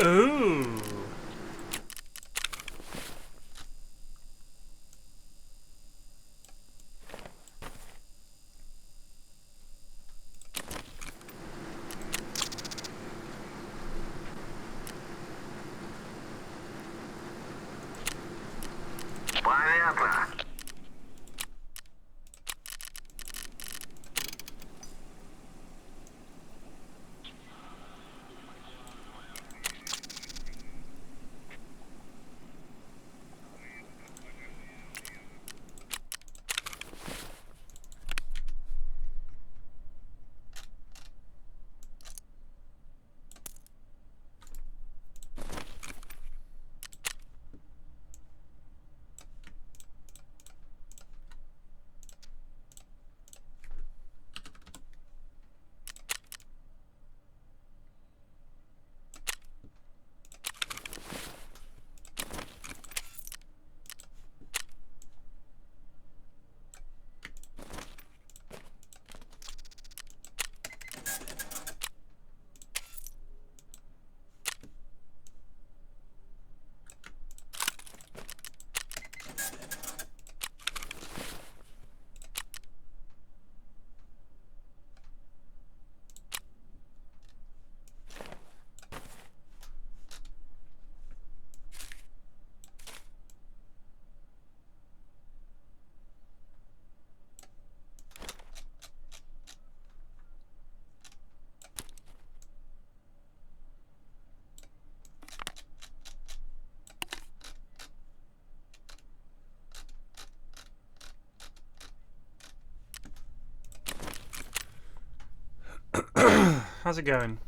Ooh. How's it going?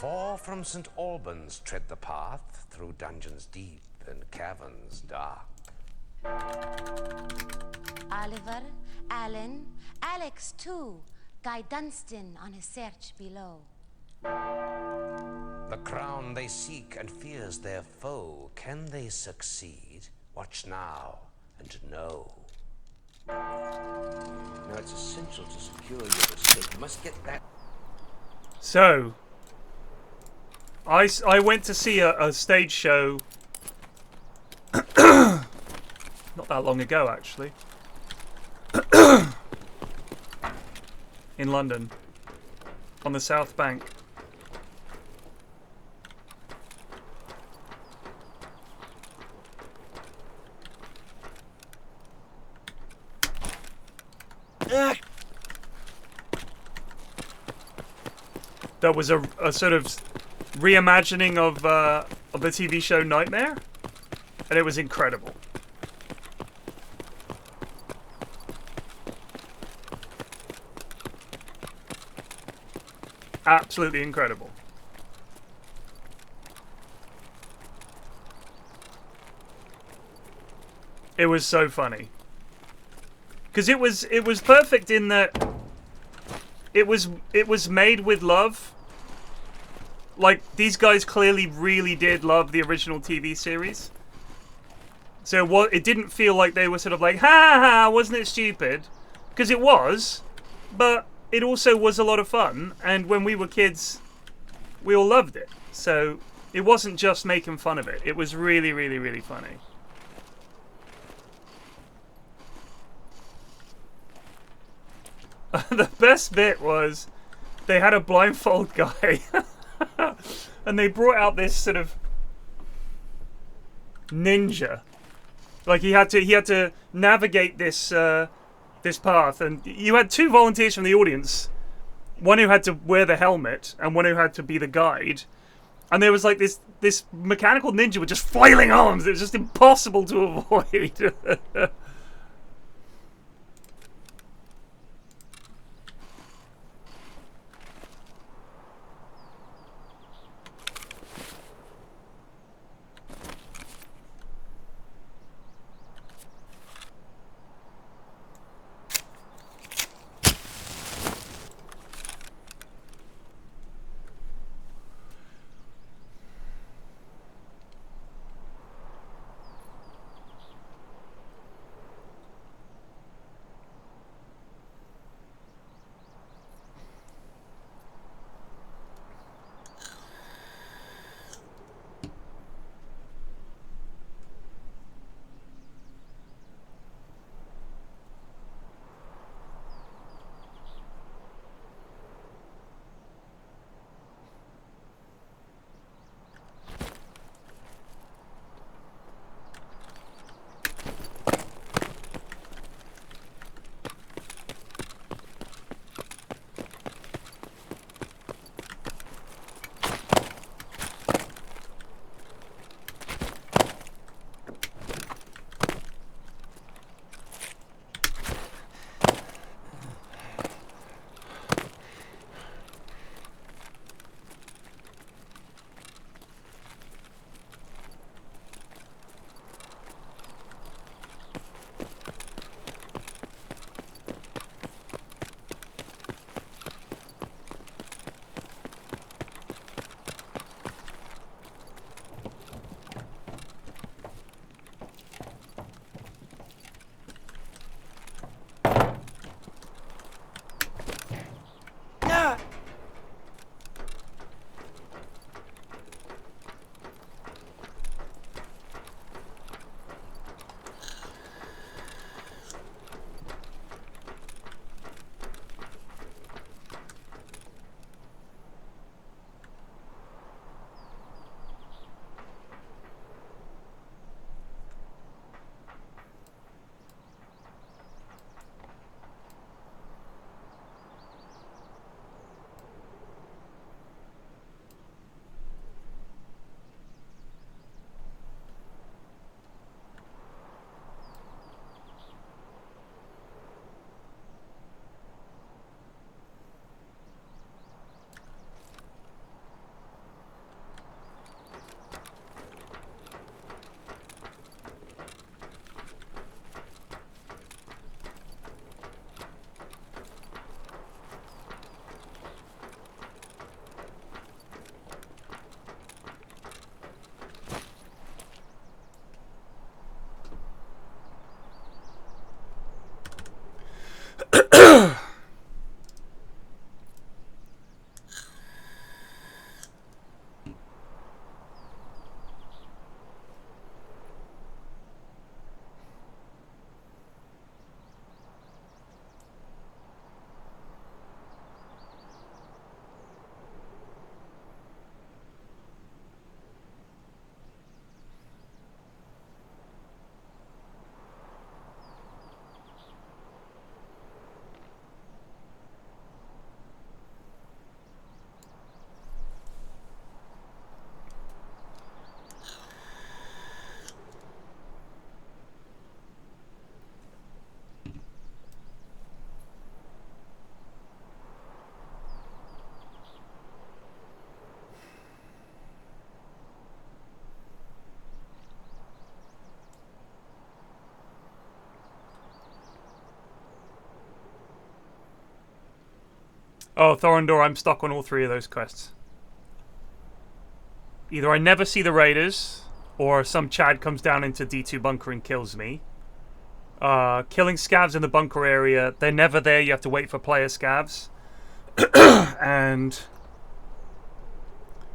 For from St. Albans tread the path through dungeons deep and caverns dark. Oliver, Alan, Alex too, Guy Dunstan on his search below. The crown they seek and fears their foe. Can they succeed? Watch now and know. Now it's essential to secure your escape. You must get that. So, I went to see a stage show not that long ago, actually, in London, on the South Bank. That was a sort of reimagining of the TV show Nightmare, and it was incredible. Absolutely incredible. It was so funny. Because it was perfect in that it was made with love. like, these guys clearly really did love the original TV series. So it didn't feel like they were sort of like, ha ha ha, wasn't it stupid? Because it was, but it also was a lot of fun, and when we were kids, we all loved it. So it wasn't just making fun of it. It was really, really, really funny. The best bit was they had a blindfold guy and they brought out this sort of ninja. Like he had to navigate this this path, and you had two volunteers from the audience, one who had to wear the helmet and one who had to be the guide. And there was like this mechanical ninja with just flailing arms. It was just impossible to avoid. Oh, Thorondor, I'm stuck on all three of those quests. Either I never see the raiders, or some Chad comes down into D2 bunker and kills me. Killing scavs in the bunker area, they're never there, you have to wait for player scavs. And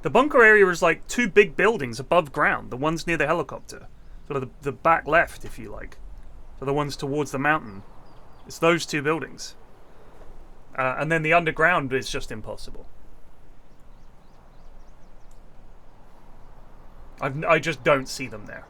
the bunker area is like 2 big buildings above ground, the ones near the helicopter. Sort of the back left, if you like. So the ones towards the mountain. It's those 2 buildings. And then the underground is just impossible. I just don't see them there.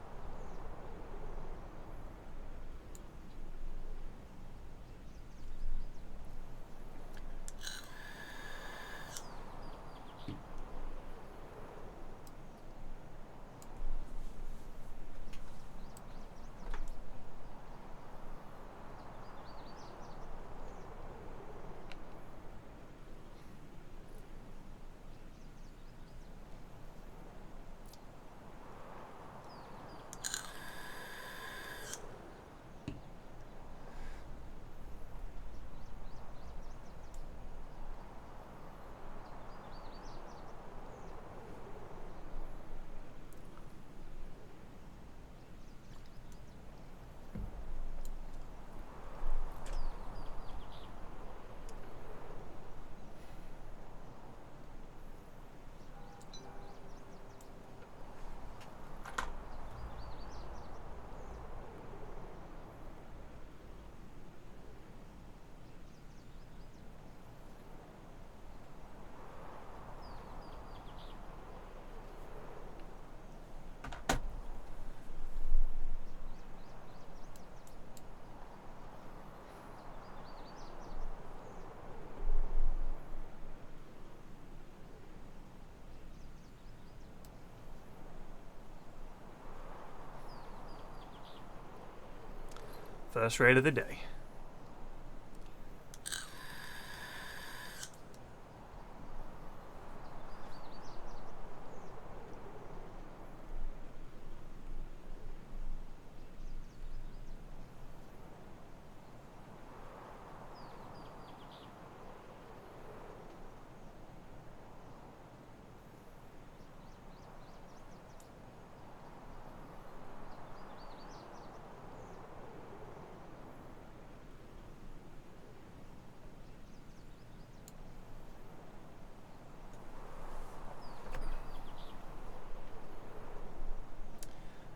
First raid of the day.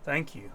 Thank you.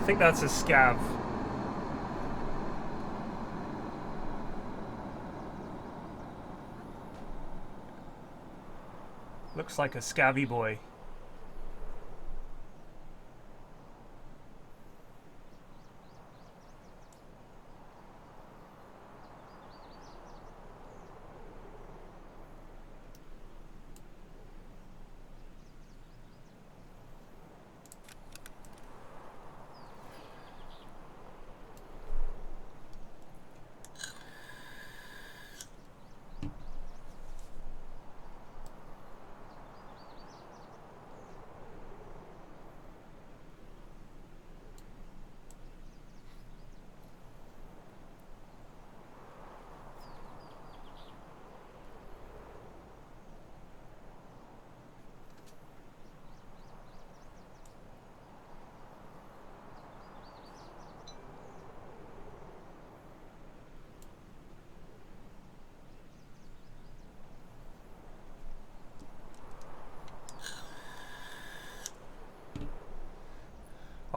I think that's a scav. Looks like a scabby boy.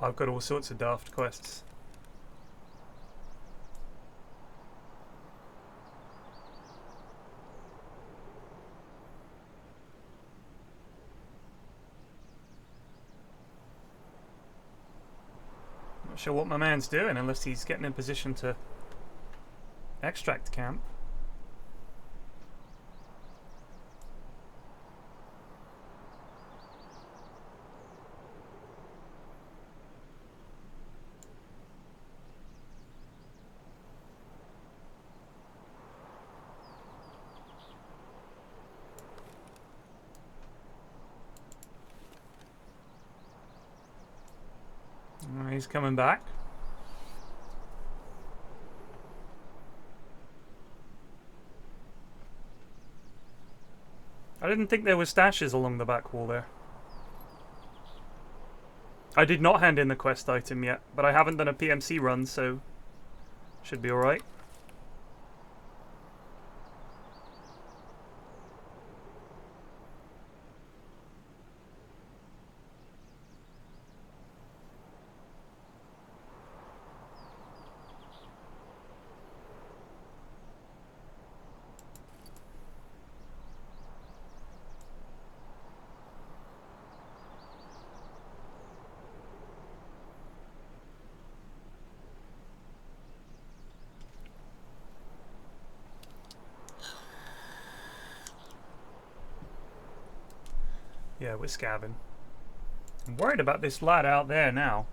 I've got all sorts of daft quests. Not sure what my man's doing unless he's getting in position to extract camp. He's coming back. I didn't think there were stashes along the back wall there. I did not hand in the quest item yet, but I haven't done a PMC run, so should be alright. Yeah, we're scavving. I'm worried about this lad out there now.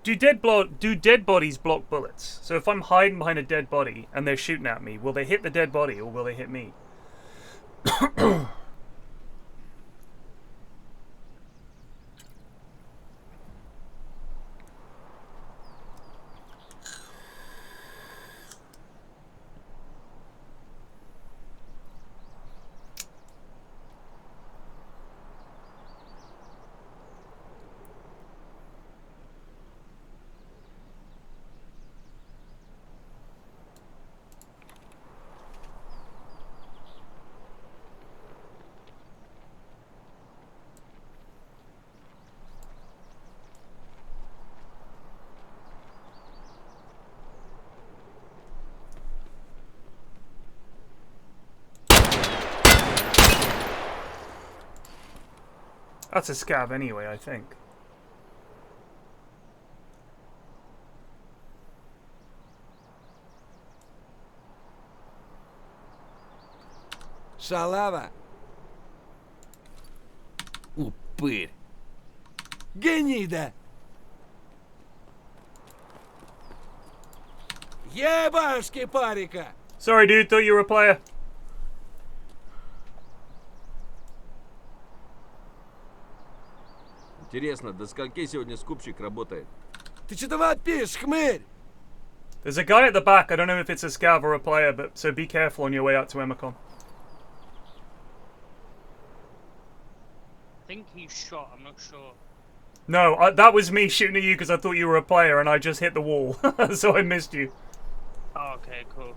Do dead bodies block bullets? So if I'm hiding behind a dead body and they're shooting at me, will they hit the dead body or will they hit me? That's a scav anyway, I think. Шалава! Упырь! Гнида! Ебашки парика! Sorry, dude, thought you were a player. Интересно, до скольки сегодня скупщик работает? Ты что вопишь, хмырь? There's a guy at the back. I don't know if it's a scav or a player, but so be careful on your way out to Emicon. I think he's shot, I'm not sure. No, that was me shooting at you because I thought you were a player and I just hit the wall, so I missed you. Oh, okay, cool.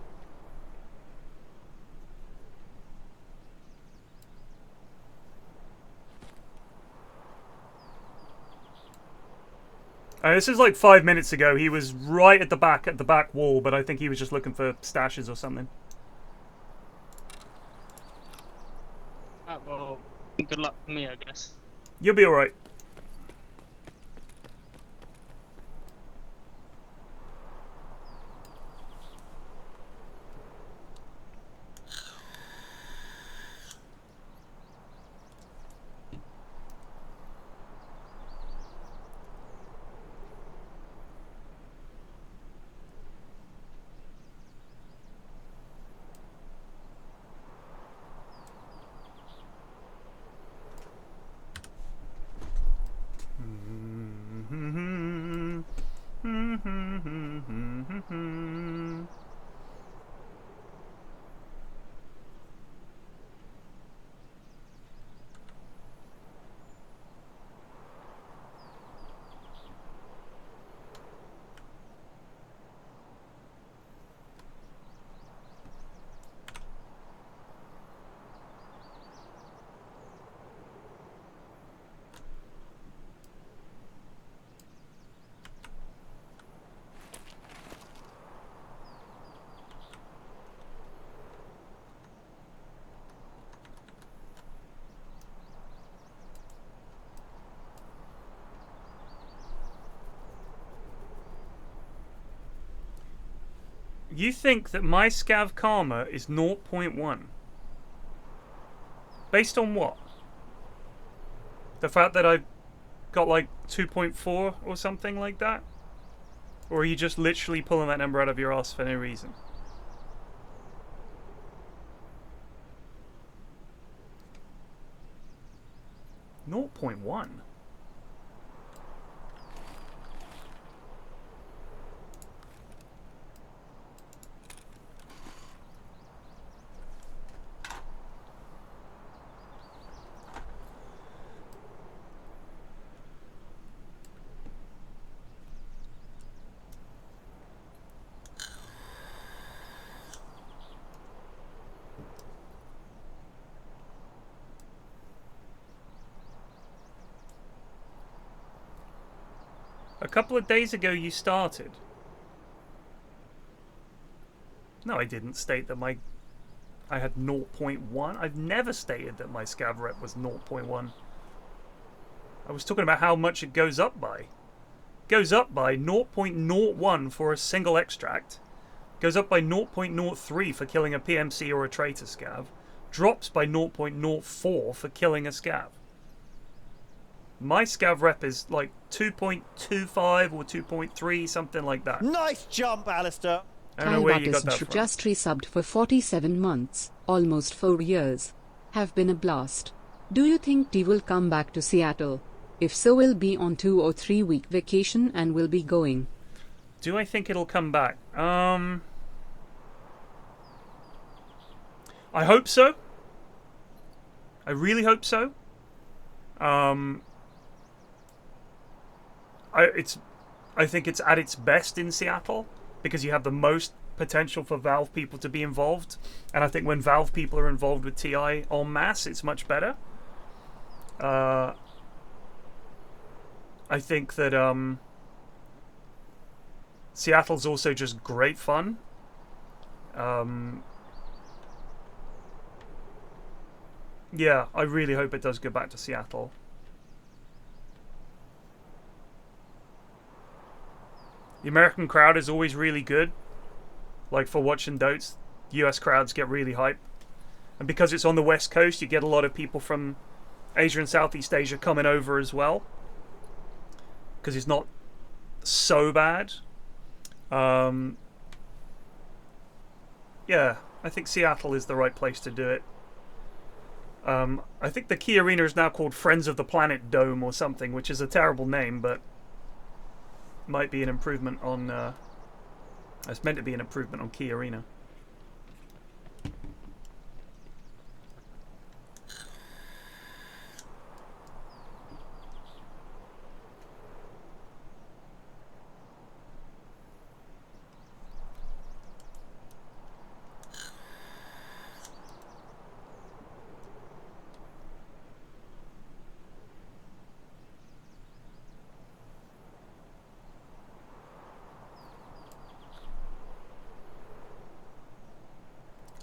This is like 5 minutes ago. He was right at the back wall, but I think he was just looking for stashes or something. Well, good luck for me, I guess. You'll be alright. You think that my scav karma is 0.1? Based on what? The fact that I've got like 2.4 or something like that? Or are you just literally pulling that number out of your ass for no reason? Naught 0.1? A couple of days ago you started. No, I didn't state that I had 0.1. I've never stated that my scav rep was 0.1. I was talking about how much it goes up by. It goes up by 0.01 for a single extract. Goes up by 0.03 for killing a PMC or a traitor scav. Drops by 0.04 for killing a scav. My scav rep is like 2.25 or 2.3, something like that. Nice jump, Alistair. I don't know where you got that from. Just resubbed for 47 months, almost 4 years. Have been a blast. Do you think T will come back to Seattle? If so, we'll be on 2 or 3 week vacation and we'll be going. Do I think it'll come back? I hope so. I really hope so. I think it's at its best in Seattle because you have the most potential for Valve people to be involved, and I think when Valve people are involved with TI en masse, it's much better. I think that Seattle's also just great fun. Yeah, I really hope it does go back to Seattle. The American crowd is always really good. Like for watching Dotes, US crowds get really hype. And because it's on the West Coast, you get a lot of people from Asia and Southeast Asia coming over as well. Because it's not so bad. Yeah, I think Seattle is the right place to do it. I think the key arena is now called Friends of the Planet Dome or something, which is a terrible name, but might be an improvement on... it's meant to be an improvement on Key Arena.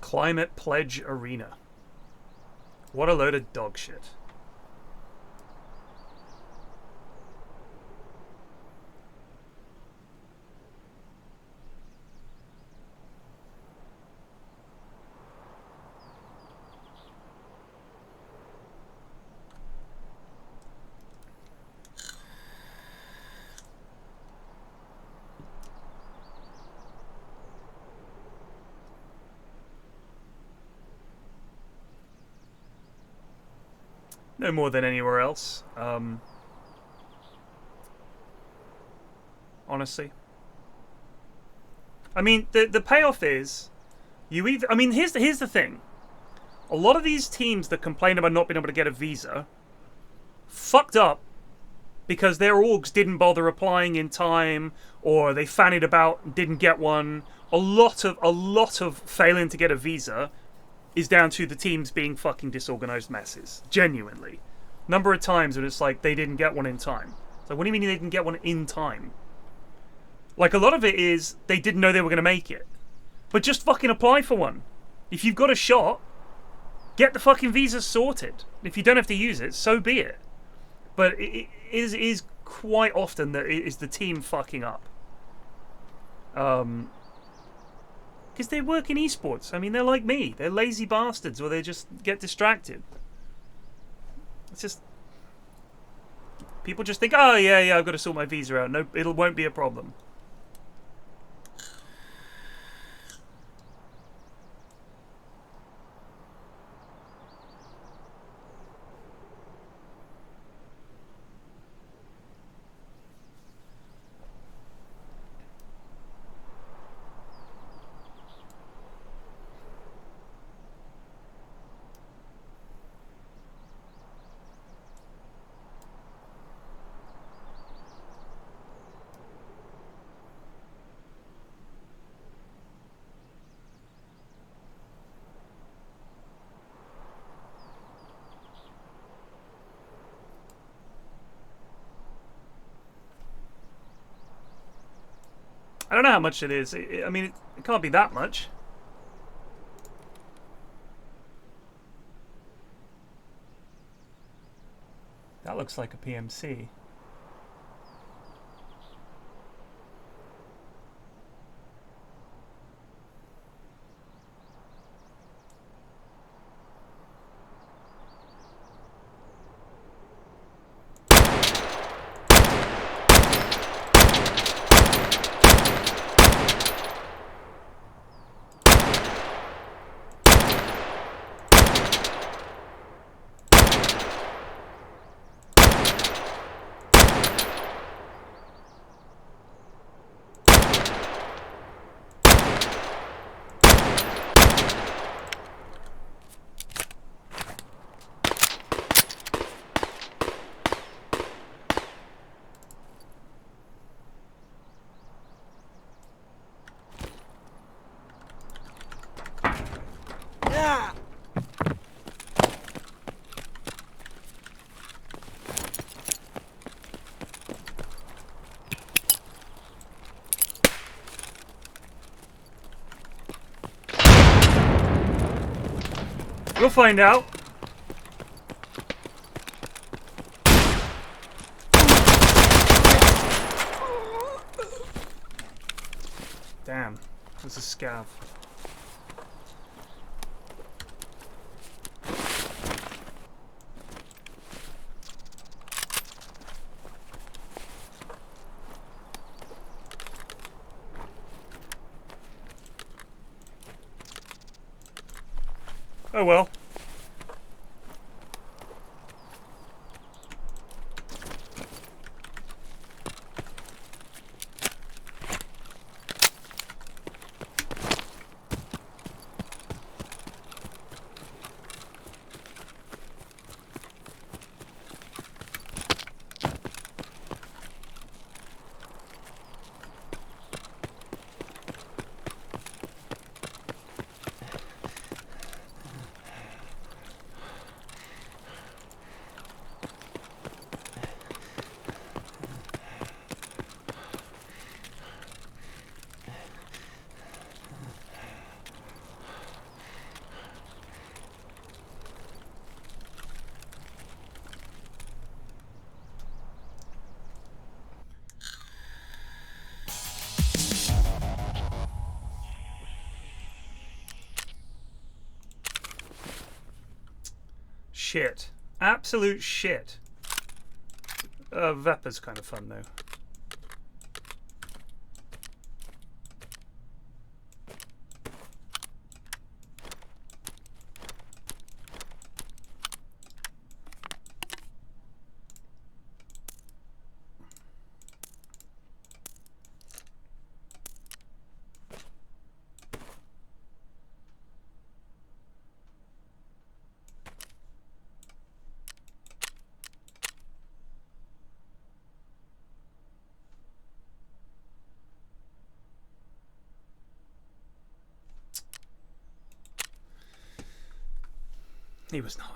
Climate Pledge Arena. What a load of dog shit. No more than anywhere else. Honestly. I mean, the payoff is you either... I mean, here's the thing. A lot of these teams that complain about not being able to get a visa fucked up because their orgs didn't bother applying in time, or they fannied about and didn't get one. A lot of failing to get a visa is down to the teams being fucking disorganized messes. Genuinely. Number of times when it's like they didn't get one in time. So what do you mean they didn't get one in time? Like, a lot of it is they didn't know they were going to make it. But just fucking apply for one. If you've got a shot, get the fucking visa sorted. If you don't have to use it, so be it. But it is quite often that it is the team fucking up. Because they work in esports. I mean, they're like me. They're lazy bastards, or they just get distracted. It's just... People just think, oh, yeah, I've got to sort my visa out. No, it won't be a problem. I don't know how much it is. I mean, it can't be that much. That looks like a PMC. We'll find out. Damn, there's a scav. Oh well. Shit. Absolute shit. Vepa's kind of fun, though. He was not.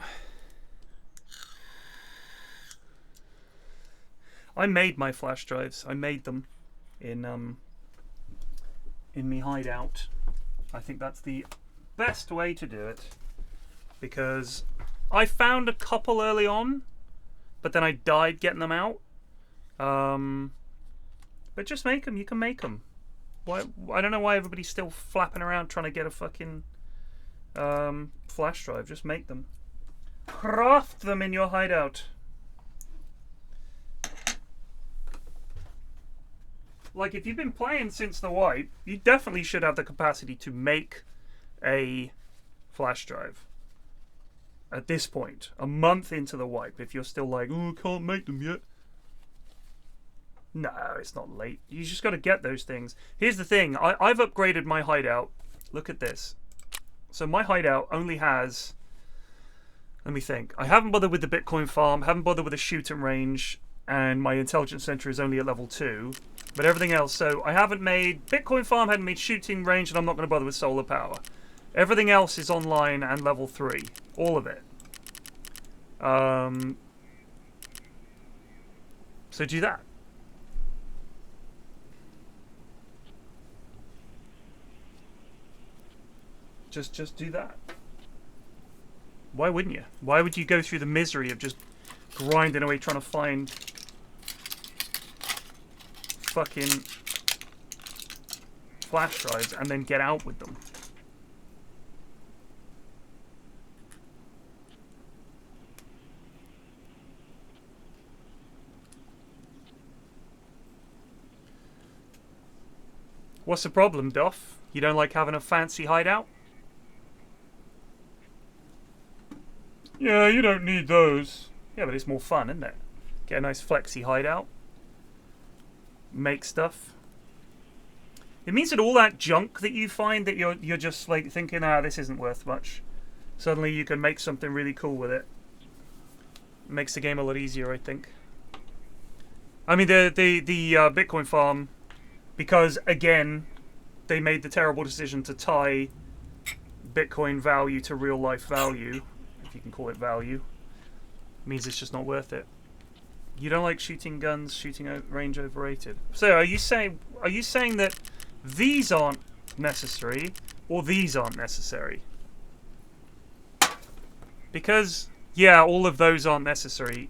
I made my flash drives. I made them in me hideout. I think that's the best way to do it, because I found a couple early on, but then I died getting them out. But just make them. You can make them. Why? I don't know why everybody's still flapping around trying to get a fucking flash drive. Just make them. Craft them in your hideout. Like, if you've been playing since the wipe, you definitely should have the capacity to make a flash drive. At this point, a month into the wipe, if you're still like, oh, I can't make them yet. No, it's not late. You just got to get those things. Here's the thing. I've upgraded my hideout. Look at this. So my hideout only has... Let me think. I haven't bothered with the Bitcoin farm. Haven't bothered with the shooting range. And my intelligence center is only at level 2. But everything else... So I haven't made... Bitcoin farm, hadn't made shooting range, and I'm not going to bother with solar power. Everything else is online and level 3. All of it. So do that. Just do that. Why wouldn't you? Why would you go through the misery of just grinding away trying to find fucking flash drives and then get out with them? What's the problem, Duff? You don't like having a fancy hideout? Yeah, you don't need those. Yeah, but it's more fun, isn't it? Get a nice flexy hideout. Make stuff. It means that all that junk that you find that you're just like thinking, this isn't worth much. Suddenly you can make something really cool with it. Makes the game a lot easier, I think. I mean, the Bitcoin farm, because again, they made the terrible decision to tie Bitcoin value to real life value. If you can call it value, means it's just not worth it. You don't like shooting guns, shooting range overrated. So are you saying that these aren't necessary or these aren't necessary? Because yeah, all of those aren't necessary.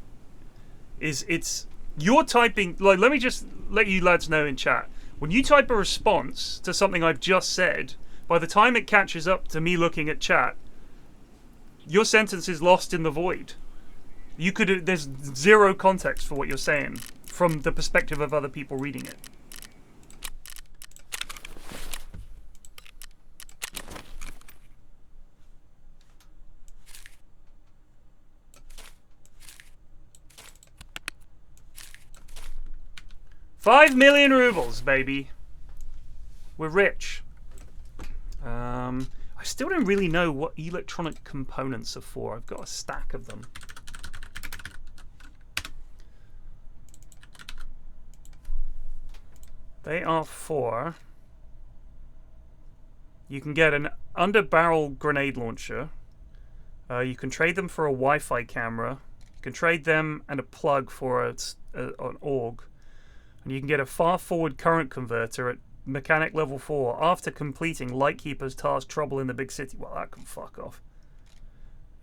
You're typing, like, let me just let you lads know in chat. When you type a response to something I've just said, by the time it catches up to me looking at chat, your sentence is lost in the void. There's zero context for what you're saying from the perspective of other people reading it. $5 million rubles, baby. We're rich. I still don't really know what electronic components are for. I've got a stack of them. They are for... You can get an under-barrel grenade launcher. You can trade them for a Wi-Fi camera. You can trade them and a plug for an AUG. And you can get a far-forward current converter at Mechanic level 4 after completing Lightkeeper's task Trouble in the Big City. Well, that can fuck off.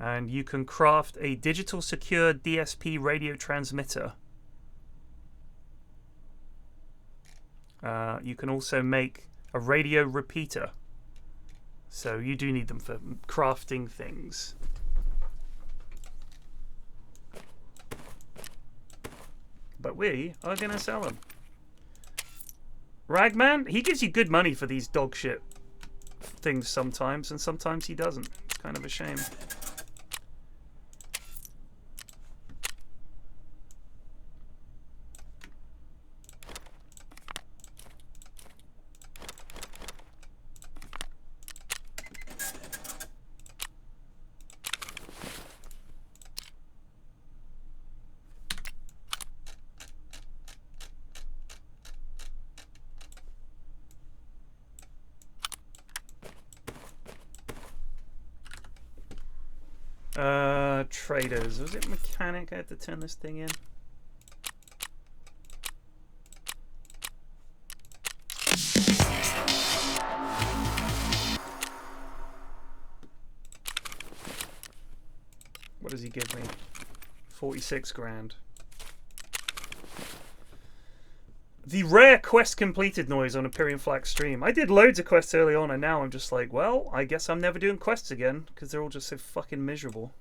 And you can craft a digital secure DSP radio transmitter. You can also make a radio repeater. So you do need them for crafting things. But we are going to sell them. Ragman, he gives you good money for these dog shit things sometimes, and sometimes he doesn't. It's kind of a shame. Traders. Was it mechanic? I had to turn this thing in. What does he give me? 46 grand. The rare quest completed noise on a PFlax stream. I did loads of quests early on, and now I'm just like, well, I guess I'm never doing quests again, because they're all just so fucking miserable.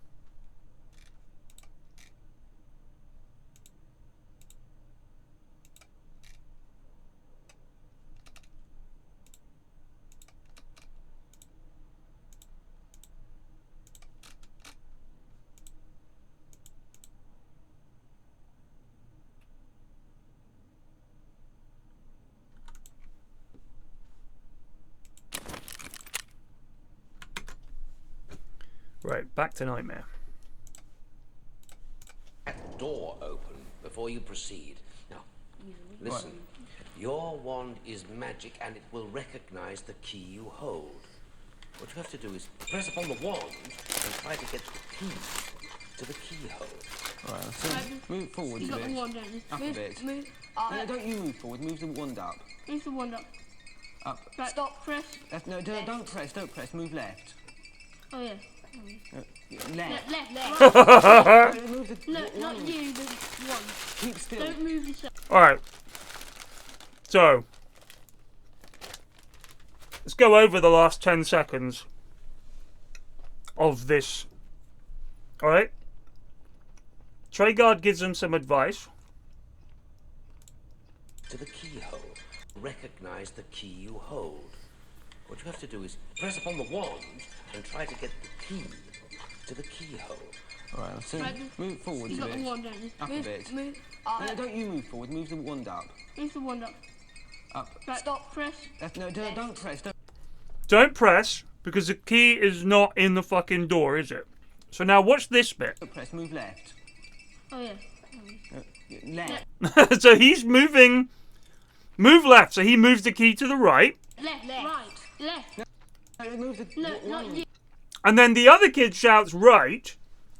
Right, back to Nightmare. That door open before you proceed. Now, listen. Your wand is magic and it will recognize the key you hold. What you have to do is press upon the wand and try to get the key to the keyhole. Alright, so move forward a bit. Up a bit. Move. No, don't you move forward. Move the wand up. Move the wand up. Up. Right, stop. Press. No, don't press. Don't press. Move left. Oh yeah. Left. Left. No, move the No, wand. not you. The one. Keep still. Don't move yourself. Alright. So, let's go over the last 10 seconds of this. Alright? Treguard gives him some advice. To the keyhole. Recognize the key you hold. What you have to do is press upon the wand and try to get the key to the keyhole. Alright, so move forward You a got the bit. wand, don't you? Up a bit. Move. No, don't you move forward. Move the wand up. Move the wand up. Up. Right, stop. Press. No, don't press. Don't press, because the key is not in the fucking door, is it? So now watch this bit. Don't press. Move left. Oh yeah. Left. So he's moving. Move left, so he moves the key to the right. Left. Right. Left. No, move the No, not wand. you. And then the other kid shouts right.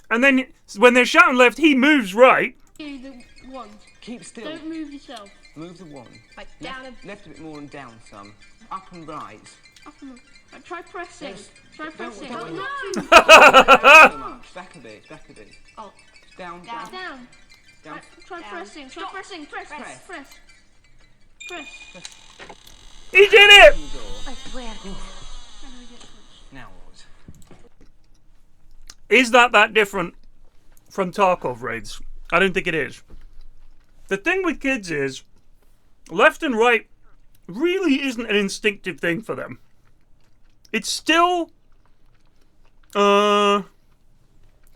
And then when they're shouting left, he moves right. You the wand. Keep still. Don't move yourself. Move the wand. Like down Left a bit more and down some. Up and right. Up and right, try pressing. Yes. Try pressing. don't- Not too Down so much. Back a bit. Oh. Down. Down. Down. Right, try pressing. Try pressing. Press. He did it! I swear. Now what? Is that different from Tarkov raids? I don't think it is. The thing with kids is, left and right really isn't an instinctive thing for them. It's still, because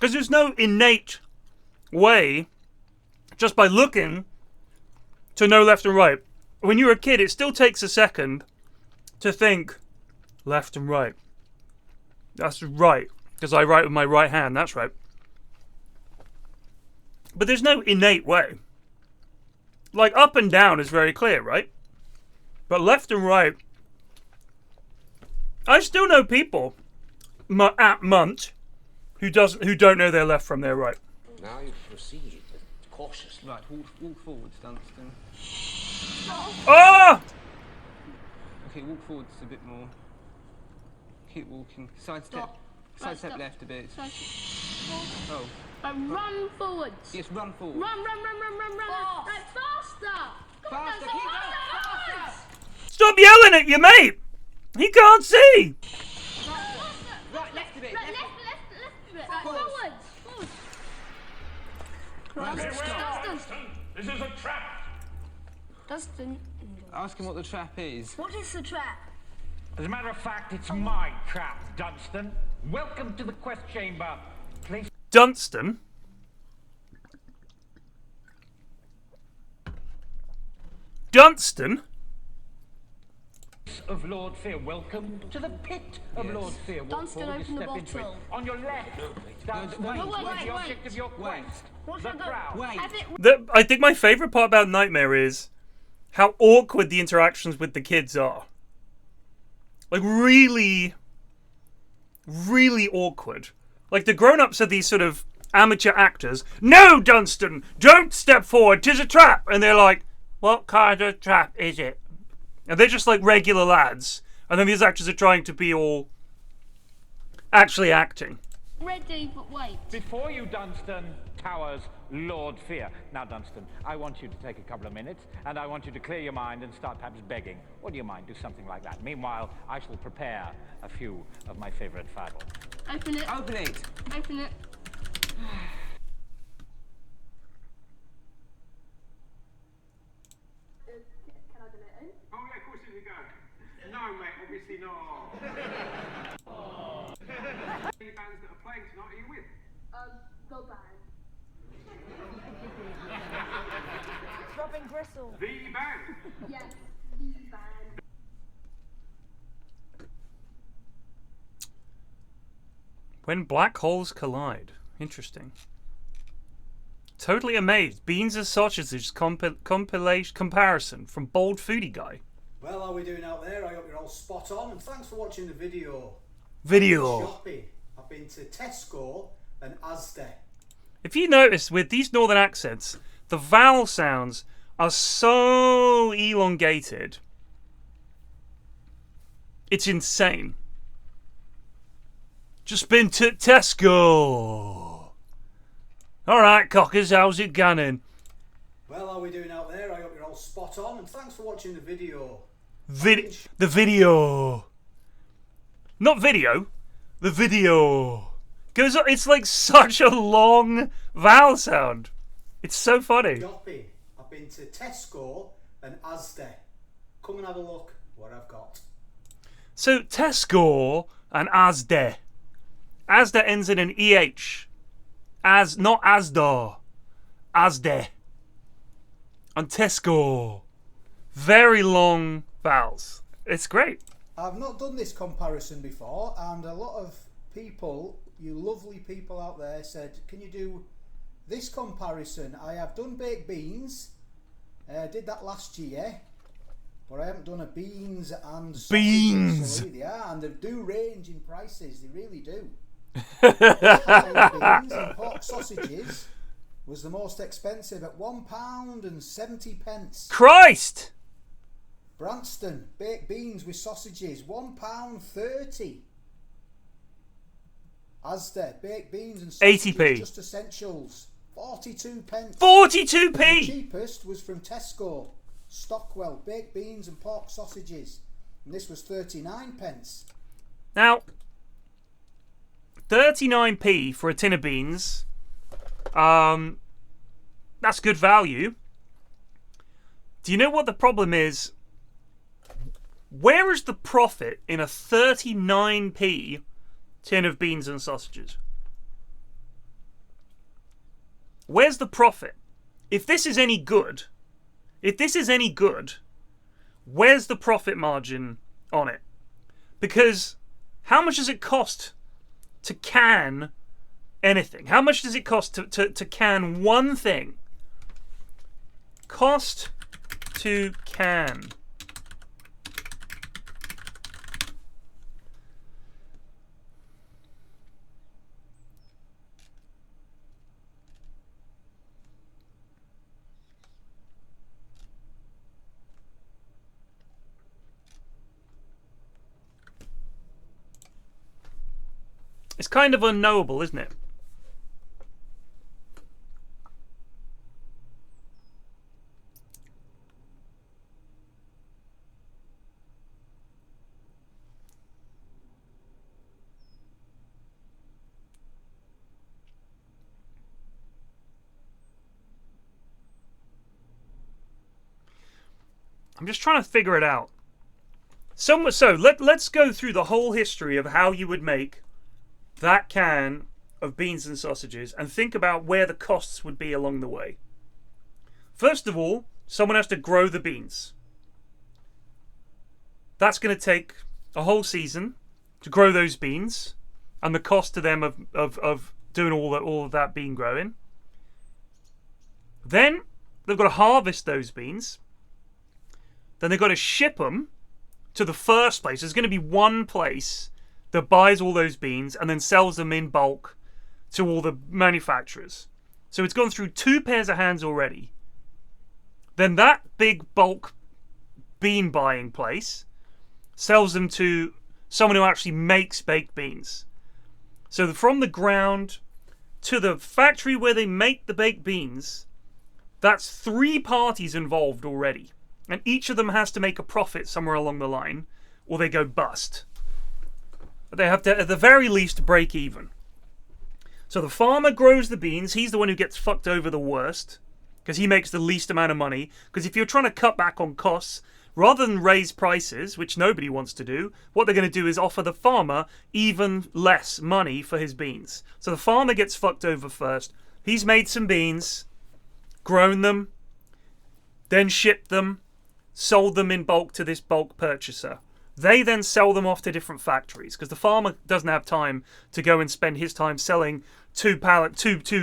there's no innate way, just by looking, to know left and right. When you're a kid, it still takes a second to think left and right. That's right, because I write with my right hand, that's right. But there's no innate way. Like, up and down is very clear, right? But left and right... I still know people at Munt who don't know their left from their right. Now you proceed, but cautiously. Right, walk forwards, Dunstan. Ah! Okay, walk forwards a bit more. Keep walking. Sidestep. Stop. Sidestep Right, left a bit. stop. Oh. Run forwards. Yes, run forward. Run. Right, faster. Come on, Faster, keep going, faster. Stop yelling at your mate! He can't see! Right, left a bit. Left a bit. Right, forwards. Dustin. This is a trap! Dustin. Ask him what the trap is. What is the trap? As a matter of fact, it's my trap, Dunstan. Welcome to the quest chamber. Place Dunstan? Dunstan? of Lord Fear. Welcome to the pit of Lord Fear. Walk Dunstan, forward, open the step into it. bottle. On your left. Dunstan, wait, what is wait, the object of your wait. quest? The crowd. Wait. I think my favourite part about Nightmare is how awkward the interactions with the kids are. Like, really, really awkward. Like, the grown-ups are these sort of amateur actors. No, Dunstan! Don't step forward! 'Tis a trap! And they're like, what kind of trap is it? And they're just like regular lads. And then these actors are trying to be all actually acting. Ready, but wait. Before you, Dunstan, towers Lord Fear. Now, Dunstan, I want you to take a couple of minutes, and I want you to clear your mind and start perhaps begging. What do you mind? Do something like that. Meanwhile, I shall prepare a few of my favorite fables. Open it. Open it. Open it. Can I delete it? Oh, yeah, of course you can. No, mate, obviously not. Any bands that are playing tonight, are you with? The band. Robin Gristle. The band. Yes, the band. When black holes collide. Interesting. Totally amazed. Beans and sausages compilation comparison from Bold Foodie Guy. Well, how are we doing out there? I hope you're all spot on, and thanks for watching the video. Shopping. I've been to Tesco and Asda. If you notice, with these northern accents, the vowel sounds are so elongated. It's insane. Just been to Tesco. Alright, cockers, how's it going? Well, how are we doing out there? I hope you're all spot on, and thanks for watching the video. The video. Not video. The video. Goes on, it's like such a long vowel sound. It's so funny. Shopping. I've been to Tesco and Asda. Come and have a look what I've got. So Tesco and Asda. Asda ends in an EH. As, not Asda. Asda. And Tesco. Very long vowels. It's great. I've not done this comparison before, and a lot of people, you lovely people out there, said, can you do this comparison? I have done baked beans. I did that last year, but I haven't done a beans and sausages. Beans! So yeah, and they do range in prices, they really do. Beans and pork sausages was the most expensive at £1.70. Christ! Branston baked beans with sausages £1.30. Asda baked beans and sausages 80p. just essentials 42p. 42p. The cheapest was from Tesco, Stockwell baked beans and pork sausages, and this was 39p. Now, 39p for a tin of beans. That's good value. Do you know what the problem is? Where is the profit in a 39p tin of beans and sausages? Where's the profit? If this is any good, where's the profit margin on it? Because how much does it cost to can anything? How much does it cost to can one thing? Cost to can. It's kind of unknowable, isn't it? I'm just trying to figure it out. So let's go through the whole history of how you would make that can of beans and sausages and think about where the costs would be along the way. First of all, someone has to grow the beans. That's going to take a whole season to grow those beans, and the cost to them of doing all of that bean growing. Then they've got to harvest those beans. Then they've got to ship them to the first place. There's going to be one place that buys all those beans and then sells them in bulk to all the manufacturers. So it's gone through 2 pairs of hands already. Then that big bulk bean buying place sells them to someone who actually makes baked beans. So from the ground to the factory where they make the baked beans, that's 3 parties involved already. And each of them has to make a profit somewhere along the line, or they go bust. They have to, at the very least, break even. So the farmer grows the beans. He's the one who gets fucked over the worst, because he makes the least amount of money. Because if you're trying to cut back on costs, rather than raise prices, which nobody wants to do, what they're going to do is offer the farmer even less money for his beans. So the farmer gets fucked over first. He's made some beans, grown them, then shipped them, sold them in bulk to this bulk purchaser. They then sell them off to different factories, because the farmer doesn't have time to go and spend his time selling two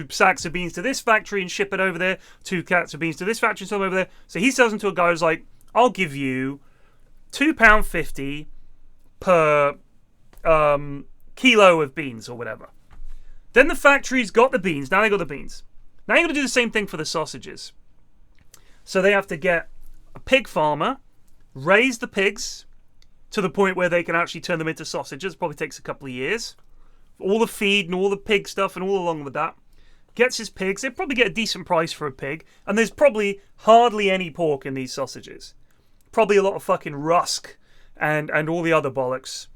sacks of beans to this factory and ship it over there, 2 sacks of beans to this factory and sell them over there. So he sells them to a guy who's like, I'll give you £2.50 per kilo of beans or whatever. Then the factory's got the beans. Now they got the beans. Now you've got to do the same thing for the sausages. So they have to get a pig farmer, raise the pigs to the point where they can actually turn them into sausages. Probably takes a couple of years. All the feed and all the pig stuff and all along with that. Gets his pigs. They probably get a decent price for a pig. And there's probably hardly any pork in these sausages. Probably a lot of fucking rusk and all the other bollocks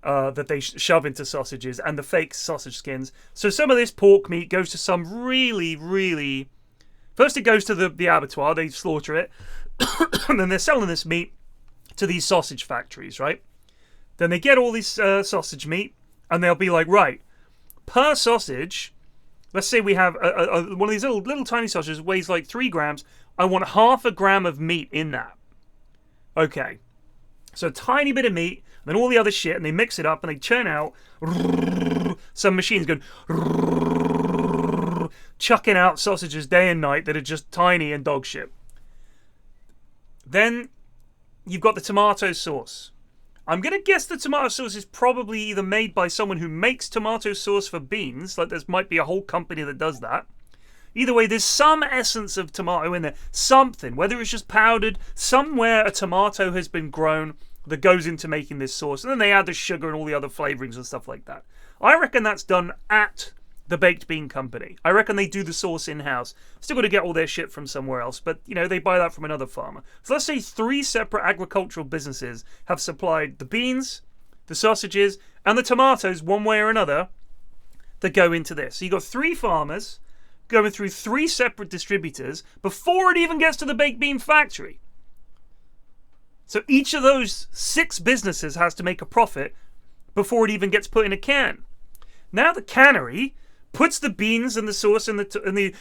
that they shove into sausages and the fake sausage skins. So some of this pork meat goes to some really, really... First it goes to the abattoir. They slaughter it. And then they're selling this meat to these sausage factories, right? Then they get all this sausage meat, and they'll be like, right, per sausage, let's say we have one of these little tiny sausages weighs like 3 grams. I want 1/2 gram of meat in that. Okay, so a tiny bit of meat, and then all the other shit, and they mix it up, and they churn out some machines going chucking out sausages day and night that are just tiny and dog shit. Then you've got the tomato sauce. I'm going to guess the tomato sauce is probably either made by someone who makes tomato sauce for beans, like there might be a whole company that does that. Either way, there's some essence of tomato in there. Something, whether it's just powdered, somewhere a tomato has been grown that goes into making this sauce. And then they add the sugar and all the other flavorings and stuff like that. I reckon that's done at the baked bean company. I reckon they do the sauce in-house. Still got to get all their shit from somewhere else, but, you know, they buy that from another farmer. So let's say 3 separate agricultural businesses have supplied the beans, the sausages, and the tomatoes one way or another that go into this. So you've got 3 farmers going through 3 separate distributors before it even gets to the baked bean factory. So each of those 6 businesses has to make a profit before it even gets put in a can. Now the cannery puts the beans and the sauce in the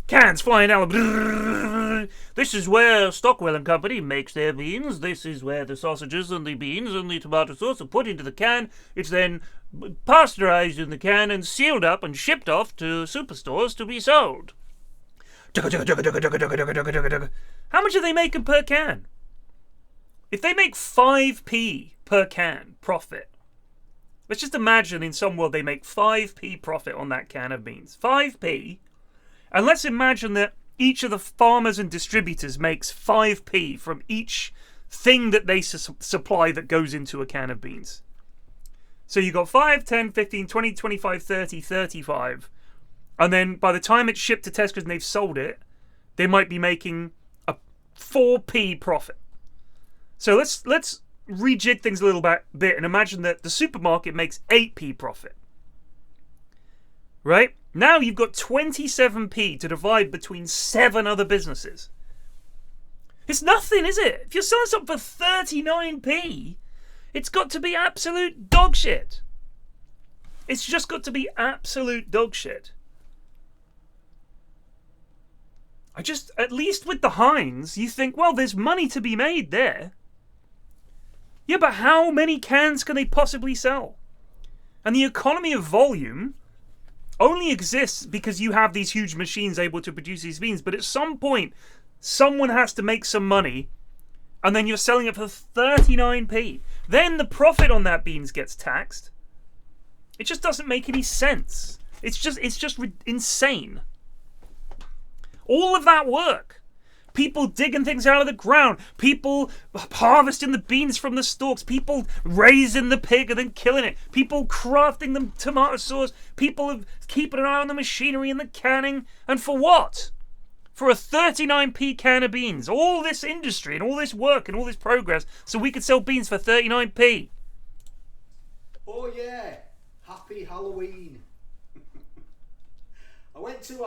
cans flying down. This is where Stockwell and Company makes their beans. This is where the sausages and the beans and the tomato sauce are put into the can. It's then pasteurized in the can and sealed up and shipped off to superstores to be sold. How much are they making per can? If they make 5p per can profit, let's just imagine in some world they make 5p profit on that can of beans. 5p. And let's imagine that each of the farmers and distributors makes 5p from each thing that they supply that goes into a can of beans. So you've got 5, 10, 15, 20, 25, 30, 35. And then by the time it's shipped to Tesco's and they've sold it, they might be making a 4p profit. So let's rejig things a little bit and imagine that the supermarket makes 8p profit. Right? Now you've got 27p to divide between 7 other businesses. It's nothing, is it? If you're selling something for 39p, it's got to be absolute dog shit. It's just got to be absolute dog shit. At least with the Heinz, you think, well, there's money to be made there. Yeah, but how many cans can they possibly sell? And the economy of volume only exists because you have these huge machines able to produce these beans. But at some point, someone has to make some money, and then you're selling it for 39p. Then the profit on that beans gets taxed. It just doesn't make any sense. It's just insane. All of that work, people digging things out of the ground, people harvesting the beans from the stalks, people raising the pig and then killing it, people crafting the tomato sauce, people keeping an eye on the machinery and the canning. And for what? For a 39p can of beans. All this industry and all this work and all this progress so we could sell beans for 39p. Oh yeah, happy Halloween. I went to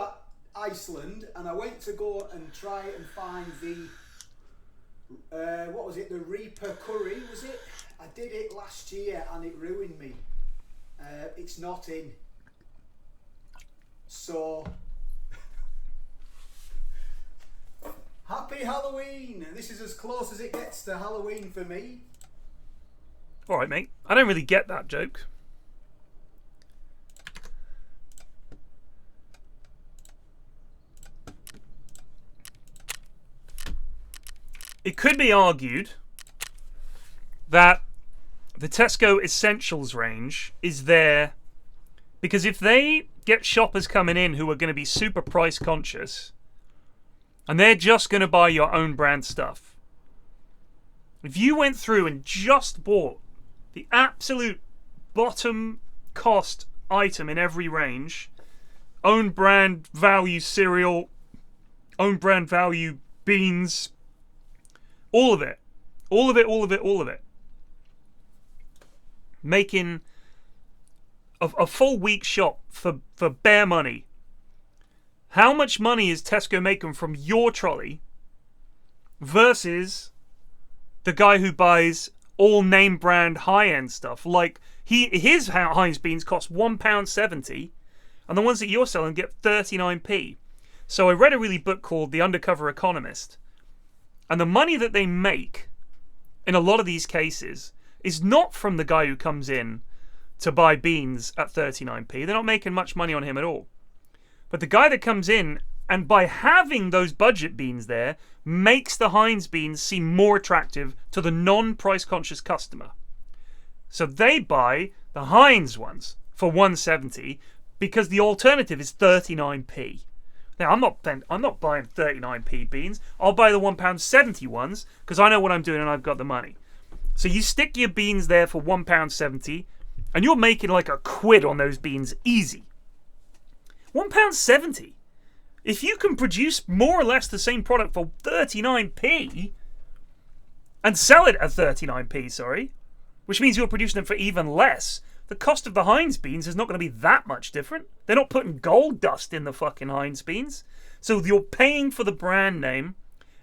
Iceland and I went to go and try and find the, what was it, the Reaper curry, was it? I did it last year and it ruined me. It's not in. So, happy Halloween! This is as close as it gets to Halloween for me. Alright, mate. I don't really get that joke. It could be argued that the Tesco Essentials range is there because if they get shoppers coming in who are going to be super price conscious and they're just going to buy your own brand stuff, if you went through and just bought the absolute bottom cost item in every range, own brand value cereal, own brand value beans, all of it, making a full week shop for bare money. How much money is Tesco making from your trolley versus the guy who buys all name brand high-end stuff? Like his Heinz beans cost £1.70 and the ones that you're selling get 39p. So I read a really book called The Undercover Economist, and the money that they make in a lot of these cases is not from the guy who comes in to buy beans at 39p. They're not making much money on him at all. But the guy that comes in and by having those budget beans there makes the Heinz beans seem more attractive to the non-price conscious customer. So they buy the Heinz ones for £1.70 because the alternative is 39p. Now I'm not buying 39p beans. I'll buy the £1.70 ones because I know what I'm doing and I've got the money. So you stick your beans there for £1.70 and you're making like £1 on those beans easy. £1.70. If you can produce more or less the same product for 39p and sell it at 39p, sorry, which means you're producing them for even less, the cost of the Heinz beans is not going to be that much different. They're not putting gold dust in the fucking Heinz beans. So you're paying for the brand name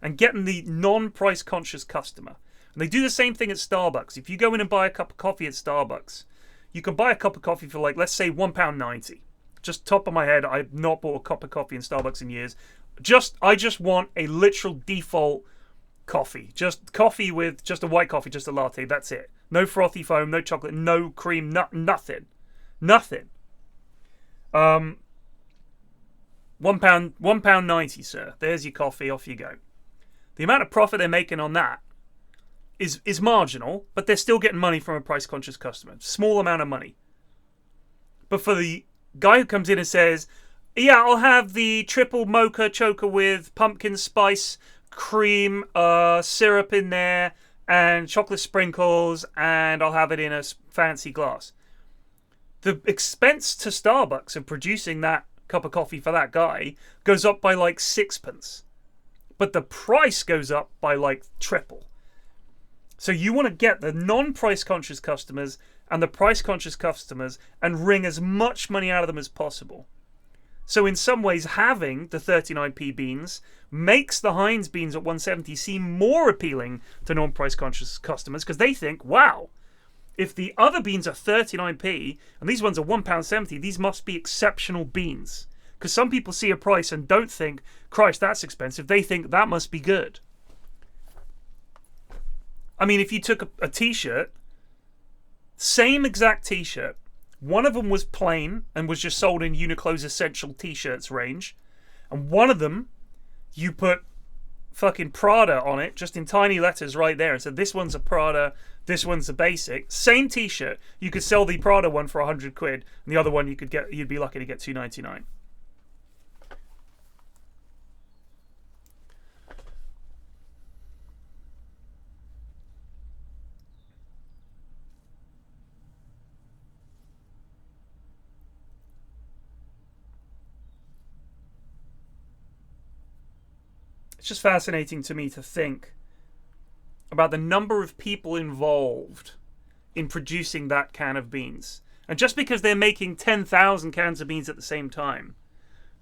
and getting the non-price conscious customer. And they do the same thing at Starbucks. If you go in and buy a cup of coffee at Starbucks, you can buy a cup of coffee for like, let's say £1.90. Just top of my head, I've not bought a cup of coffee in Starbucks in years. I just want a literal default coffee. Just coffee with just a white coffee, just a latte. That's it. No frothy foam, no chocolate, no cream, nothing. Nothing. £1.90, sir. There's your coffee, off you go. The amount of profit they're making on that is marginal, but they're still getting money from a price-conscious customer. Small amount of money. But for the guy who comes in and says, yeah, I'll have the triple mocha choker with pumpkin spice, cream, syrup in there, and chocolate sprinkles, and I'll have it in a fancy glass. The expense to Starbucks of producing that cup of coffee for that guy goes up by like 6p. But the price goes up by like triple. So you want to get the non-price conscious customers and the price conscious customers and wring as much money out of them as possible. So in some ways, having the 39p beans makes the Heinz beans at 170 seem more appealing to non-price conscious customers because they think, wow, if the other beans are 39p and these ones are £1.70, these must be exceptional beans. Because some people see a price and don't think, Christ, that's expensive. They think that must be good. I mean, if you took a t-shirt, same exact t-shirt, one of them was plain and was just sold in Uniqlo's Essential T-shirts range. And one of them, you put fucking Prada on it, just in tiny letters right there. And said, this one's a Prada, this one's a basic. Same T-shirt. You could sell the Prada one for £100, and the other one you'd be lucky to get £2.99. it's just fascinating to me to think about the number of people involved in producing that can of beans. And just because they're making 10,000 cans of beans at the same time,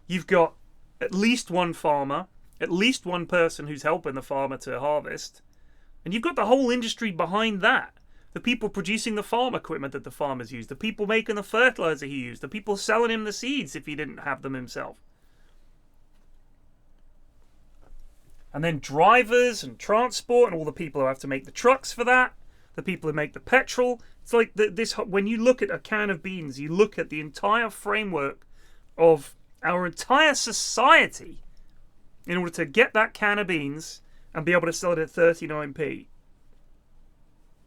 you've got at least one farmer, at least one person who's helping the farmer to harvest, and you've got the whole industry behind that. The people producing the farm equipment that the farmers use, the people making the fertilizer he used, the people selling him the seeds if he didn't have them himself. And then drivers and transport and all the people who have to make the trucks for that, the people who make the petrol. It's like when you look at a can of beans, you look at the entire framework of our entire society in order to get that can of beans and be able to sell it at 39p.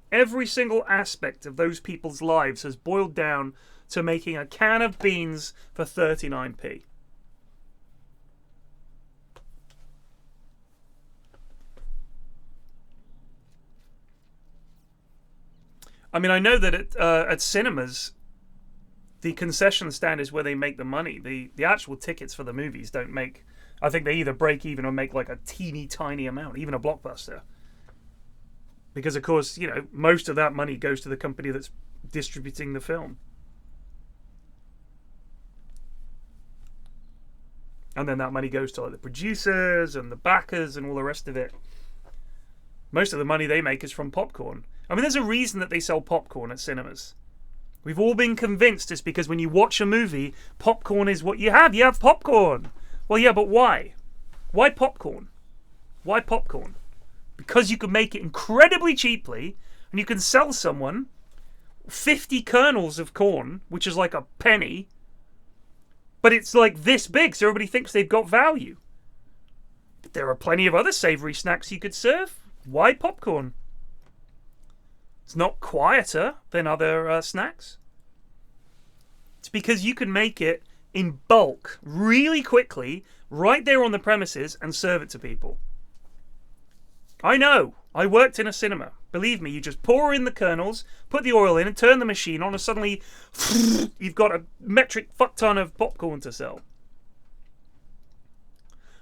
Every single aspect of those people's lives has boiled down to making a can of beans for 39p. I mean, I know that at cinemas, the concession stand is where they make the money. The actual tickets for the movies don't make... I think they either break even or make like a teeny tiny amount, even a Blockbuster. Because, of course, you know, most of that money goes to the company that's distributing the film. And then that money goes to like the producers and the backers and all the rest of it. Most of the money they make is from popcorn. I mean, there's a reason that they sell popcorn at cinemas. We've all been convinced it's because when you watch a movie, popcorn is what you have. You have popcorn. Well, yeah, but why? Why popcorn? Why popcorn? Because you can make it incredibly cheaply, and you can sell someone 50 kernels of corn, which is like a penny, but it's like this big, so everybody thinks they've got value. But there are plenty of other savory snacks you could serve. Why popcorn? It's not quieter than other snacks. It's because you can make it in bulk, really quickly, right there on the premises, and serve it to people. I know. I worked in a cinema. Believe me, you just pour in the kernels, put the oil in, and turn the machine on, and suddenly you've got a metric fuck ton of popcorn to sell.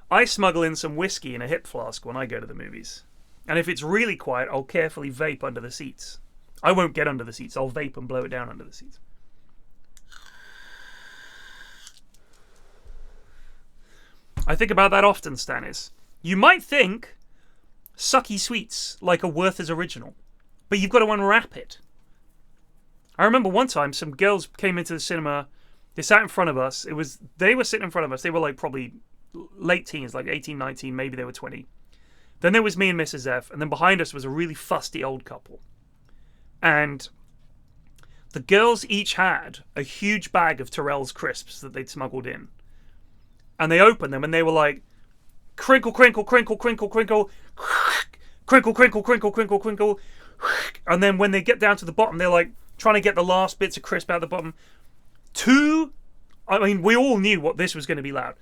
I smuggle in some whiskey in a hip flask when I go to the movies. And if it's really quiet, I'll carefully vape under the seats. I won't get under the seats. I'll vape and blow it down under the seats. I think about that often, Stannis. You might think sucky sweets like are worth as original, but you've got to unwrap it. I remember one time some girls came into the cinema. They sat in front of us. They were sitting in front of us. They were like probably late teens, like 18, 19, maybe they were 20. Then there was me and Mrs. F, and then behind us was a really fusty old couple. And the girls each had a huge bag of Tyrrell's crisps that they'd smuggled in. And they opened them and they were like, crinkle, crinkle, crinkle, crinkle, crinkle, crinkle, crinkle, crinkle, crinkle, crinkle. And then when they get down to the bottom, they're like trying to get the last bits of crisp out the bottom. I mean, we all knew what this was going to be loud.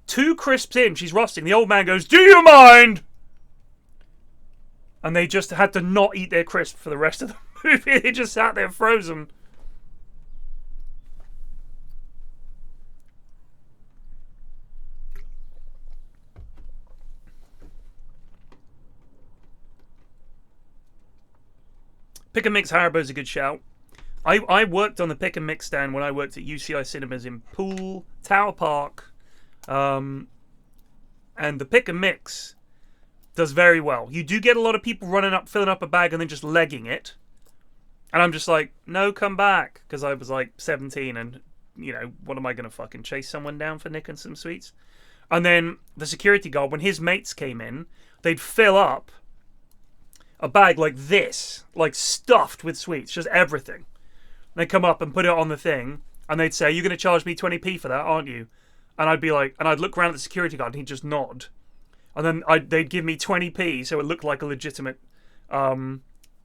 2 crisps in, she's rusting. The old man goes, "Do you mind?" And they just had to not eat their crisp for the rest of the movie. They just sat there frozen. Pick and Mix Haribo's a good shout. I worked on the Pick and Mix stand when I worked at UCI Cinemas in Poole, Tower Park. And the Pick and Mix does very well. You do get a lot of people running up, filling up a bag, and then just legging it. And I'm just like, no, come back. Because I was like 17 and, you know, what am I going to fucking chase someone down for nicking some sweets? And then the security guard, when his mates came in, they'd fill up a bag like this, like stuffed with sweets, just everything. They'd come up and put it on the thing, and they'd say, "You're going to charge me 20p for that, aren't you?" And I'd be like, and I'd look around at the security guard, and he'd just nod. And then they'd give me 20p, so it looked like a legitimate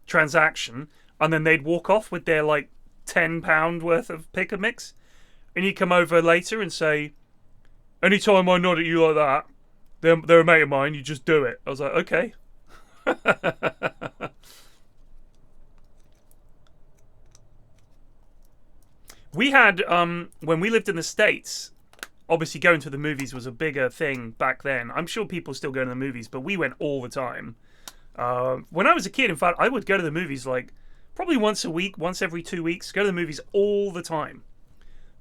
transaction. And then they'd walk off with their like £10 worth of Pick and Mix. And he'd come over later and say, "Anytime I nod at you like that, they're a mate of mine, you just do it." I was like, okay. We had, when we lived in the States, obviously going to the movies was a bigger thing back then. I'm sure people still go to the movies, but we went all the time. When I was a kid, in fact, I would go to the movies like probably once a week, once every 2 weeks. Go to the movies all the time.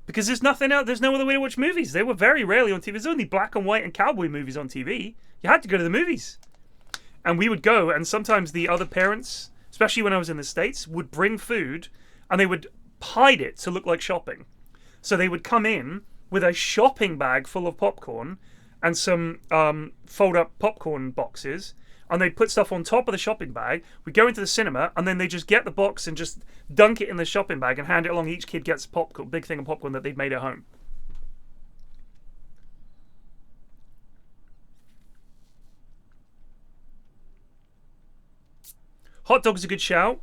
Because there's nothing else. There's no other way to watch movies. They were very rarely on TV. There's only black and white and cowboy movies on TV. You had to go to the movies. And we would go, and sometimes the other parents, especially when I was in the States, would bring food, and they would hide it to look like shopping. So they would come in with a shopping bag full of popcorn and some fold-up popcorn boxes, and they'd put stuff on top of the shopping bag. We'd go into the cinema, and then they just get the box and just dunk it in the shopping bag and hand it along. Each kid gets popcorn, big thing of popcorn that they'd made at home. Hot dog's a good shout.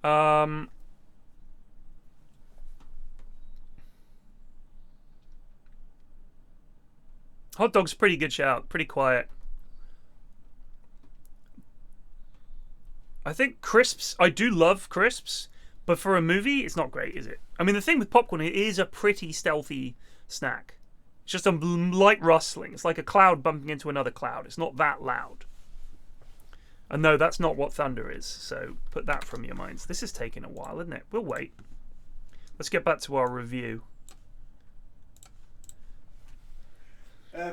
Hot dog's a pretty good shout. Pretty quiet. I think crisps, I do love crisps, but for a movie, it's not great, is it? I mean, the thing with popcorn, it is a pretty stealthy snack. It's just a light rustling. It's like a cloud bumping into another cloud. It's not that loud. And no, that's not what thunder is, so put that from your minds. This is taking a while, isn't it? We'll wait. Let's get back to our review.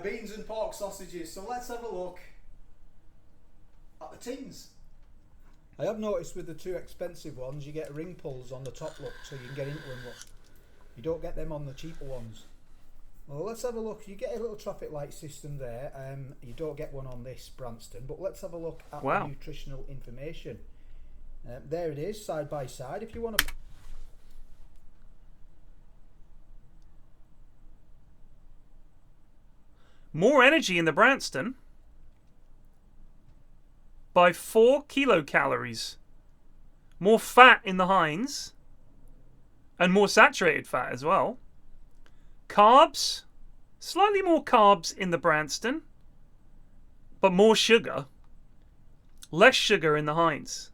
Beans and pork sausages. So let's have a look at the tins. I have noticed with the two expensive ones, you get ring pulls on the top, look, so you can get into them, look. You don't get them on the cheaper ones. Well, let's have a look. You get a little traffic light system there. You don't get one on this Branston, but let's have a look at the nutritional information. There it is, side by side. If you want to... More energy in the Branston by 4 kilocalories. More fat in the Heinz. And more saturated fat as well. Carbs. Slightly more carbs in the Branston. But more sugar. Less sugar in the Heinz.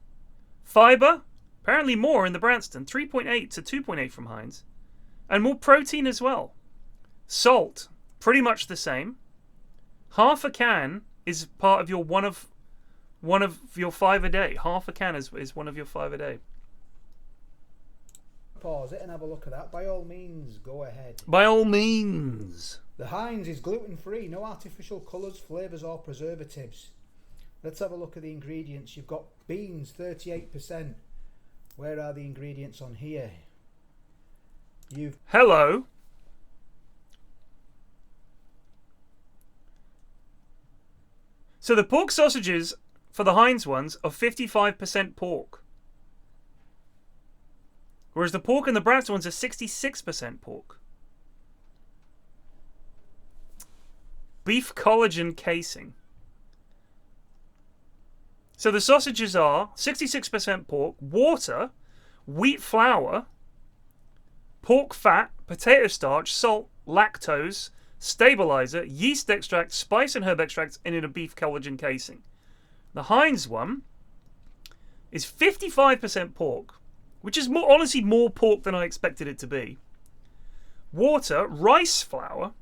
Fiber. Apparently more in the Branston. 3.8 to 2.8 from Heinz. And more protein as well. Salt. Pretty much the same. Half a can is part of your one of your 5 a day. Half a can is one of your 5 a day. Pause it and have a look at that. By all means, go ahead. By all means. The Heinz is gluten-free, no artificial colours, flavours or preservatives. Let's have a look at the ingredients. You've got beans, 38%. Where are the ingredients on here? Hello. So the pork sausages for the Heinz ones are 55% pork. Whereas the pork in the Branston ones are 66% pork. Beef collagen casing. So the sausages are 66% pork, water, wheat flour, pork fat, potato starch, salt, lactose, stabilizer, yeast extract, spice and herb extracts, and in a beef collagen casing. The Heinz one is 55% pork, which is honestly more pork than I expected it to be. Water, rice flour,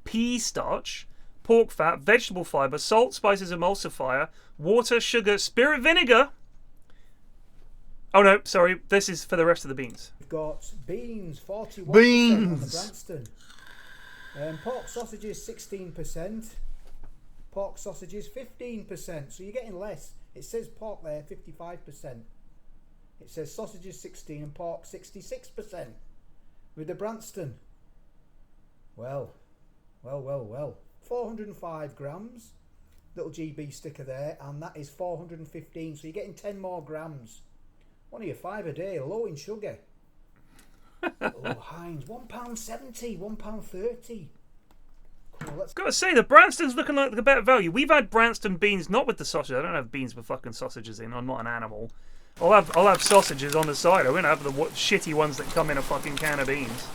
pea starch, pork fat, vegetable fiber, salt, spices, emulsifier, water, sugar, spirit vinegar. Oh no, sorry, this is for the rest of the beans. We've got beans, 41% beans on the Branston. Pork sausages, 16%. Pork sausages, 15%. So you're getting less. It says pork there, 55%. It says sausages, 16, and pork, 66%. With the Branston, well. 405 grams. Little GB sticker there, and that is 415. So you're getting 10 more grams. One of your 5 a day, low in sugar. Oh, Heinz, £1.70, £1.30. Cool, Gotta say, the Branston's looking like the better value. We've had Branston beans, not with the sausage. I don't have beans with fucking sausages in. I'm not an animal. I'll have sausages on the side. I won't have the shitty ones that come in a fucking can of beans.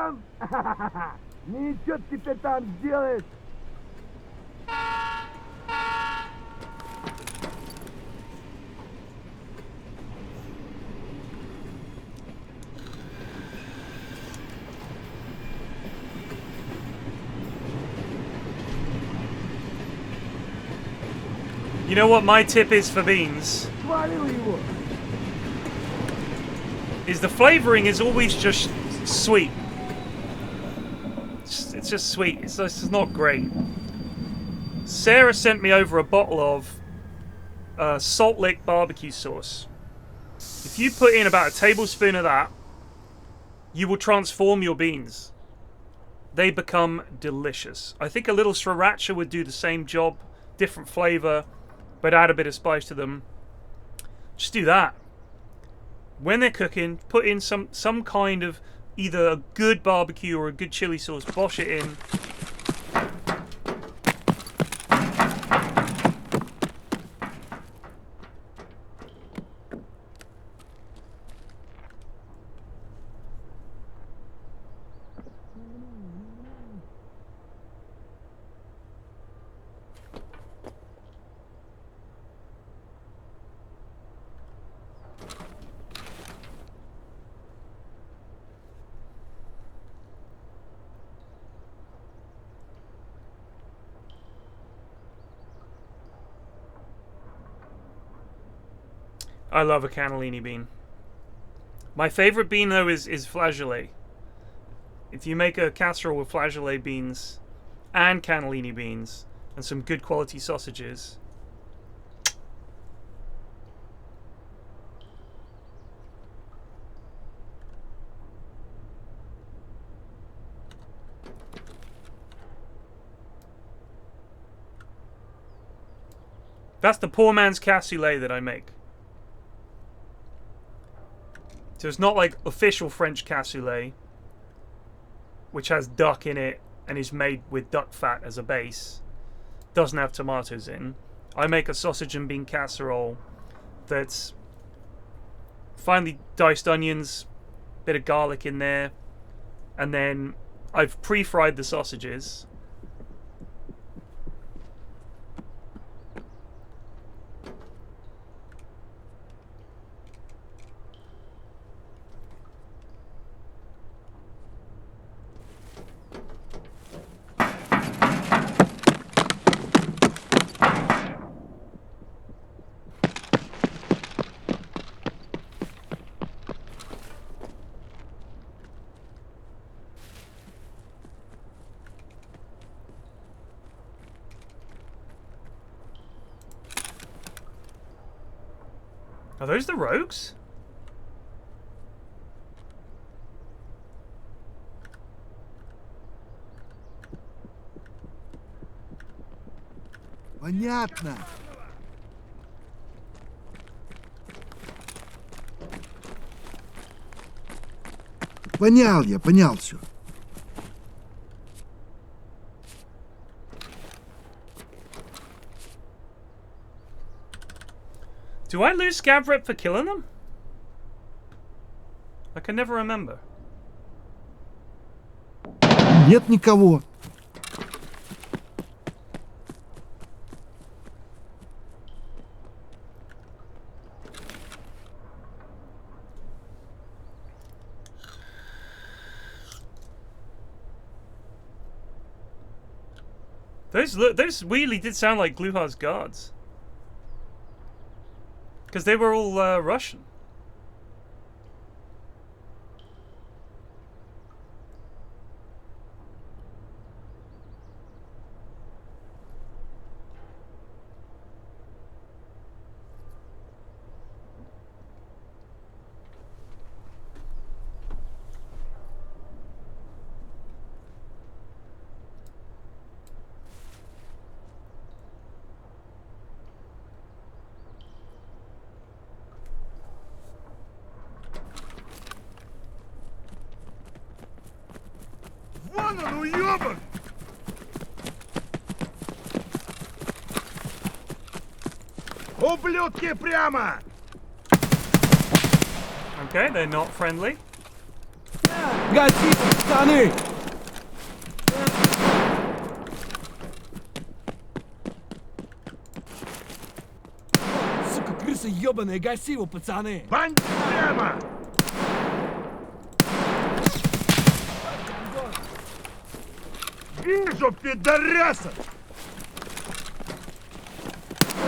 там? Ничего ты теперь там сделаешь? You know what my tip is for beans? Свалил его. Is the flavoring is always just sweet. It's just sweet. It's not great. Sarah sent me over a bottle of Salt Lick barbecue sauce. If you put in about a tablespoon of that, you will transform your beans. They become delicious. I think a little sriracha would do the same job, different flavor, but add a bit of spice to them. Just do that. When they're cooking, put in some kind of either a good barbecue or a good chili sauce. Bosh it in. I love a cannellini bean. My favorite bean though is flageolet. If you make a casserole with flageolet beans and cannellini beans and some good quality sausages, that's the poor man's cassoulet that I make. So it's not like official French cassoulet, which has duck in it and is made with duck fat as a base. Doesn't have tomatoes in. I make a sausage and bean casserole that's finely diced onions, bit of garlic in there, and then I've pre-fried the sausages. Are those the rogues? Понятно. Понял все. Do I lose scab rep for killing them? I can never remember. Нет никого. Those weirdly did sound like Gluhar's guards. Because they were all Russian. Вон он, уёбок! Ублюдки прямо! Okay, they're not friendly. Гаси, пацаны! Сука, крыса ебаная, гаси его, пацаны! Бандит прямо! Вижу, пидораса!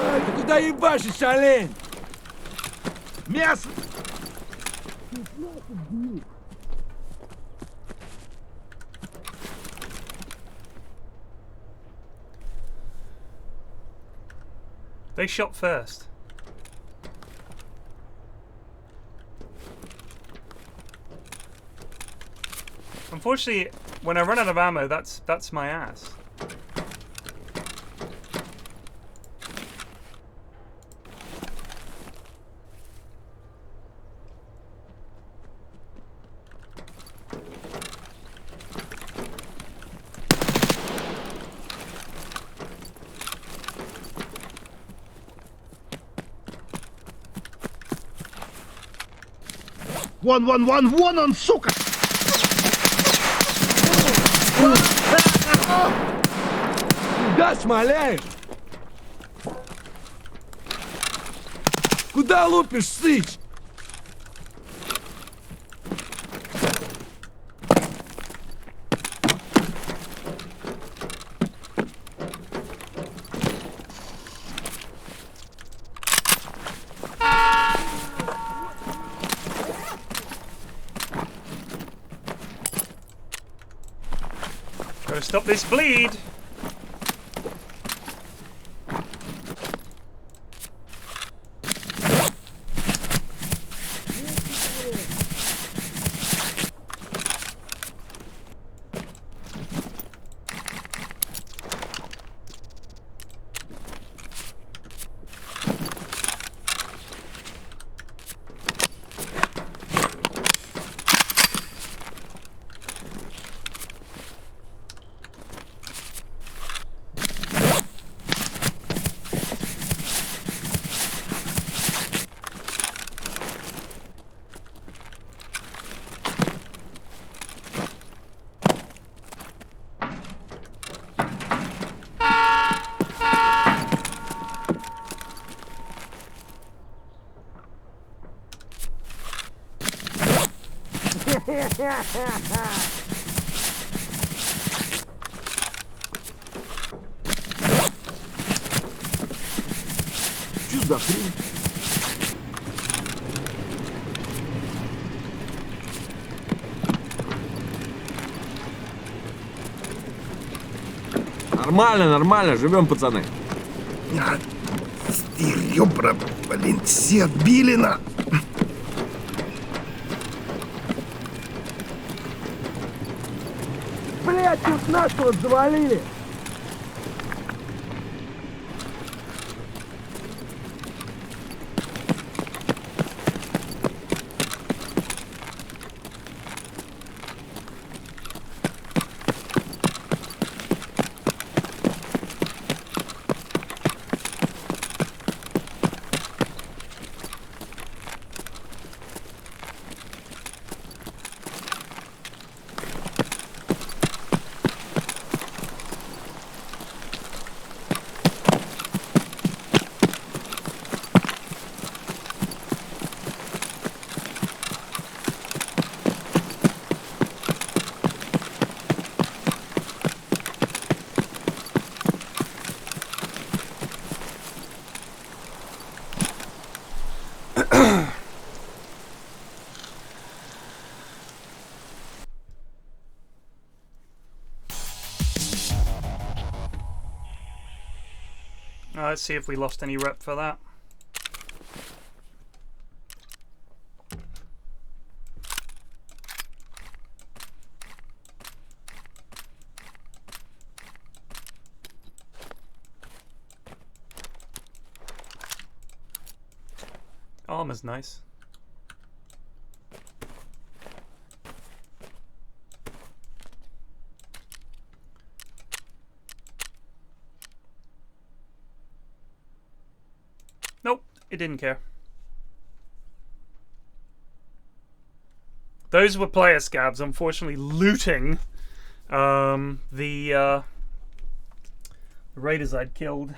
Ай, ты куда ебашишь, олень? Мясо! They shot first. Unfortunately, when I run out of ammo, that's my ass. Вон он, сука! Куда шмаляешь? Куда лупишь, сыч? Gotta stop this bleed. Что за хрень? Нормально, живем, пацаны. Ёбра, блин, все отбили на... Блять, тут нас вот завалили! Let's see if we lost any rep for that. Armor's nice. Nope, it didn't care. Those were player scabs, unfortunately looting the raiders I'd killed.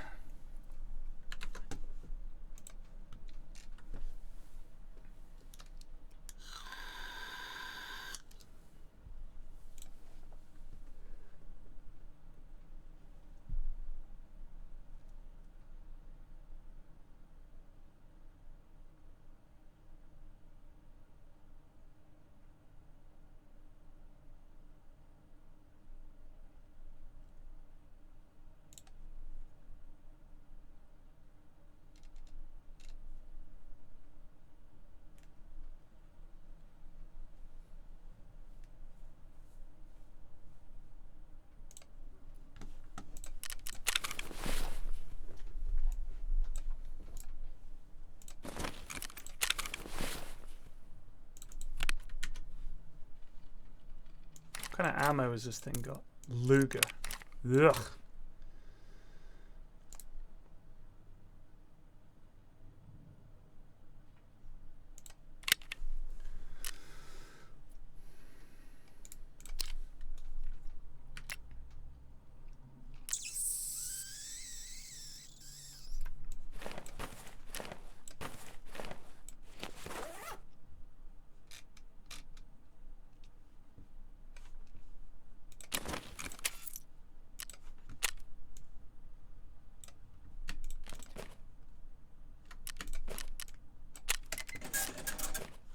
What kind of ammo has this thing got? Luger. Ugh.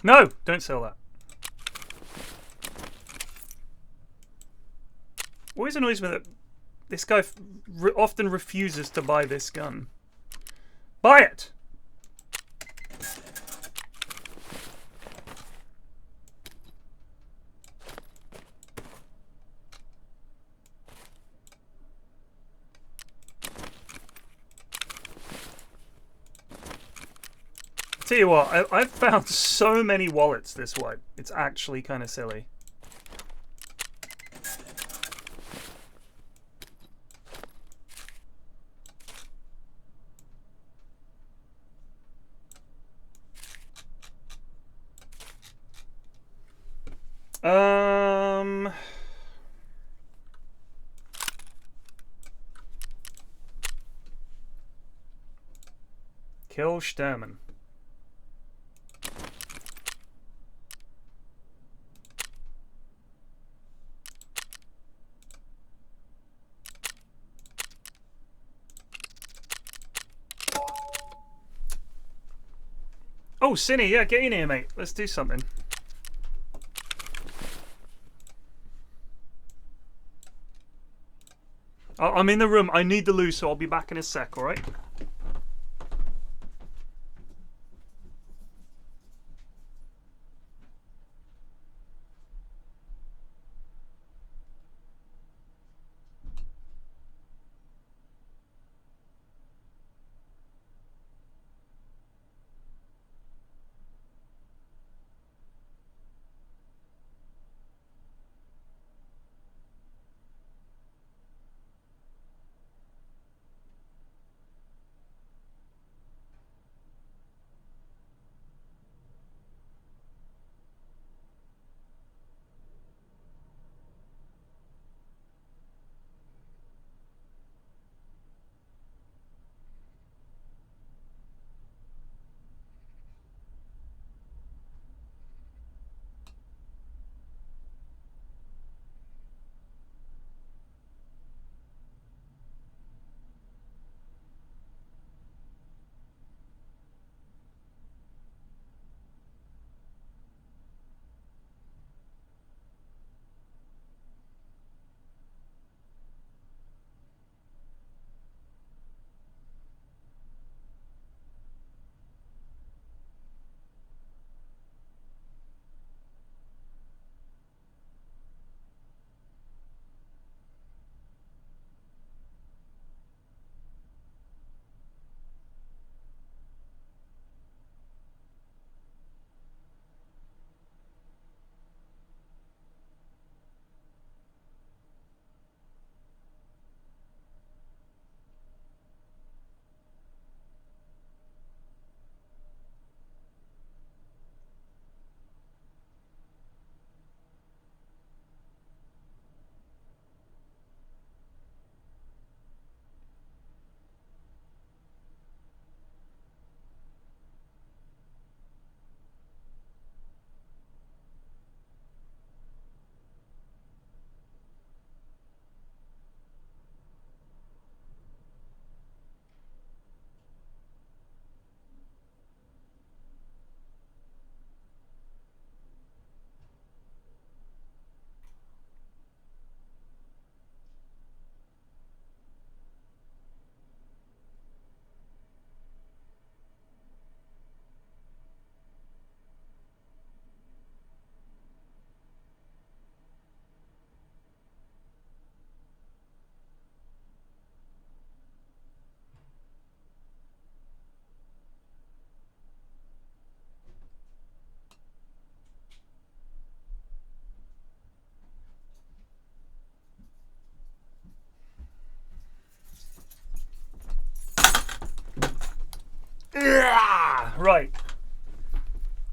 No! Don't sell that. Always annoys me that this guy often refuses to buy this gun. Buy it! Tell you what, I've found so many wallets this wipe. It's actually kind of silly. Kill Sturman. Oh, Cinny, yeah, get in here, mate. Let's do something. I'm in the room. I need the loot, so I'll be back in a sec, alright?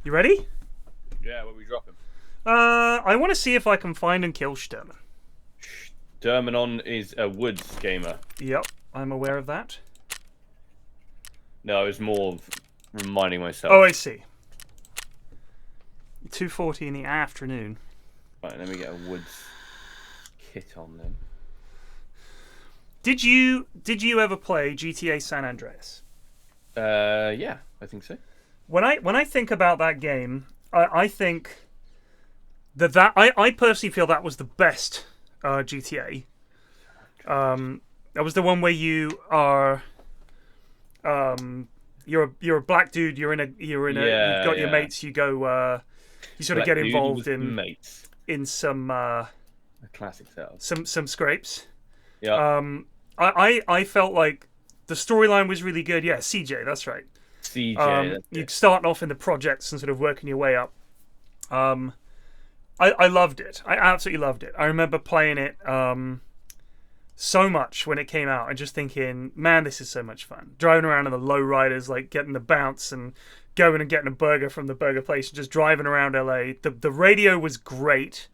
You ready? Yeah, where we drop him? I want to see if I can find and kill Sturman. Dermanon is a woods gamer. Yep, I'm aware of that. No, I was more of reminding myself. Oh, I see. 2:40 in the afternoon. Right, let me get a woods kit on then. Did you ever play GTA San Andreas? Yeah, I think so. When I think about that game, I think that I personally feel that was the best GTA. That was the one where you are you're a black dude. You've got your mates. You go you sort of Black get involved dude with mates. in some a classic setup. some scrapes. Yeah. I felt like the storyline was really good. Yeah, CJ, that's right. CJ. You starting off in the projects and sort of working your way up. I loved it. I absolutely loved it. I remember playing it so much when it came out and just thinking, man, this is so much fun. Driving around in the lowriders, like getting the bounce and going and getting a burger from the burger place and just driving around LA. The radio was great.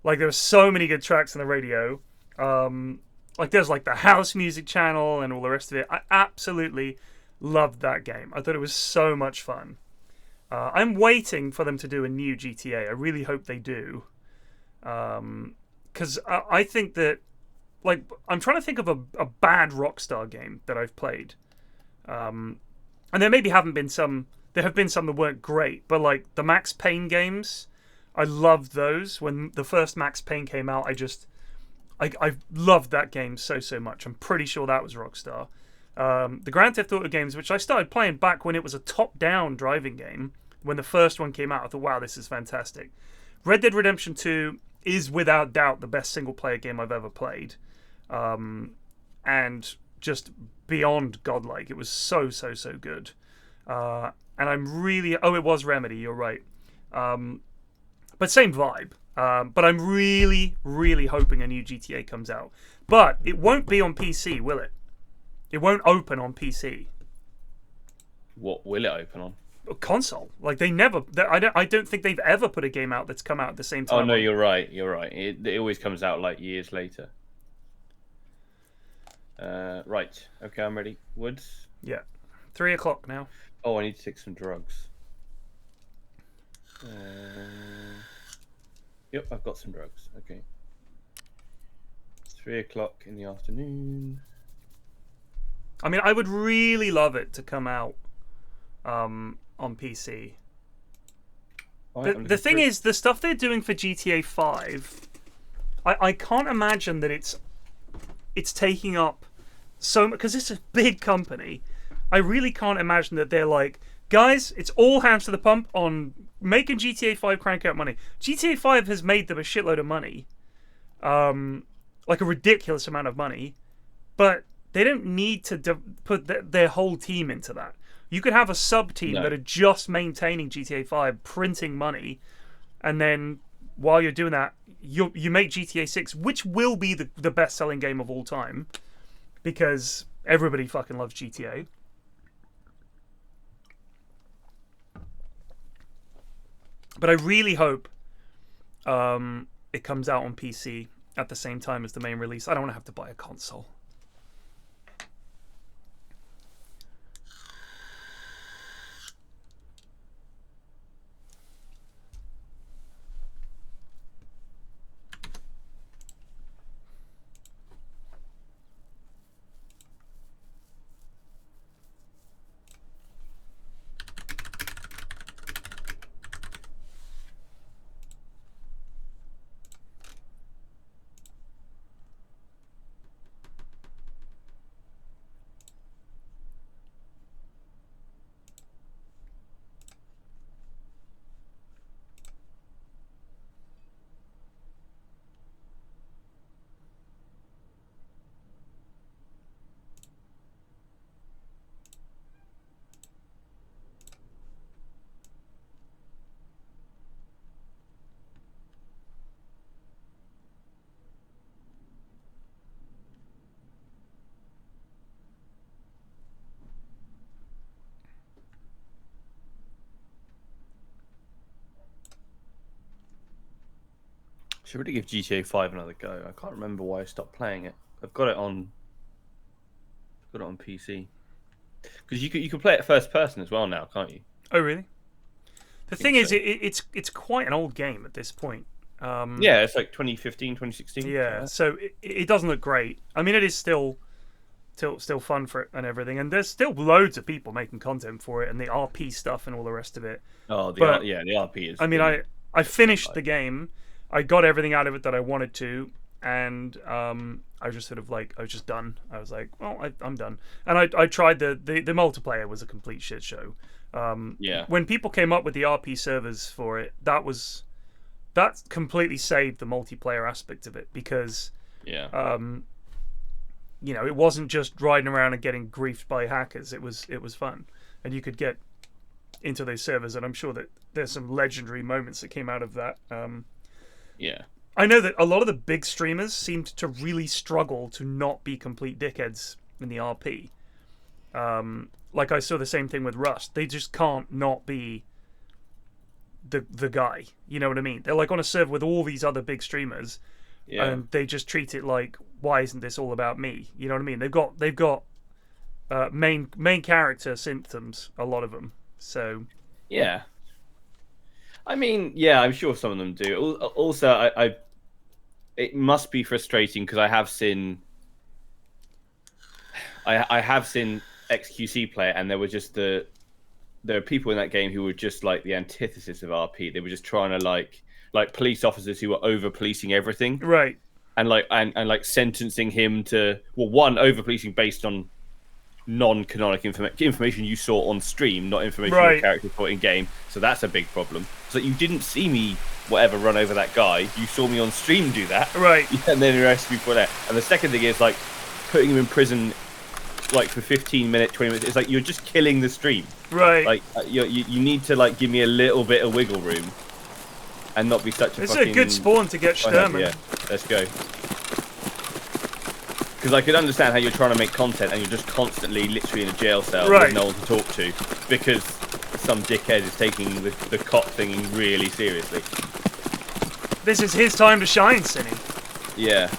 Like there were so many good tracks on the radio. Like there's like the house music channel and all the rest of it. I absolutely loved that game. I thought it was so much fun. I'm waiting for them to do a new GTA. I really hope they do. Because I think that, like, I'm trying to think of a bad Rockstar game that I've played. And there maybe have been some that weren't great, but like the Max Payne games, I loved those. When the first Max Payne came out, I loved that game so much. I'm pretty sure that was Rockstar. The Grand Theft Auto games, which I started playing back when it was a top-down driving game, when the first one came out, I thought, wow, this is fantastic. Red Dead Redemption 2 is without doubt the best single-player game I've ever played. And just beyond godlike. It was so good. And I'm really... Oh, it was Remedy, you're right. But same vibe. But I'm really hoping a new GTA comes out. But it won't be on PC, will it? It won't open on PC. What will it open on? A console. Like they never. I don't think they've ever put a game out that's come out at the same time. Oh no, you're right. It always comes out like years later. Right. Okay, I'm ready. Woods. Yeah. 3 o'clock now. Oh, I need to take some drugs. Yep, I've got some drugs. Okay. 3 o'clock in the afternoon. I mean, I would really love it to come out on PC. The thing is, the stuff they're doing for GTA 5, I can't imagine that it's taking up so much, because it's a big company. I really can't imagine that they're like, guys, it's all hands to the pump on making GTA 5 crank out money. GTA 5 has made them a shitload of money. Like a ridiculous amount of money. But they don't need to put their whole team into that. You could have a sub-team that are just maintaining GTA 5, printing money, and then while you're doing that, you make GTA 6, which will be the best-selling game of all time, because everybody fucking loves GTA. But I really hope it comes out on PC at the same time as the main release. I don't want to have to buy a console. Should really give GTA 5 another go. I can't remember why I stopped playing it. I've got it on PC. Because you can play it first person as well now, can't you? Oh really? The thing is, it's quite an old game at this point. Yeah, it's like 2015, 2016. Yeah, so it doesn't look great. I mean, it is still fun for it and everything, and there's still loads of people making content for it, and the RP stuff and all the rest of it. Oh, the RP is. I mean, I finished the game. I got everything out of it that I wanted to, and I was just sort of like, I was just done. I was like, well, I'm done. And I tried the multiplayer was a complete shit show. Yeah. When people came up with the RP servers for it, that completely saved the multiplayer aspect of it, because you know, it wasn't just riding around and getting griefed by hackers. It was fun, and you could get into those servers, and I'm sure that there's some legendary moments that came out of that. Yeah. I know that a lot of the big streamers seemed to really struggle to not be complete dickheads in the RP. Like I saw the same thing with Rust. They just can't not be the guy. You know what I mean? They're like on a server with all these other big streamers, and they just treat it like, why isn't this all about me? You know what I mean? They've got main character symptoms, a lot of them. So yeah. I mean, yeah, I'm sure some of them do. Also, it must be frustrating because I have seen XQC play it, and there are people in that game who were just like the antithesis of RP. They were just trying to like police officers who were over policing everything, right? And like sentencing him to over policing based on non-canonical information you saw on stream, not information your character saw in game. So that's a big problem. So you didn't see me run over that guy. You saw me on stream do that, right? And then arrest me for that. And the second thing is like putting him in prison, like for 15 minutes, 20 minutes. It's like you're just killing the stream, right? Like you need to like give me a little bit of wiggle room, and not be such a. It's a good spawn to get Sturman. Yeah, let's go. Because I could understand how you're trying to make content and you're just constantly literally in a jail cell with no one to talk to because some dickhead is taking the cop thing really seriously. This is his time to shine, Cinny. Yeah.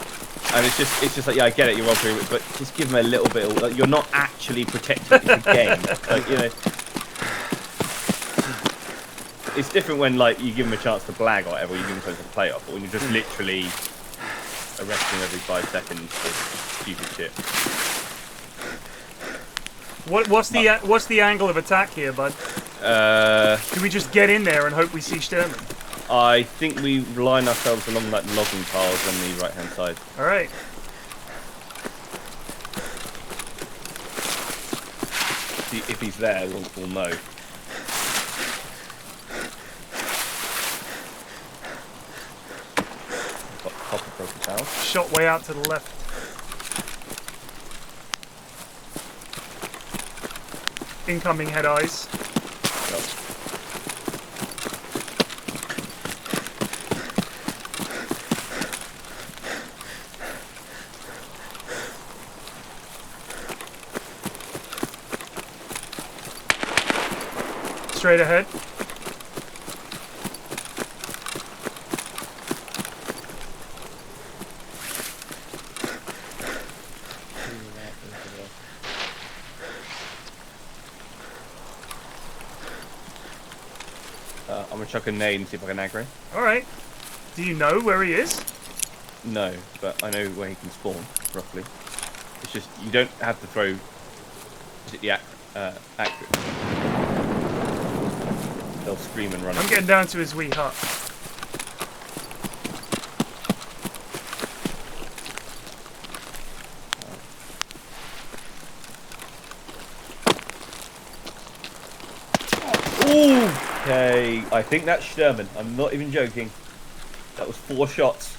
And it's just like, yeah, I get it, you're robbing, but just give him a little bit of, like, you're not actually protecting the game. Like, you know. It's different when, like, you give him a chance to blag or whatever, or you give him something to play off, but when you're just literally arresting every 5 seconds for stupid shit. What's the angle of attack here, bud? Can we just get in there and hope we see Sturman? I think we line ourselves along like logging piles on the right hand side. All right. If he's there, we'll know. Got copper broken towel. Shot way out to the left. Incoming head eyes. Yep. Straight ahead. I'm gonna chuck a nade and see if I can aggro. Alright. Do you know where he is? No, but I know where he can spawn, roughly. It's just, you don't have to throw the accurate. They'll scream and run. I'm getting down to his wee hut. Okay, I think that's Sturman. I'm not even joking. That was 4 shots.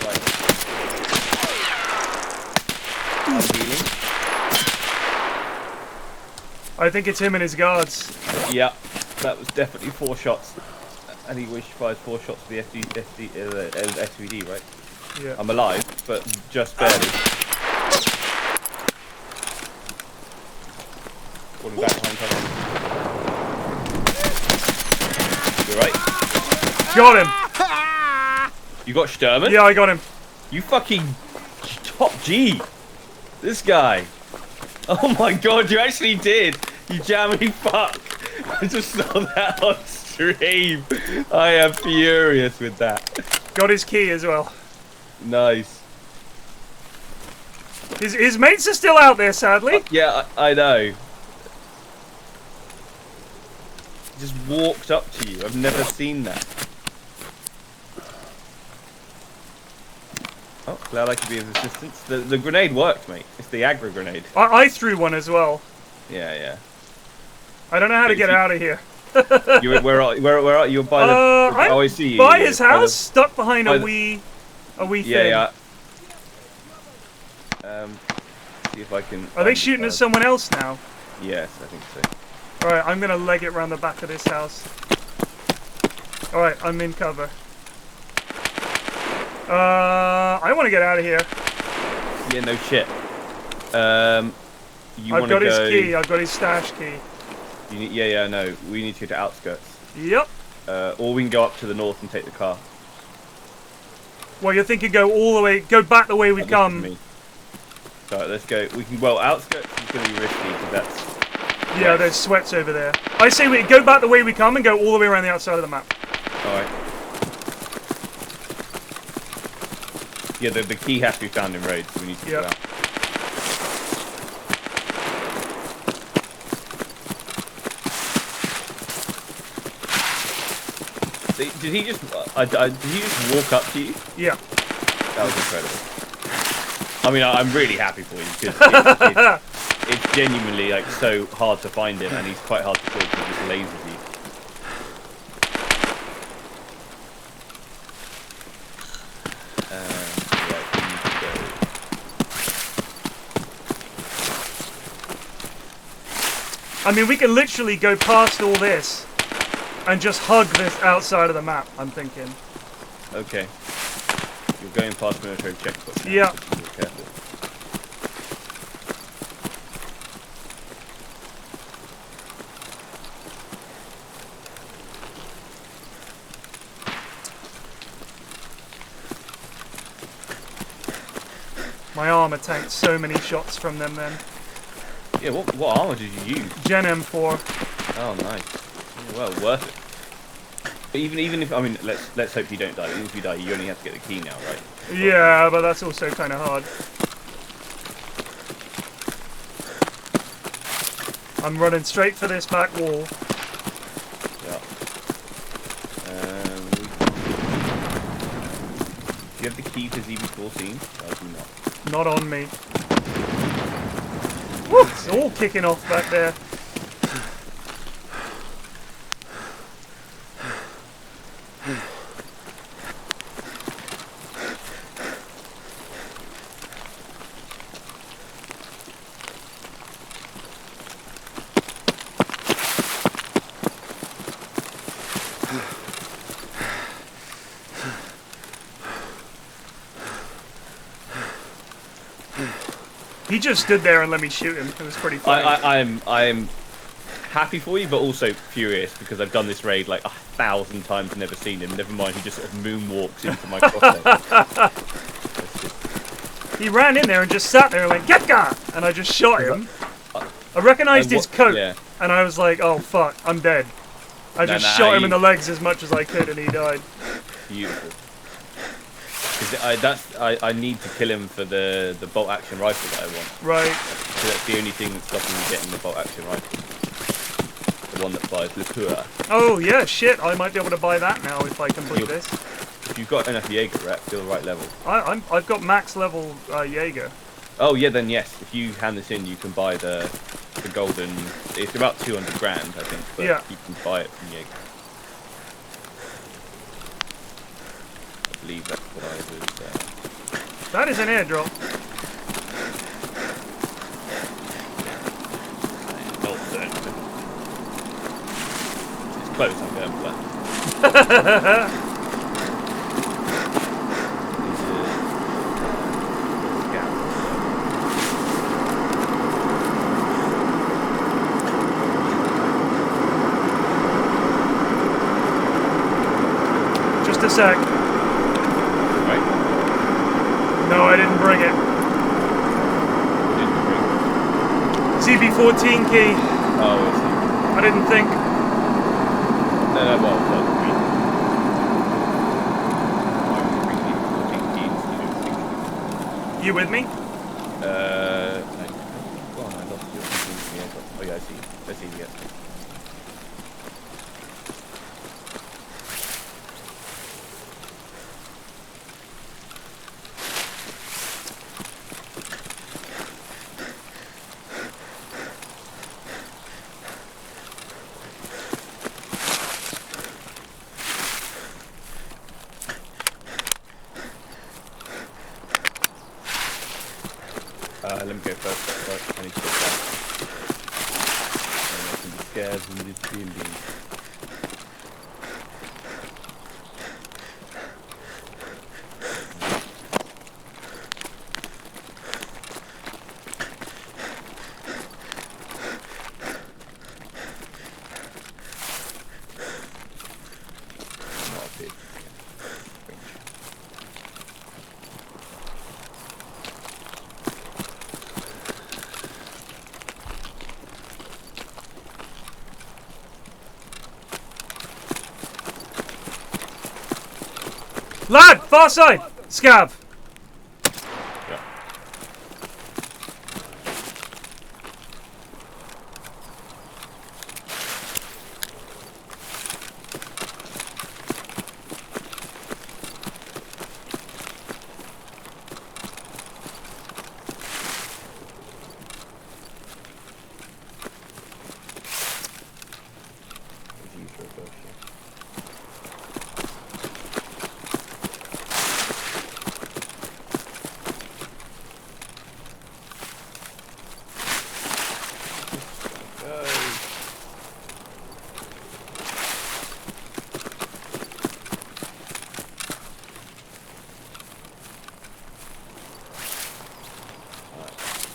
Right. I'm healing. I think it's him and his guards. Yeah, that was definitely 4 shots. And he fires 4 shots for the SVD, right? Yeah. I'm alive, but just barely. Falling back behind cover. You're right. Got him. You got Sturman? Yeah, I got him. You fucking top G. This guy. Oh my god, you actually did. You jammy fuck. I just saw that on stream. I am furious with that. Got his key as well. Nice. His mates are still out there, sadly. Yeah, I know. Just walked up to you. I've never seen that. Oh, glad I could be of assistance. The grenade worked, mate. It's the aggro grenade. I threw one as well. Yeah. I don't know how to get out of here. Where are you? By the. Oh, I see you. By his house, stuck behind a wee thing. Yeah. See if I can. Are they shooting at someone else now? Yes, I think so. Alright, I'm gonna leg it around the back of this house. Alright, I'm in cover. I want to get out of here. Yeah, no shit. I've got his key. I've got his stash key. You need, yeah, no. We need to go to outskirts. Yep. Or we can go up to the north and take the car. Well, you're thinking go all the way, go back the way we come. Alright, let's go. We can, well, outskirts is going to be risky because that's... Yeah, there's sweats over there. I say we go back the way we come and go all the way around the outside of the map. Alright. Yeah, the key has to be found in roads, so we need to go out. Did he just walk up to you? Yeah. That was incredible. I mean, I'm really happy for you because it's genuinely like so hard to find him, and he's quite hard to kill because he just lasers you. I mean, we can literally go past all this and just hug this outside of the map, I'm thinking. Okay. You're going past military checkpoint now, yeah. So be careful. My armor tanked so many shots from them then. Yeah, what armor did you use? Gen M4. Oh, nice. Well, worth it. But even if, I mean, let's hope you don't die. Even if you die, you only have to get the key now, right? Yeah, but that's also kind of hard. I'm running straight for this back wall. Yeah. Do you have the key to ZB14? I do not. Not on me. Woo! It's all kicking off back there. He just stood there and let me shoot him. It was pretty funny. I'm happy for you, but also furious because I've done this raid like 1,000 times and never seen him. Never mind, he just sort of moonwalks into my crosshair. He ran in there and just sat there and went, "Get gone!" And I just shot him. I recognised his coat, and I was like, "Oh fuck, I'm dead." I just shot him in the legs as much as I could, and he died. Beautiful. I need to kill him for the bolt action rifle that I want. Right. So that's the only thing that's stopping me getting the bolt action rifle. The one that flies Le Coeur. Oh yeah, shit! I might be able to buy that now if I complete this. If you've got enough Jaeger rep, you're the right level. I've got max level Jaeger. Oh yeah, then yes. If you hand this in, you can buy the golden. It's about 200 grand, I think. But yeah. You can buy it from Jaeger. I believe that's what I was. That is an airdrop. It's close, I'm going for that. sec. Right. No, I didn't bring it. ZB14 key. Oh, I see. I didn't think. No, well, You with me? Go on, I lost you. Oh yeah, I see. I see, yes. Let me go first. Right, I need to go back. There are some scares in this building. Not a bit. Lad, far side! Scav! Yeah.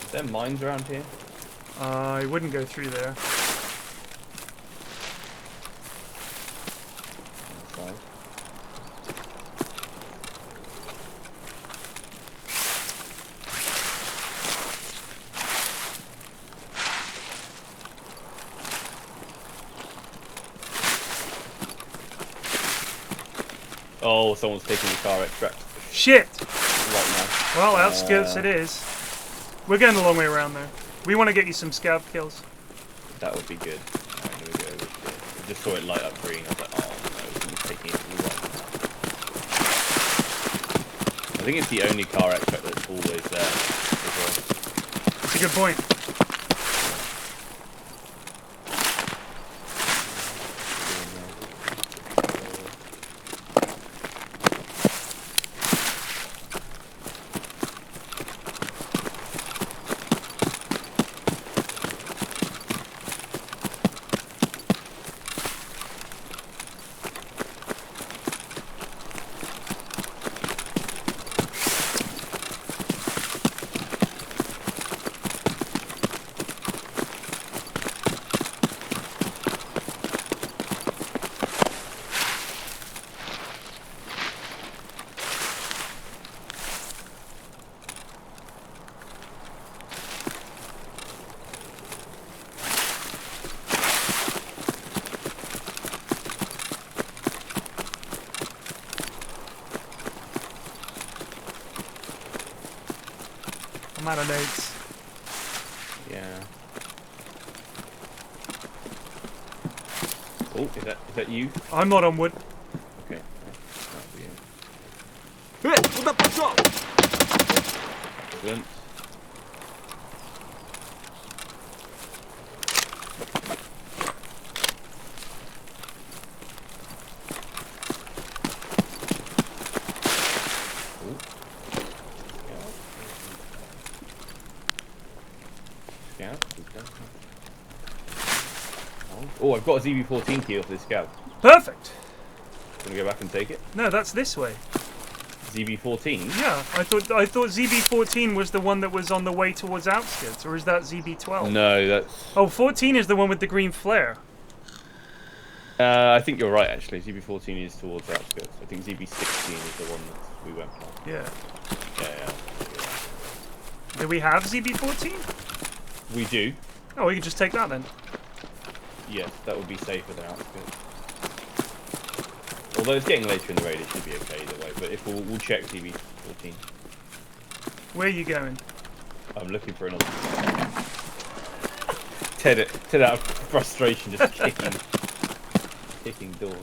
Is there mines around here? I wouldn't go through there. Inside. Oh, someone's taking the car extract. Shit! Right now. Well, outskirts it is. We're going the long way around there. We want to get you some scav kills. That would be good. Alright, here we go. I just saw it light up green. I was like, oh no, someone's taking it to the right. I think it's the only car extract that's always there as well. That's a good point. I'm out of notes. Yeah. Oh, is that you? I'm not on wood. Okay. That'll be it. Куда пошел? Excellent. Oh, I've got a ZB14 key off this scout. Perfect. Gonna go back and take it. No, that's this way. ZB14. Yeah, I thought ZB14 was the one that was on the way towards outskirts, or is that ZB12? No, that's. Oh, 14 is the one with the green flare. I think you're right, actually. ZB14 is towards the outskirts. I think ZB16 is the one that we went past. Yeah. Yeah. Do we have ZB14? We do. Oh, we can just take that then. Yes, that would be safer than outskirts. Although it's getting later in the raid, it should be okay either way. But if we'll check ZB14. Where are you going? I'm looking for another. Ted out of frustration, just kicking doors.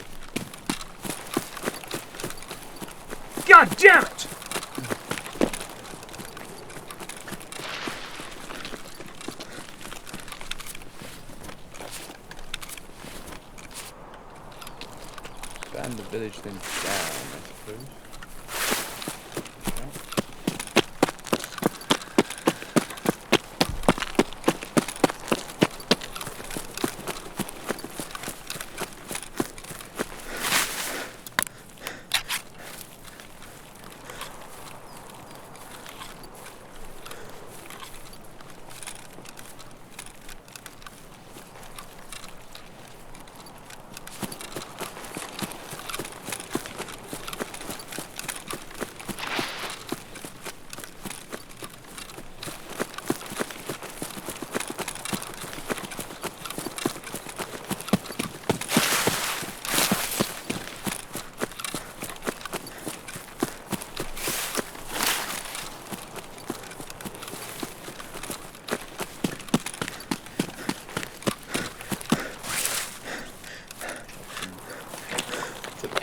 God damn it! Ban the village thing down, I suppose.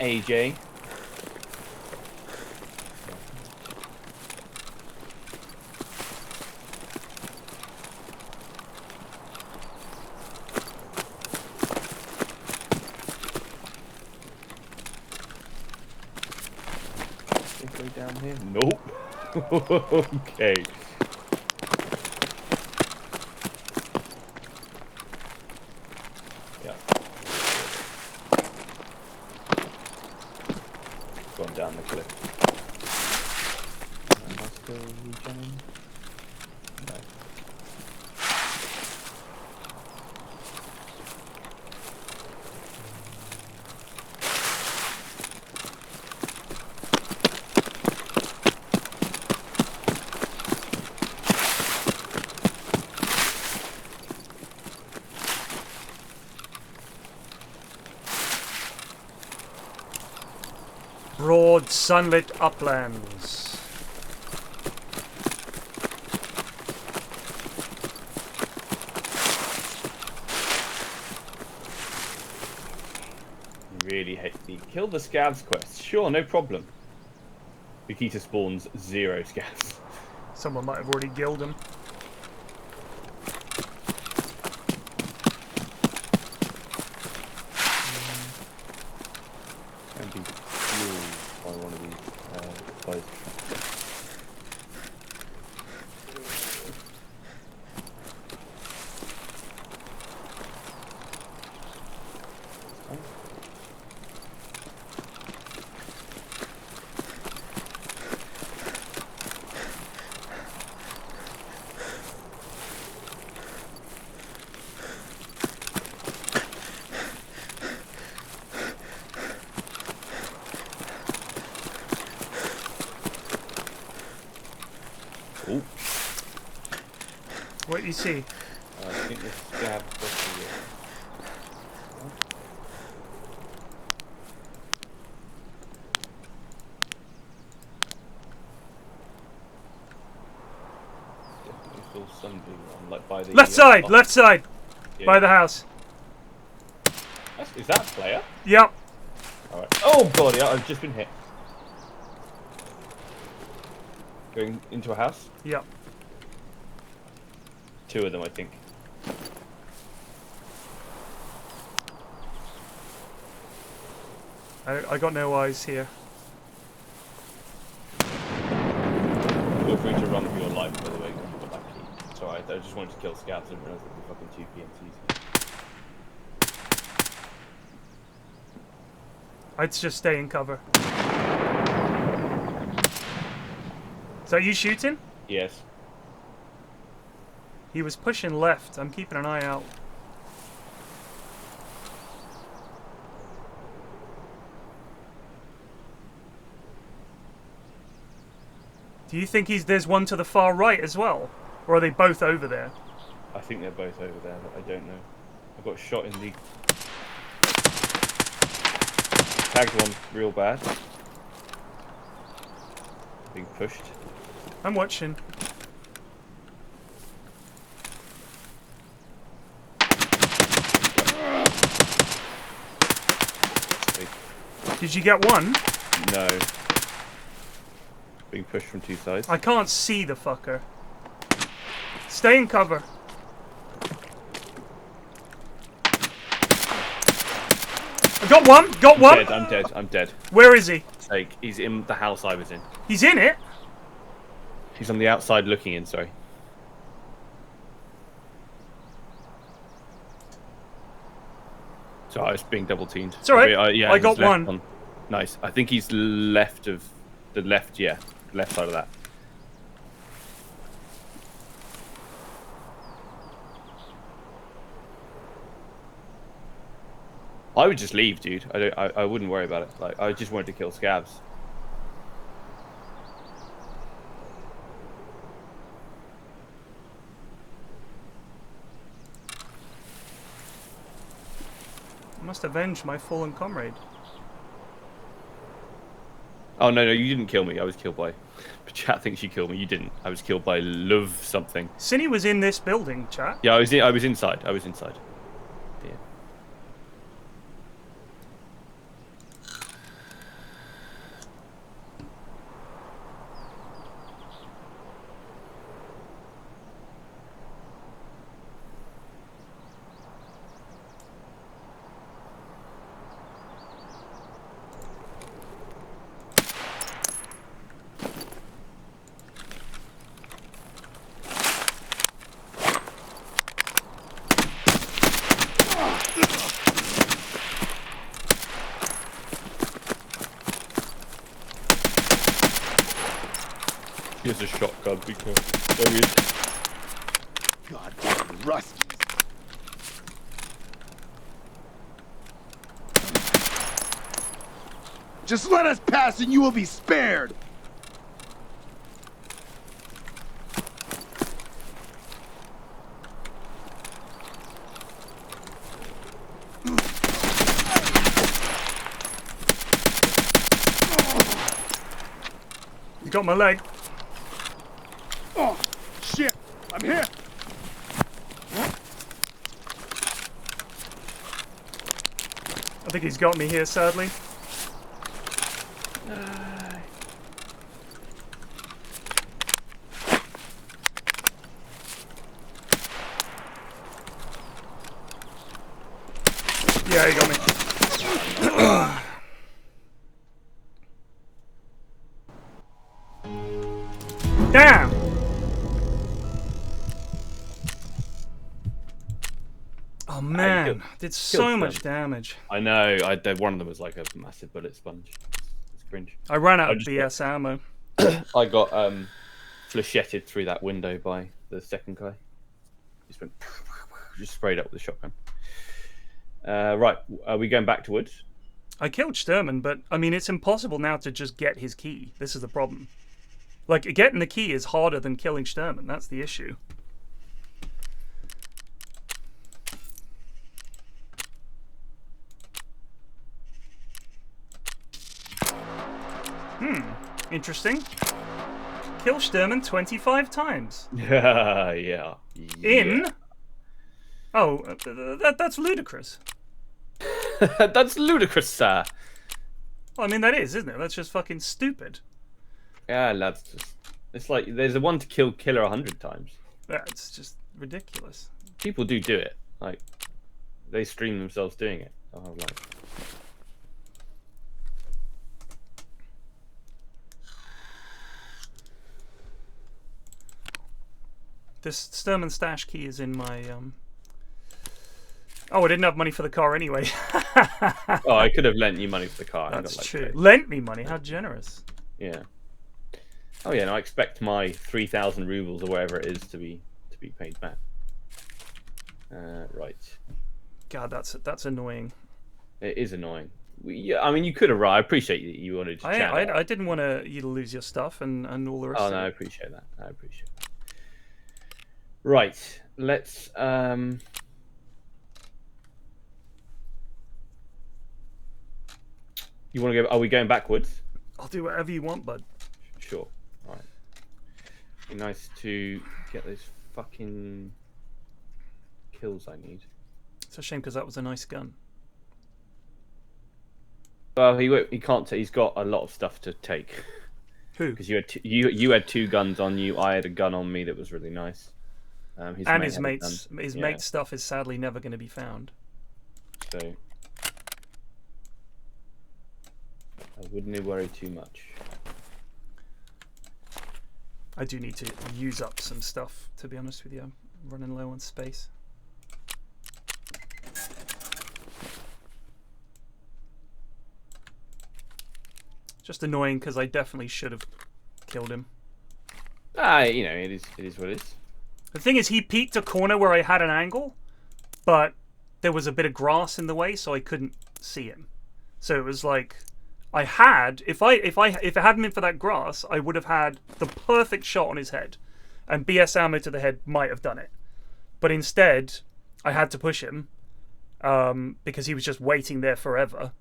AJ. Go down here? Nope. Okay. Yeah. Gone down the cliff. Am I still regenerating? No. Broad, sunlit uplands. Really hate the kill the scavs quest. Sure, no problem. Vikita spawns 0 scavs. Someone might have already killed him. And be fueled by one of these guys. Oh. What do you see? I think this scab possibly. Definitely feel something on, like by the Left side! Left side! Yeah. By the house. Is that a player? Yep. Alright. Oh god, yeah, I've just been hit. Going into a house? Yep. 2 of them, I think. I got no eyes here. Feel free to run for your life, by the way. I've got that key. It's alright, I just wanted to kill scouts and realize that the fucking 2 PMCs. I'd just stay in cover. Is that you shooting? Yes. He was pushing left. I'm keeping an eye out. Do you think there's one to the far right as well? Or are they both over there? I think they're both over there, but I don't know. I got shot in the... Tagged one real bad. Being pushed. I'm watching. Did you get one? No. Being pushed from two sides. I can't see the fucker. Stay in cover. I got one! Got one! I'm dead. I'm dead. Where is he? He's in the house I was in. He's in it? He's on the outside looking in, sorry. So I was being double teamed. It's alright. I got he's left one. on. Nice. I think he's left of the left, yeah. Left side of that. I would just leave, dude. I wouldn't worry about it. Like, I just wanted to kill scabs. I must avenge my fallen comrade. Oh no, you didn't kill me. I was killed by. But chat thinks you killed me. You didn't. I was killed by love something. Cinny was in this building, chat. Yeah, I was inside. I was inside. Yeah. Here's a shotgun because there he is. Goddamn Rusty. Just let us pass and you will be spared. You got my leg. Oh, shit. I'm here. I think he's got me here, sadly. Yeah, he got me. Damn! Oh man, did so much damage. I know. One of them was like a massive bullet sponge. It's cringe. I ran out of BS ammo. I got flechetted through that window by the second guy. Just sprayed up with the shotgun. Right, are we going back to woods? I killed Sturman, but I mean, it's impossible now to just get his key. This is the problem. Like, getting the key is harder than killing Sturman. That's the issue. Interesting. Kill Sturman 25 times. Yeah. In? Oh, that's ludicrous. That's ludicrous, sir. Well, I mean, that is, isn't it? That's just fucking stupid. Yeah, that's just... It's like, there's a one to kill killer 100 times. That's just ridiculous. People do it. Like, they stream themselves doing it. Oh, like... This Sturman stash key is in my, Oh, I didn't have money for the car anyway. Oh, I could have lent you money for the car. That's true. Lent me money? How generous. Yeah. Oh yeah, no, I expect my 3,000 rubles or whatever it is to be paid back. Right. God, that's annoying. It is annoying. Yeah, I mean, you could have. I appreciate you wanted to chat. I didn't want you to lose your stuff and all the rest. Oh of no, it. I appreciate that. Right, let's. You want to go? Are we going backwards? I'll do whatever you want, bud. Sure. All right. Be nice to get those fucking kills I need. It's a shame because that was a nice gun. Well, he can't. He's got a lot of stuff to take. Who? Because you had 2 guns on you. I had a gun on me that was really nice. His mate's stuff is sadly never going to be found. So I wouldn't worry too much. I do need to use up some stuff, to be honest with you. I'm running low on space. Just annoying because I definitely should have killed him. You know, it is what it is. The thing is, he peeked a corner where I had an angle, but there was a bit of grass in the way, so I couldn't see him. So it was like, I had, if it hadn't been for that grass, I would have had the perfect shot on his head, and BS ammo to the head might have done it. But instead, I had to push him because he was just waiting there forever.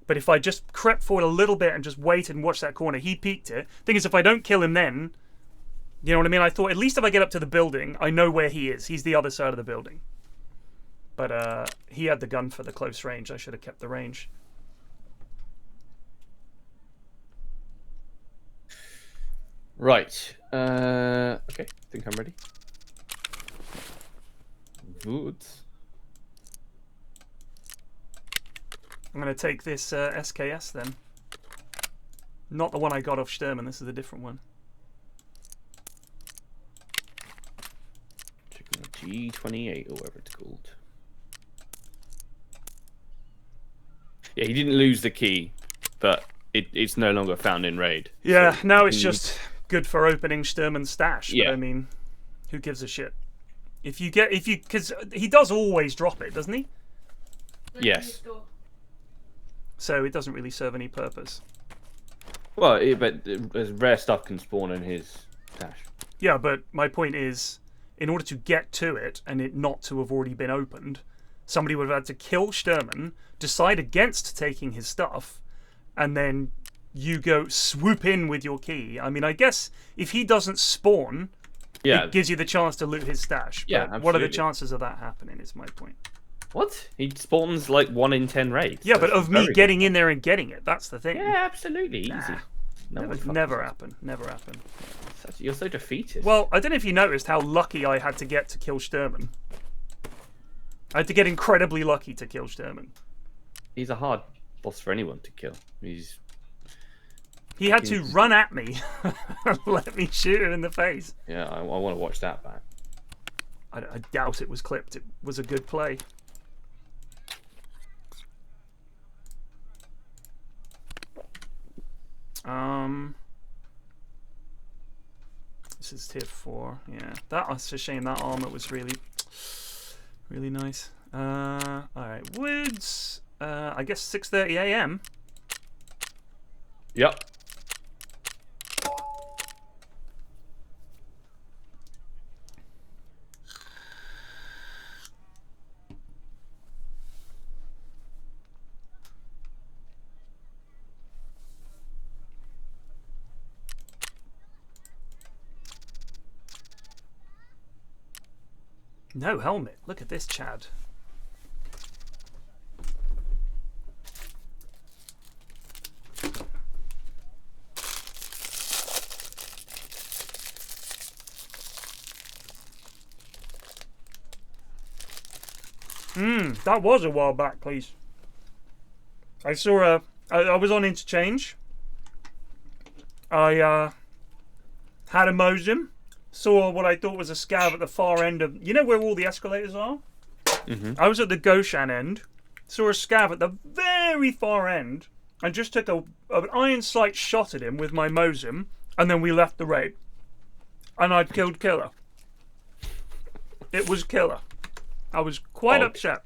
But if I just crept forward a little bit and just waited and watched that corner, he peeked it. Thing is, if I don't kill him then, you know what I mean? I thought, at least if I get up to the building, I know where he is. He's the other side of the building. But he had the gun for the close range. I should have kept the range. Right. Okay. I think I'm ready. Good. I'm going to take this SKS then. Not the one I got off Sturman. This is a different one. Checking the G28 or whatever it's called. Yeah, he didn't lose the key, but it's no longer found in raid. Yeah, so now it's just good for opening Sturman's stash. Yeah. But I mean, who gives a shit? Because he does always drop it, doesn't he? Yes. So it doesn't really serve any purpose. Well, but rare stuff can spawn in his stash. Yeah, but my point is, in order to get to it and it not to have already been opened, somebody would have had to kill Sturman, decide against taking his stuff, and then you go swoop in with your key. I mean, I guess if he doesn't spawn, it gives you the chance to loot his stash. Yeah, but absolutely. what are the chances of that happening is my point. What? He spawns like 1 in 10 raids. Yeah, but of me getting in there and getting it, that's the thing. Yeah, absolutely. Easy. Never happen. Never happen. You're so defeated. Well, I don't know if you noticed how lucky I had to get to kill Sturman. I had to get incredibly lucky to kill Sturman. He's a hard boss for anyone to kill. He had to run at me and let me shoot him in the face. Yeah, I want to watch that back. I doubt it was clipped. It was a good play. This is tier 4. Yeah, that's a shame. That armor was really nice. All right, Woods. I guess 6:30 a.m. Yep. No helmet. Look at this, Chad. That was a while back, please. I saw I was on Interchange. I had a Mosin. Saw what I thought was a scav at the far end of... You know where all the escalators are? Mm-hmm. I was at the Goshan end. Saw a scav at the very far end. And just took an iron sight shot at him with my Mosin. And then we left the raid. And I'd killed Killer. It was Killer. I was quite upset.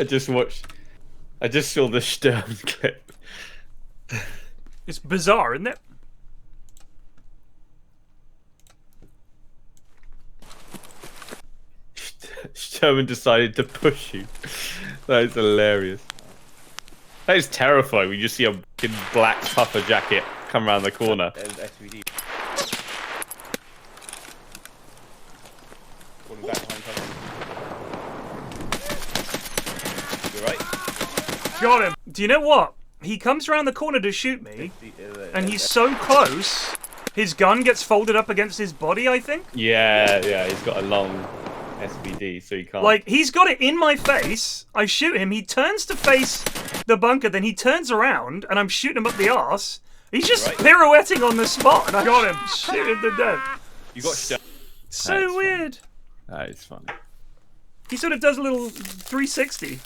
I just saw the Stern clip. It's bizarre, isn't it? Sherman decided to push you. That is hilarious. That is terrifying when you just see a fucking black puffer jacket come around the corner. There's SVD. Falling back behind cover. You're right. Got him. Do you know what? He comes around the corner to shoot me, and he's so close, his gun gets folded up against his body, I think? Yeah, he's got a long SVD, so he can't... Like, he's got it in my face, I shoot him, he turns to face the bunker, then he turns around, and I'm shooting him up the arse. He's just pirouetting on the spot, and I got him. Shoot him to death. You got shot. So weird. That is funny. He sort of does a little 360.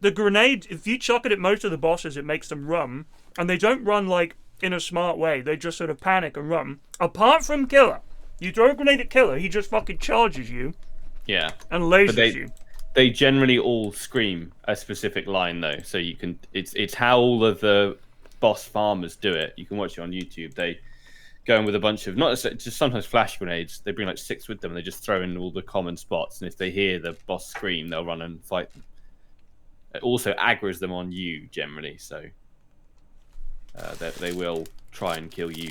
The grenade, if you chuck it at most of the bosses, it makes them run. And they don't run, like, in a smart way. They just sort of panic and run. Apart from Killer. You throw a grenade at Killer, he just fucking charges you. Yeah. And lasers you. They generally all scream a specific line, though. So you can... It's how all of the boss farmers do it. You can watch it on YouTube. They go in with a bunch of... Not just sometimes flash grenades. They bring, like, 6 with them, and they just throw in all the common spots. And if they hear the boss scream, they'll run and fight them. It also aggroes them on you, generally, so they will try and kill you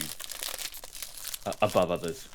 above others.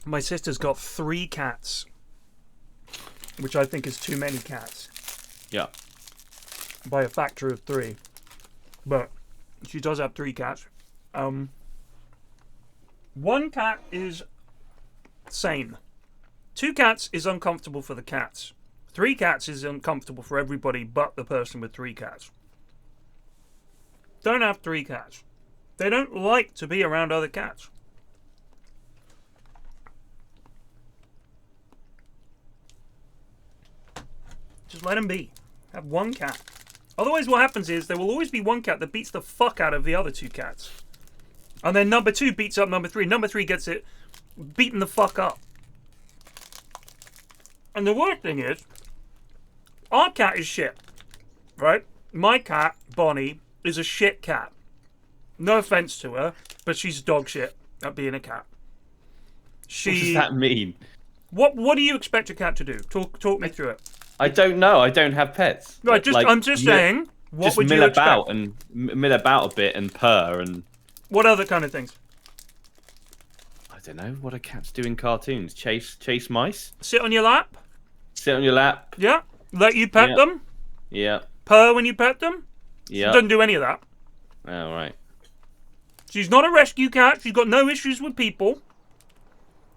My sister's got 3 cats, which I think is too many cats. Yeah. By a factor of 3. But she does have 3 cats. 1 cat is sane. 2 cats is uncomfortable for the cats. 3 cats is uncomfortable for everybody but the person with 3 cats. Don't have 3 cats. They don't like to be around other cats. Just let them be. Have 1 cat. Otherwise what happens is there will always be 1 cat that beats the fuck out of the other 2 cats. And then number 2 beats up number 3. Number 3 gets it beaten the fuck up. And the worst thing is, our cat is shit. Right? My cat, Bonnie, is a shit cat. No offense to her, but she's dog shit at being a cat. What does that mean? What do you expect a cat to do? Talk me through it. I don't know. I don't have pets. Right, I'm just saying. What would you expect? Mill about a bit and purr and. What other kind of things? I don't know. What do cats do in cartoons? Chase mice? Sit on your lap? Sit on your lap. Yeah. Let you pet them? Yeah. Purr when you pet them? Yeah. She doesn't do any of that. Oh, right. She's not a rescue cat. She's got no issues with people.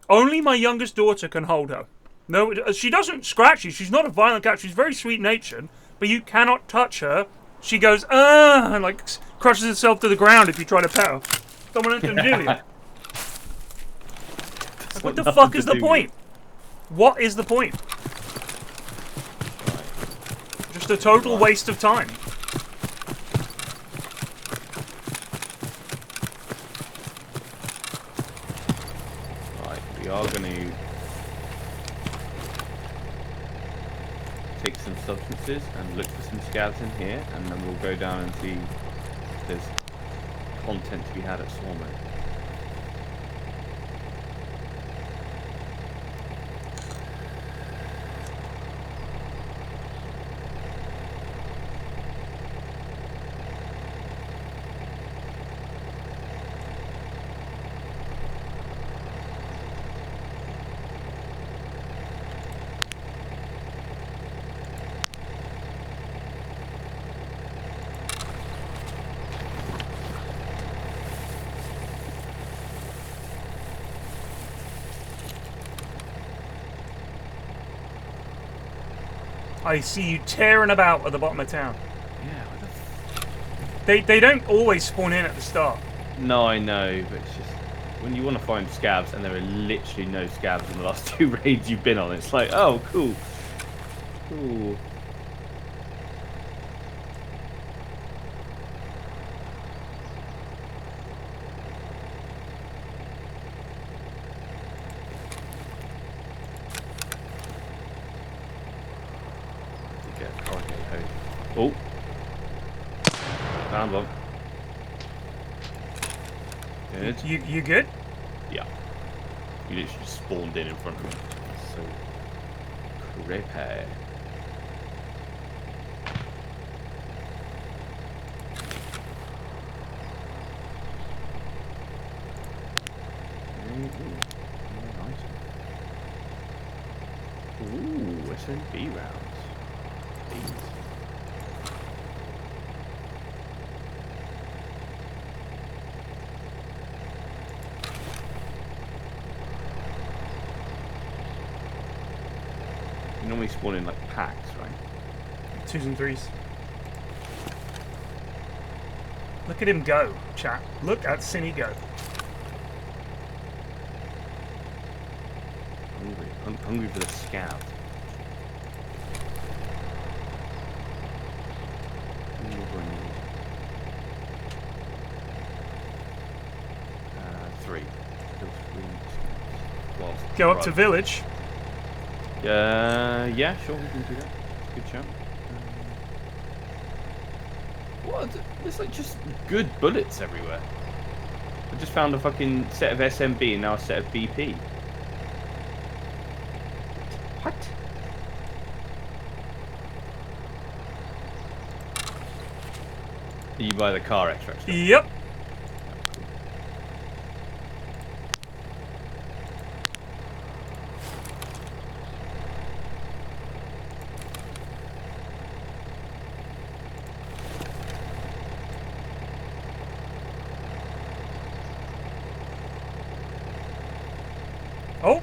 Only my youngest daughter can hold her. No, she doesn't scratch you. She's not a violent cat. She's very sweet-natured. But you cannot touch her. She goes, and like crushes herself to the ground if you try to pet her. Someone else can do you. Like, what the fuck is the point? What is the point? Just a total waste of time. Right, we are going to take some substances and look for some scavs in here, and then we'll go down and see if there's content to be had at Swarmo. I see you tearing about at the bottom of town. Yeah, what They don't always spawn in at the start. No, I know, but it's just when you want to find scabs and there are literally no scabs in the last 2 raids you've been on, it's like, oh, cool. Cool. Oh. Found one. Good. You good? Yeah. You literally just spawned in front of me. So creepy. Ooh, SMB rounds. These. You normally spawn in like packs, right? 2s and 3s. Look at him go, chat. Look at Cinny go. Hungry for the scab. What do I need? 3. Still 3 scabs. Well, Go up to village. Yeah, sure, we can do that. Good shout. What? There's like just good bullets everywhere. I just found a fucking set of SMB and now a set of BP. What? You buy the car extract stuff? Yep. Oh,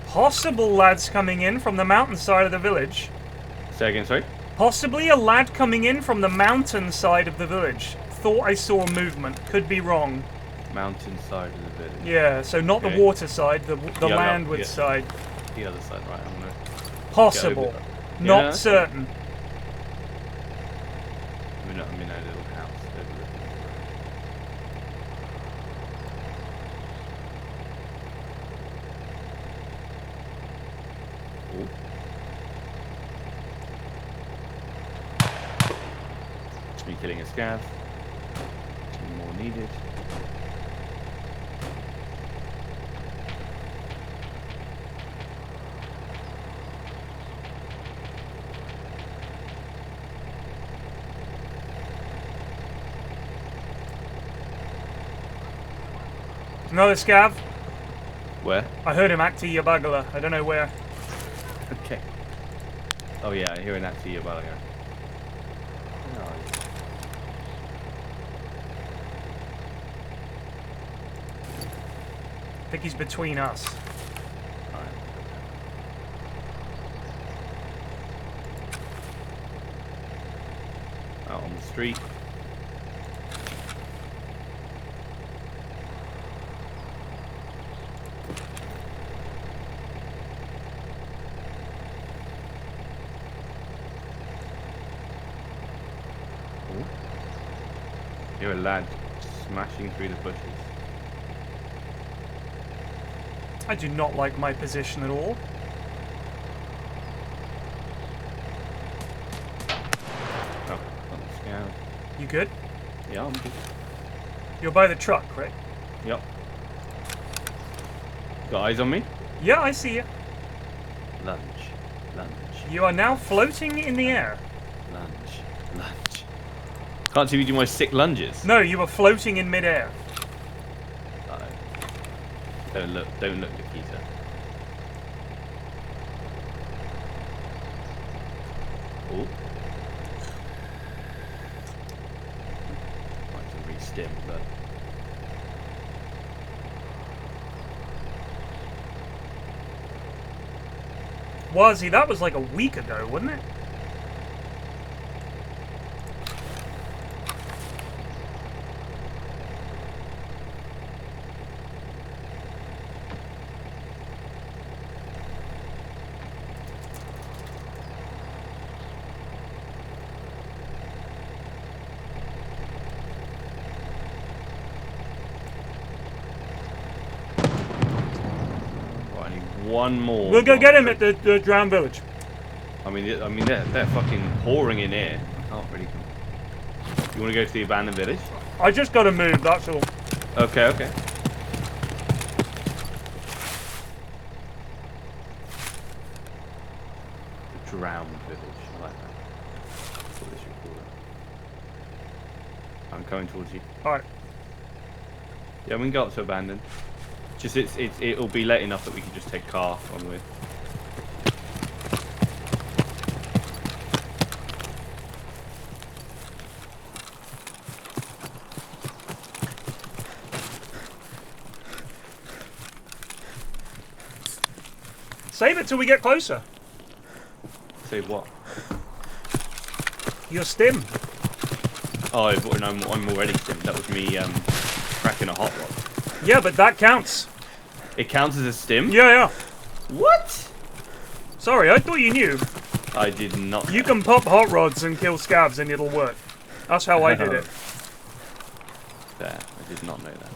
possible lads coming in from the mountainside of the village. Say again, sorry? Possibly a lad coming in from the mountain side of the village. Thought I saw movement. Could be wrong. Mountain side of the village. Yeah, so not Okay. the water side, the Yeah, landward yeah. side. The other side, right? I'm gonna Possible. go over- Not Yeah. certain. I'm in a little house overlooking the road. Ooh. It's me killing a scav. 2 more needed. Another scav. Where? I heard him acting Yabagala. I don't know where. Okay. Oh yeah, I hear an actor about it. I think he's between us. Out on the street. Ooh. You're a lad smashing through the bushes. I do not like my position at all. Oh, I'm scared. You good? Yeah, I'm good. You're by the truck, right? Yep. Got eyes on me? Yeah, I see you. Lunge. You are now floating in the air. Lunge. Can't see me do my sick lunges. No, you are floating in midair. Don't look, Nikita. Oh. Might have to re-stim, but... Was he? That was like a week ago, wasn't it? one more. We'll go get him at the drowned village. I mean, they're fucking pouring in here. I can't really. You want to go to the abandoned village? I just got to move. That's all. Okay. Okay. The drowned village. I like that. That's what they should call it. I'm coming towards you. All right. Yeah, we can go up to abandoned. Just it'll be late enough that we can just take car on the way. Save it till we get closer. Save what? Your stim. Oh, I'm already stimmed. That was me cracking a hot rod. Yeah, but that counts. It counts as a stim? Yeah. What? Sorry, I thought you knew. I did not. You can pop hot rods and kill scabs and it'll work. That's how I did it. There, I did not know that.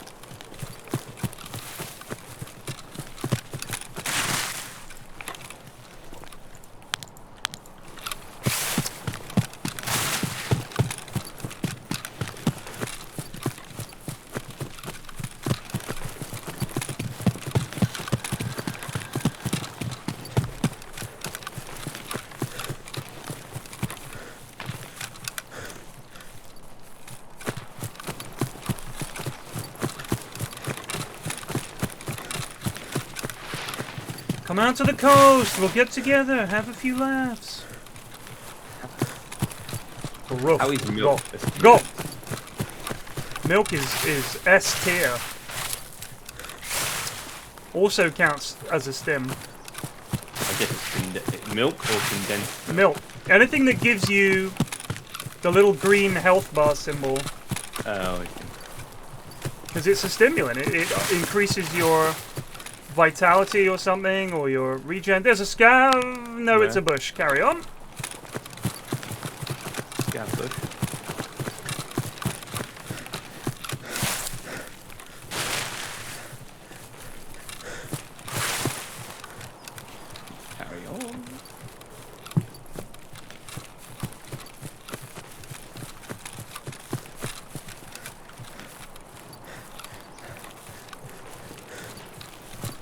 Come out to the coast. We'll get together. Have a few laughs. How is milk? Go. Milk is S tier. Also counts as a stim. I guess it's milk or condensed. Milk. Anything that gives you the little green health bar symbol. Oh. Because it's a stimulant. It increases your vitality or something, or your regen. There's a scab. No, it's a bush. Carry on. Scab bush. Carry on.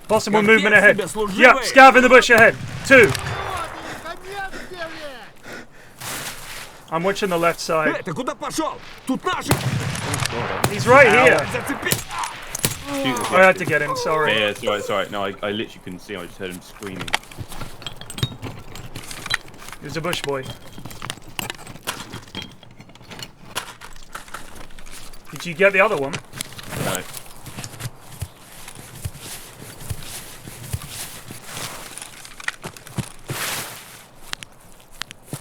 Possible movement ahead. Yeah, scab in the bush ahead. 2. I'm watching the left side. He's right here. I had to get him, sorry. Yeah, it's alright. No, I literally couldn't see him. I just heard him screaming. There's a bush boy. Did you get the other one? No.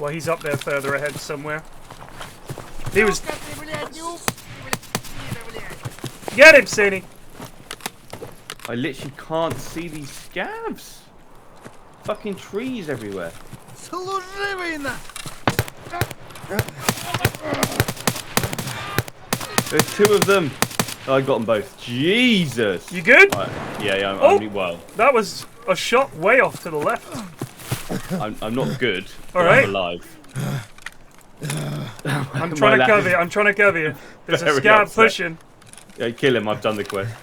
Well, he's up there further ahead somewhere. He was... Get him, Sini! I literally can't see these scabs. Fucking trees everywhere. There's 2 of them. Oh, I got them both. Jesus. You good? Yeah, I'm well. That was a shot way off to the left. I'm not good. Alright. I'm alive. I'm trying to cover you. I'm trying to cover you. There's a scab pushing. Yeah, kill him. I've done the quest.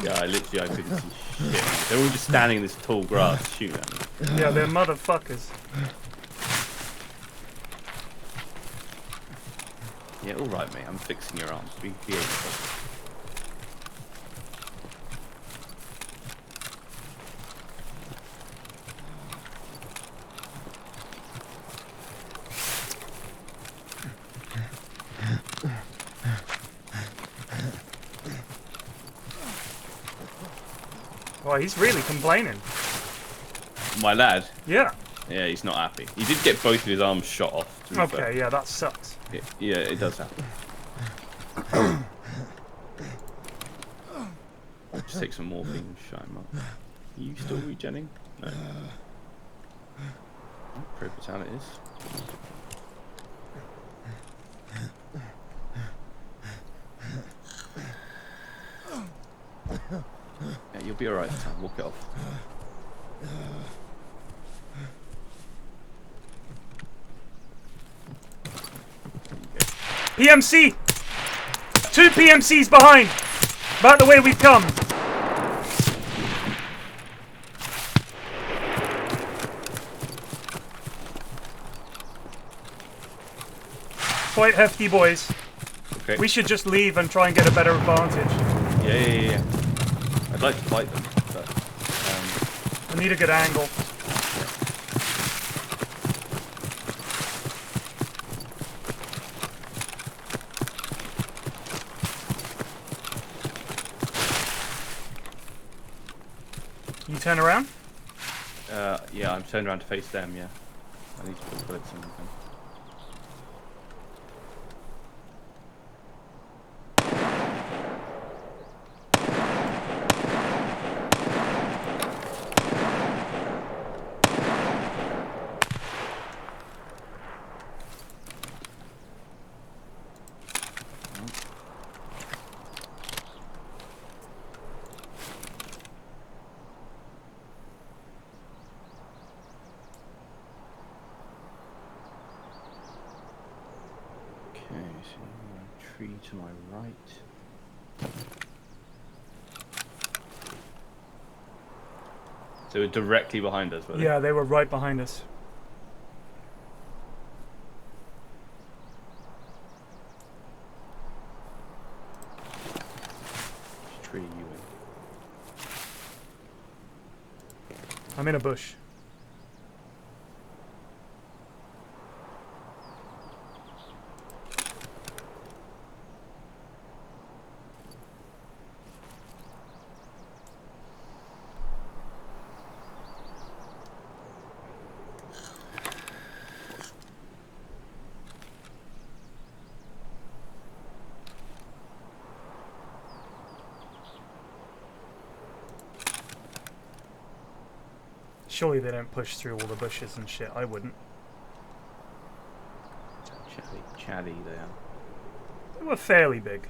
Yeah, I couldn't see shit. They're all just standing in this tall grass shooting at me. Yeah, they're motherfuckers. Yeah, alright, mate. I'm fixing your arms. Be yourself. Oh, he's really complaining. My lad? Yeah. Yeah, he's not happy. He did get both of his arms shot off. Okay, yeah, that sucks. Yeah, it does happen. Just take some morphine and shut him up. Are you still regenning? No. Pro fatalities. You'll be alright, Tom. Walk it off. PMC! 2 PMCs behind! About the way we've come. Quite hefty boys. Okay. We should just leave and try and get a better advantage. Yeah. I'd like to fight them, but... I need a good angle. You turn around? Yeah, I'm turned around to face them, yeah. I need to put bullets in them. Tree to my right. So we're directly behind us, were they? Yeah, they were right behind us. Which tree are you in? I'm in a bush. Surely they don't push through all the bushes and shit. I wouldn't. Chatty they are. They were fairly big.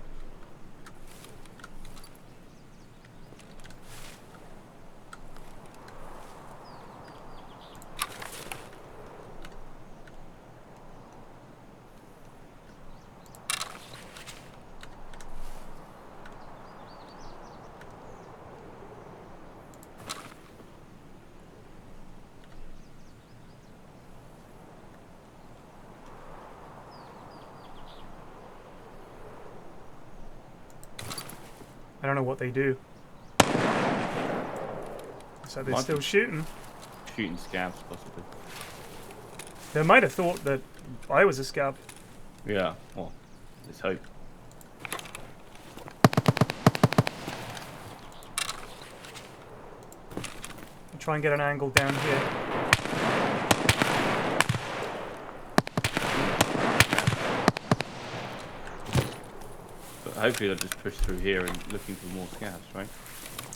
I don't know what they do. So they're still shooting. Shooting scabs, possibly. They might have thought that I was a scab. Yeah, well, let's hope. I'll try and get an angle down here. Hopefully they'll just push through here and looking for more scabs, right?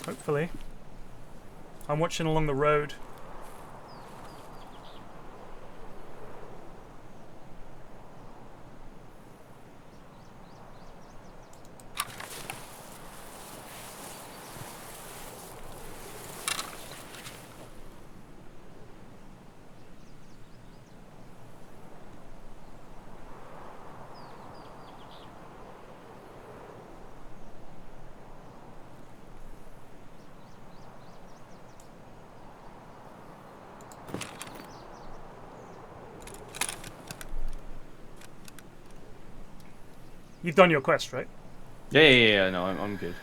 Hopefully. I'm watching along the road. You've done your quest, right? Yeah, no, I'm good.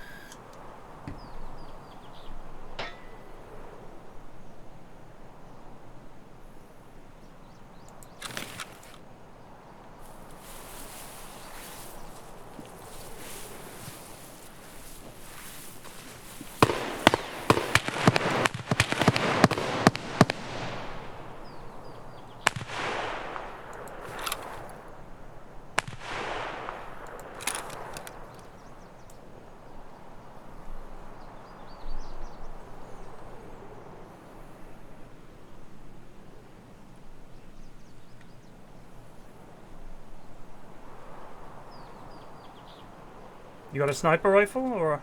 You got a sniper rifle, or?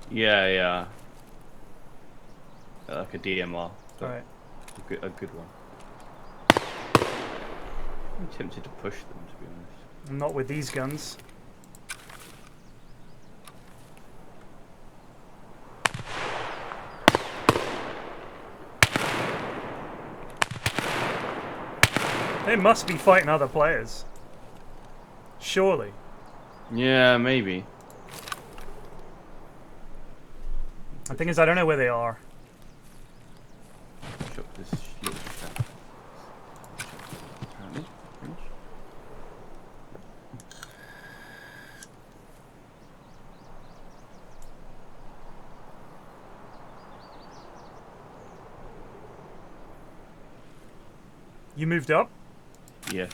Yeah. like a DMR. Alright. A good one. I'm tempted to push them, to be honest. Not with these guns. They must be fighting other players. Surely. Yeah, maybe. The thing is, I don't know where they are. Shot this little trap. Apparently. You moved up? Yes.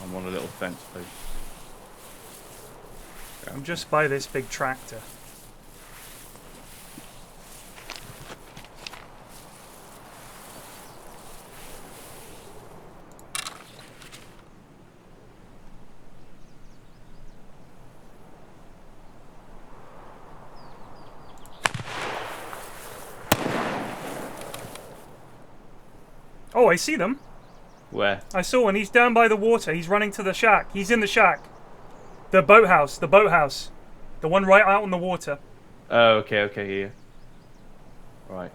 I'm on a little fence post. I'm just by this big tractor. Oh, I see them. Where? I saw one. He's down by the water. He's running to the shack. He's in the shack. The boathouse. The boathouse. The one right out on the water. Oh, okay, here. Right.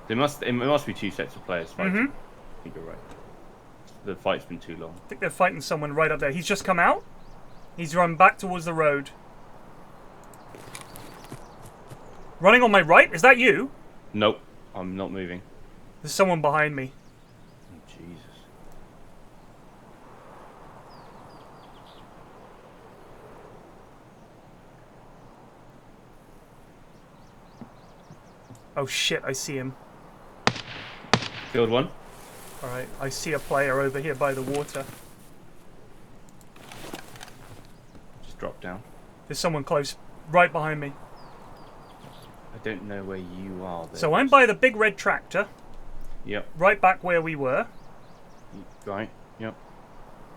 It must be two sets of players fighting. I think you're right. The fight's been too long. I think they're fighting someone right up there. He's just come out. He's run back towards the road. Running on my right? Is that you? Nope. I'm not moving. There's someone behind me. Oh, Jesus. Oh shit, I see him. Killed one. Alright, I see a player over here by the water. Just drop down. There's someone close, right behind me. I don't know where you are there. So I'm by the big red tractor. Yep. Right back where we were. Right, yep.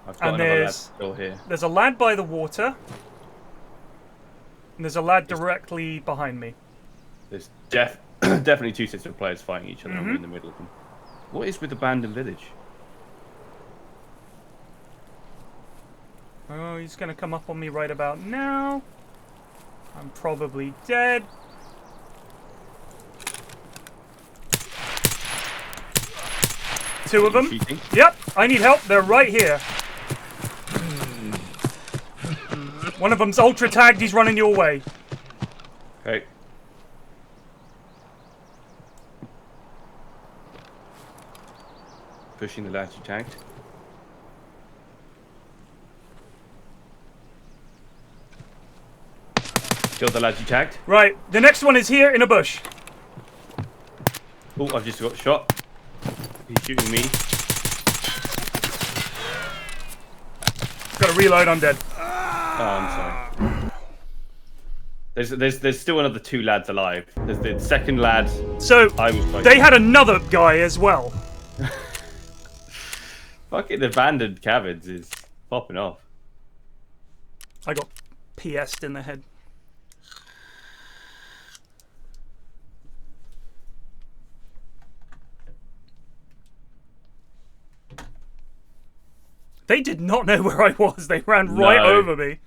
I've got another lad still here. There's a lad by the water. And there's a lad directly behind me. There's definitely two sets of players fighting each other. I'm in the middle of them. What is with Abandoned Village? Oh, he's gonna come up on me right about now. I'm probably dead. Two of them. Yep, I need help. They're right here. One of them's ultra tagged. He's running your way. Okay. Pushing the lad you tagged. Killed the lad you tagged. Right, the next one is here in a bush. Oh, I've just got shot. He's shooting me. Gotta reload, I'm dead. Oh, I'm sorry. There's still another two lads alive. There's the second lad. So they had another guy as well. Fucking the abandoned cabins is popping off. I got PS'd in the head. They did not know where I was. They ran right over me.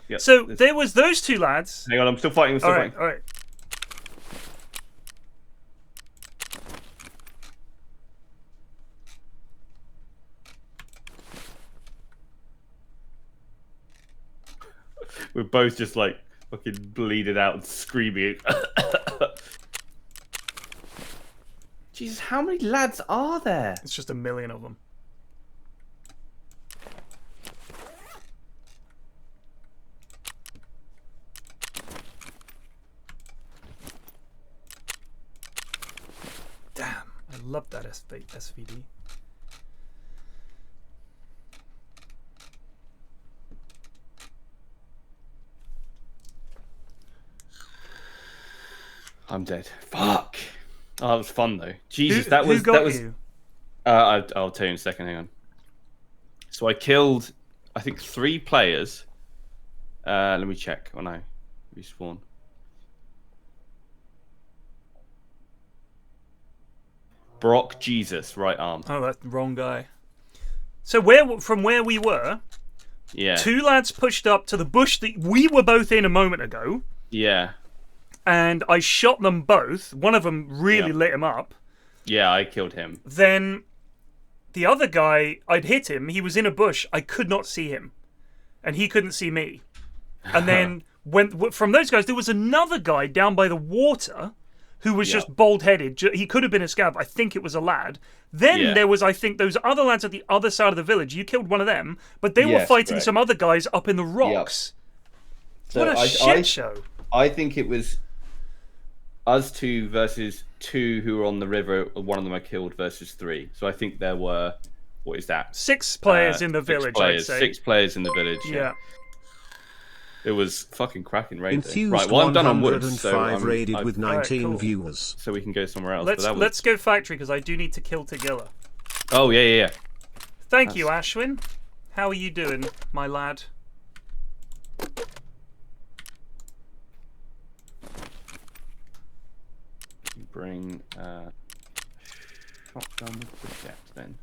Yep, so there was those two lads. Hang on, I'm still fighting. All right. We're both just like fucking bleeding out and screaming. Jesus, how many lads are there? It's just a million of them. Damn, I love that SVD. I'm dead. Fuck. Oh, that was fun though. Jesus, Who that was got you? I'll tell you in a second. Hang on. So I killed, I think, 3 players. Let me check when I respawn. Brock Jesus, right arm. Oh, that's the wrong guy. So from where we were, Yeah. 2 lads pushed up to the bush that we were both in a moment ago. Yeah. And I shot them both. One of them really lit him up. Yeah, I killed him. Then the other guy, I'd hit him. He was in a bush. I could not see him. And he couldn't see me. And then from those guys, there was another guy down by the water who was just bald-headed. He could have been a scab. I think it was a lad. Then there was, I think, those other lads at the other side of the village. You killed one of them, but they were fighting some other guys up in the rocks. So what a shit show. I think it was us 2 versus 2 who were on the river. One of them I killed versus 3. So I think there were, what is that? 6 players in the village, I'd say. 6 players in the village, yeah. It was fucking cracking raid. Infused Right, well, I'm done on wood, 105 so I'm raided with 19 cool. viewers. So we can go somewhere else. Let's go factory, because I do need to kill Tagilla. Oh, yeah. Thank you, Ashwin. How are you doing, my lad? Bring shotgun with the jet then.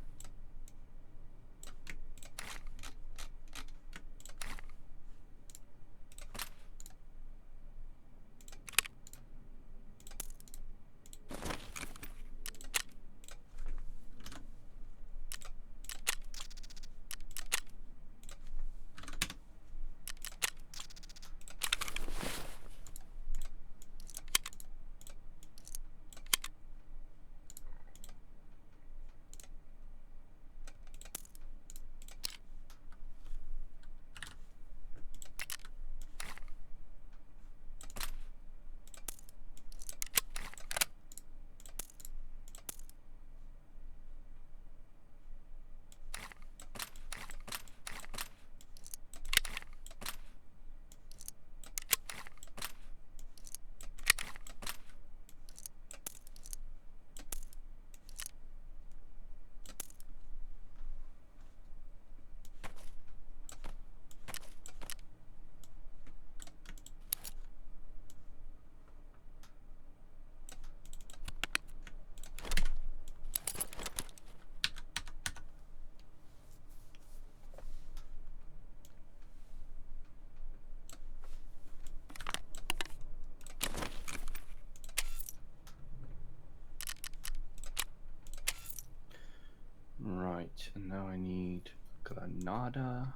Right, and now I need Granada.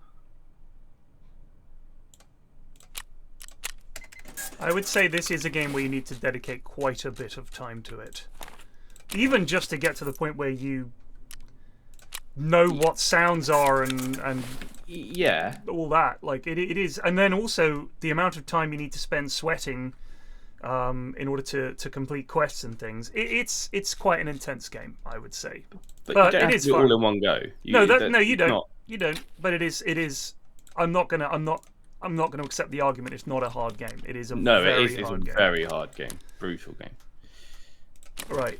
I would say this is a game where you need to dedicate quite a bit of time to it. Even just to get to the point where you know what sounds are and all that. Like it is, and then also the amount of time you need to spend sweating in order to complete quests and things. It's quite an intense game, I would say. But you don't it have is to do it fun. all in one go. You don't. You don't. But it is. I'm not gonna accept the argument. It's not a hard game. It is a very hard game. Very hard game. Brutal game. Right.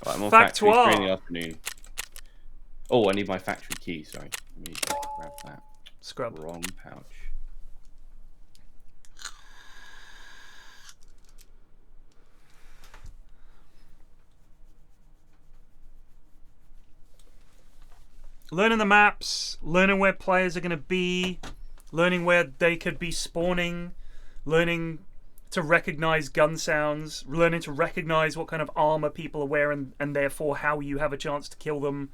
Right, I'm on factory 3 in the afternoon. Oh, I need my factory key. Sorry. Let me just grab that. Scrub. Wrong pouch. Learning the maps, learning where players are going to be, learning where they could be spawning, learning to recognize gun sounds, learning to recognize what kind of armor people are wearing and therefore how you have a chance to kill them,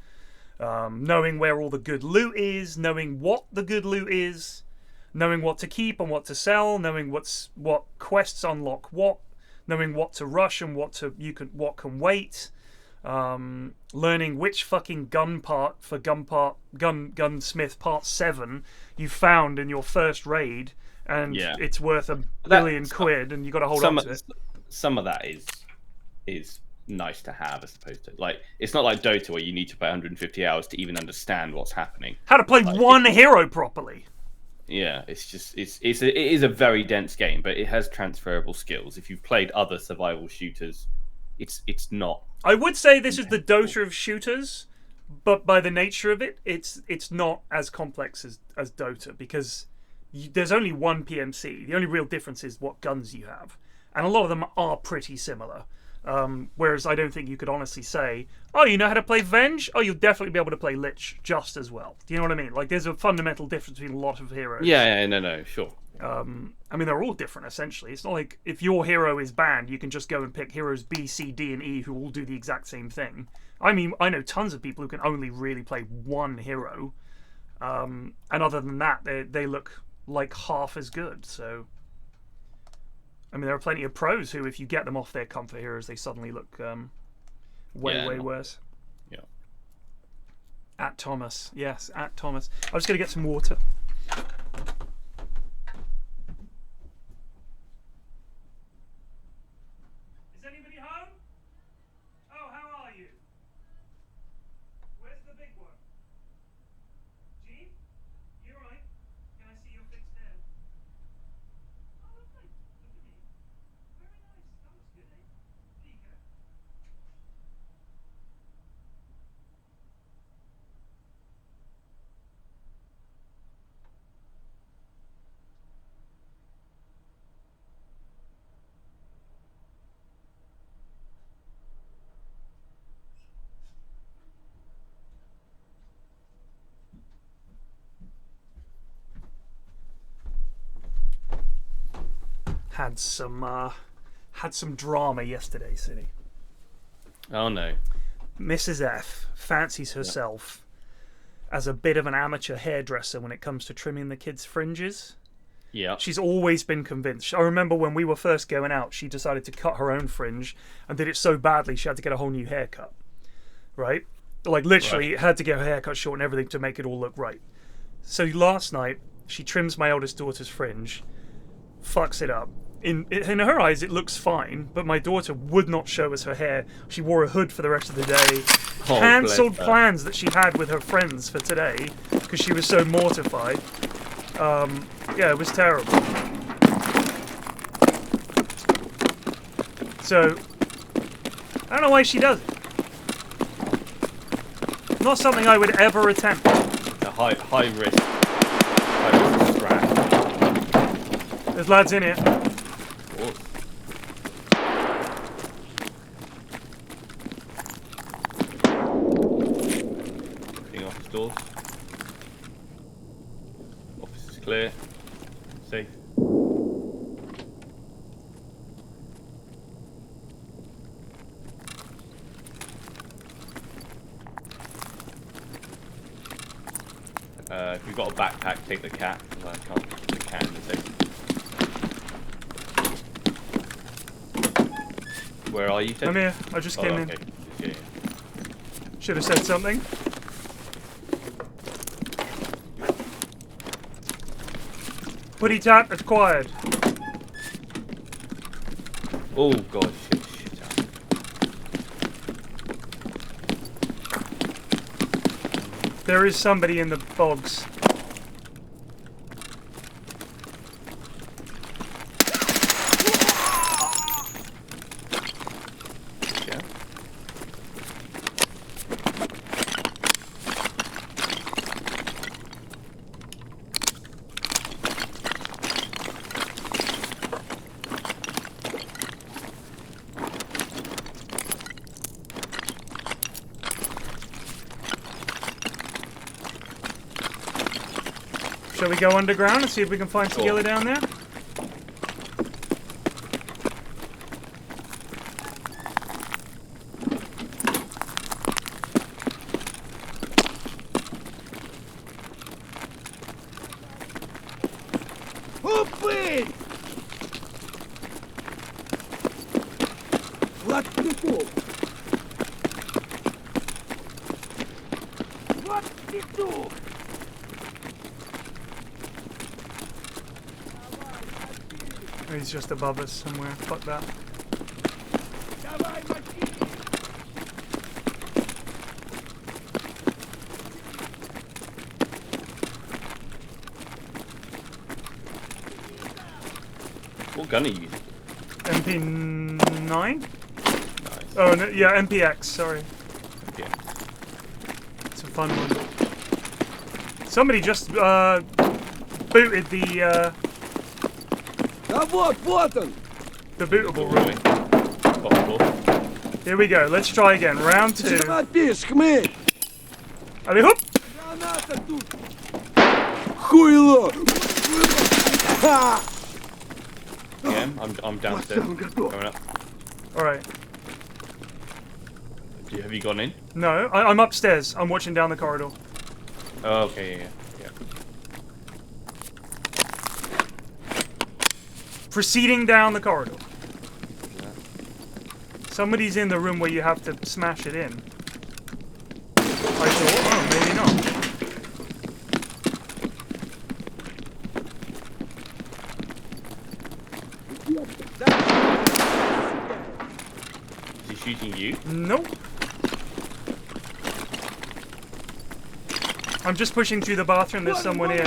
knowing where all the good loot is, knowing what the good loot is, knowing what to keep and what to sell, knowing what quests unlock what, knowing what to rush and what can wait. Learning which fucking gun part for gunsmith part 7 you found in your first raid, and it's worth $1 billion quid, and you got to hold on to it. Some of that is nice to have, as opposed to it's not like Dota where you need to play 150 hours to even understand what's happening. How to play one hero properly. Yeah, it is a very dense game, but it has transferable skills. If you've played other survival shooters, it's not. I would say this is the Dota of shooters, but by the nature of it, it's not as complex as Dota, because there's only one PMC. The only real difference is what guns you have, and a lot of them are pretty similar. Whereas I don't think you could honestly say, oh, you know how to play Venge? Oh, you'll definitely be able to play Lich just as well. Do you know what I mean? Like, there's a fundamental difference between a lot of heroes. Yeah, no, sure. I mean, they're all different, essentially. It's not like if your hero is banned, you can just go and pick heroes B, C, D, and E who all do the exact same thing. I mean, I know tons of people who can only really play one hero. And other than that, they look like half as good, so... I mean, there are plenty of pros who, if you get them off their comfort heroes, they suddenly look way worse. Yeah. At Thomas. Yes, at Thomas. I'm just going to get some water. Is anybody home? Oh, how are you? Where's the big one? Gene? You alright? Can I see your fixed hair? Oh, lovely. Look at me. Very nice. That was good, eh? There you go. Had some drama yesterday, City. Oh no. Mrs. F fancies herself as a bit of an amateur hairdresser when it comes to trimming the kids' fringes. Yeah. She's always been convinced. I remember when we were first going out, she decided to cut her own fringe and did it so badly she had to get a whole new haircut. Right? Like, literally had to get her haircut short and everything to make it all look right. So last night, she trims my eldest daughter's fringe, fucks it up. In her eyes, it looks fine, but my daughter would not show us her hair. She wore a hood for the rest of the day. Oh, cancelled plans that she had with her friends for today because she was so mortified. Yeah, it was terrible. So, I don't know why she does it. Not something I would ever attempt. A high risk scratch. There's lads in here. Office doors. Office is clear. Safe. If you've got a backpack, take the cat. I can't put the can in the safe. Where are you, Ted? I'm here. I just came in. Yeah. Should have said something. Putty tap acquired. Oh god, shit. There is somebody in the bogs. Yeah. Shall we go underground and see if we can find Tequila down there? Опыть! Вот петух! Вот петух! He's just above us somewhere. Fuck that. Давай, мочи! What gun are you using? MP9? Nice. Oh, no, yeah, MPX, sorry. Yeah. It's a fun one. Somebody just booted the the bootable room. Here we go, let's try again. Round 2. Allez, hoop! Yeah, I'm downstairs. Coming up. Alright. Have you gone in? No, I'm upstairs. I'm watching down the corridor. Oh, okay, yeah. Proceeding down the corridor. Somebody's in the room where you have to smash it in. I thought, oh, maybe not. Is he shooting you? Nope. I'm just pushing through the bathroom. There's someone here.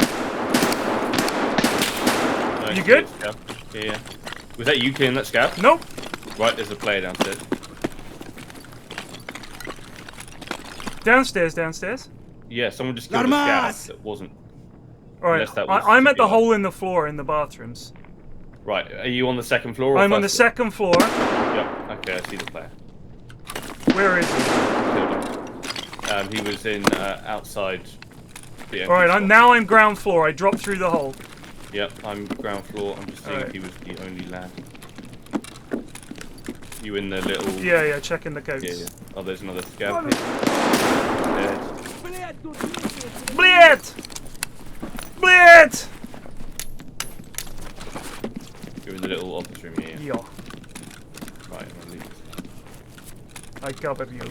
No, You good? Yeah. Was that you killing that scout? Nope. Right, there's a player downstairs. Downstairs. Yeah, someone just killed a scout that wasn't. Alright, That was I'm at the CPR. hole in the floor in the bathrooms. Right, are you on the second floor? Or I'm on the first floor? second floor. Yep. Okay, I see the player. Where is he? Killed him. He was in outside. Alright, I'm ground floor. I dropped through the hole. Yep, I'm ground floor. I'm just seeing if he was the only lad. You in the little... Yeah, checking the codes. Yeah. Oh, there's another scout here. Dead. Blitz! You're in the little office room here. Yeah. Right, I'm gonna leave this. I covered you.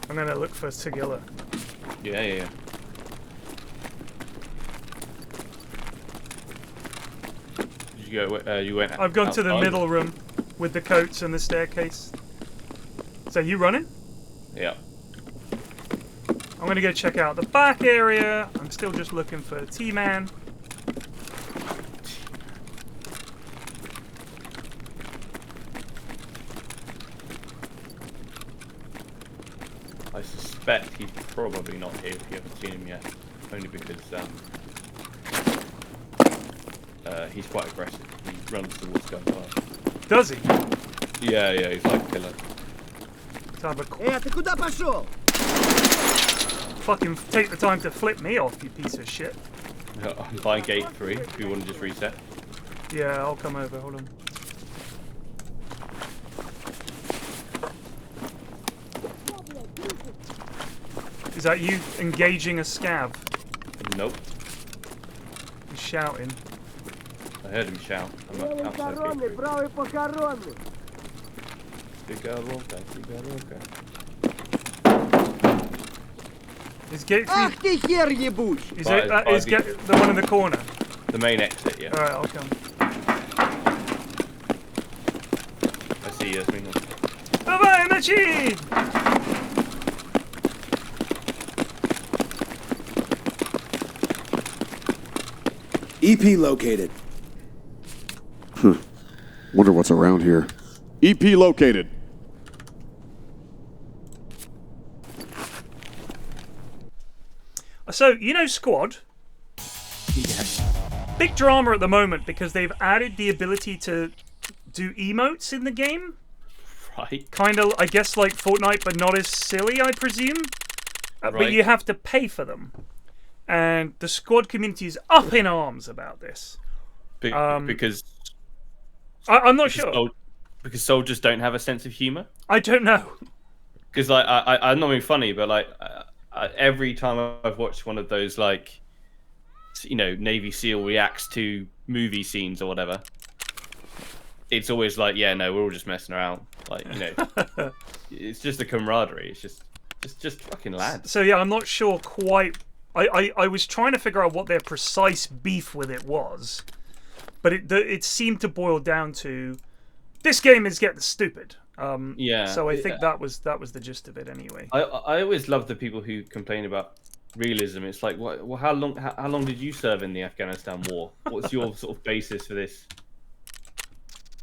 I'm gonna look for Sigilla. Yeah. Did you go? You went. I've gone to the outside? middle room with the coats and the staircase. So you running? Yeah. I'm gonna go check out the back area. I'm still just looking for T-Man. I suspect he's probably not here if you haven't seen him yet. Only because he's quite aggressive. He runs towards gunfire. Does he? Yeah, he's like a killer. Fucking take the time to flip me off, you piece of shit. I'm buying gate 3 if you want to just reset. Yeah, I'll come over. Hold on. Is that you engaging a scav? Nope. He's shouting. I heard him shout. I'm outside gate 3. Cigaroka. Is gate 3... Ах ты хер ебучий! Is the one in the corner? The main exit, yeah. Alright, I'll come. I see you, Yasmin. Bye-bye, Machi! EP located. Wonder what's around here. EP located. So, you know Squad? Yes. Big drama at the moment because they've added the ability to do emotes in the game. Right. Kind of, I guess, like Fortnite, but not as silly, I presume. But Right. you have to pay for them. And the Squad community is up in arms about this. Because... I'm not sure. Because soldiers don't have a sense of humour? I don't know. Because, like, I'm not being funny, but, like, every time I've watched one of those, like, you know, Navy SEAL reacts to movie scenes or whatever, it's always like, yeah, no, we're all just messing around. Like, you know, it's just the camaraderie. It's just fucking lads. So, yeah, I'm not sure quite... I was trying to figure out what their precise beef with it was. But it seemed to boil down to... This game is getting stupid. Yeah. So I think that was the gist of it anyway. I always love the people who complain about realism. It's like, well, how long did you serve in the Afghanistan war? What's your sort of basis for this?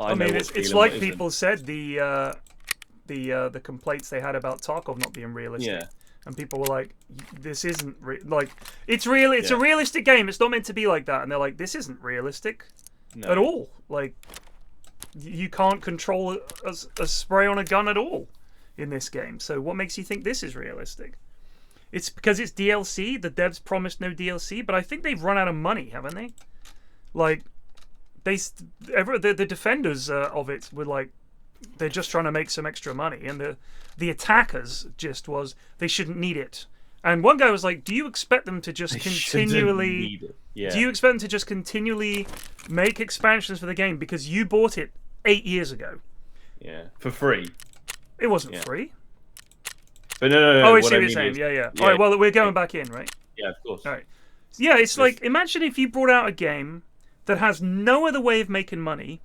I mean, it's like people said the complaints they had about Tarkov not being realistic. Yeah. And people were like, "This isn't like it's real. It's a realistic game. It's not meant to be like that." And they're like, "This isn't realistic at all. Like, you can't control a spray on a gun at all in this game. So what makes you think this is realistic?" It's because it's DLC. The devs promised no DLC, but I think they've run out of money, haven't they? Like, the defenders of it were like, they're just trying to make some extra money, and the attackers just was they shouldn't need it. And one guy was like, "Do you expect them to just continually? Do you expect them to just continually make expansions for the game because you bought it 8 years ago? Yeah, for free. It wasn't free. But no. Oh, I see what you're saying. Yeah. All right. Well, we're going back in, right? Yeah, of course. All right. Yeah, it's like, imagine if you brought out a game that has no other way of making money.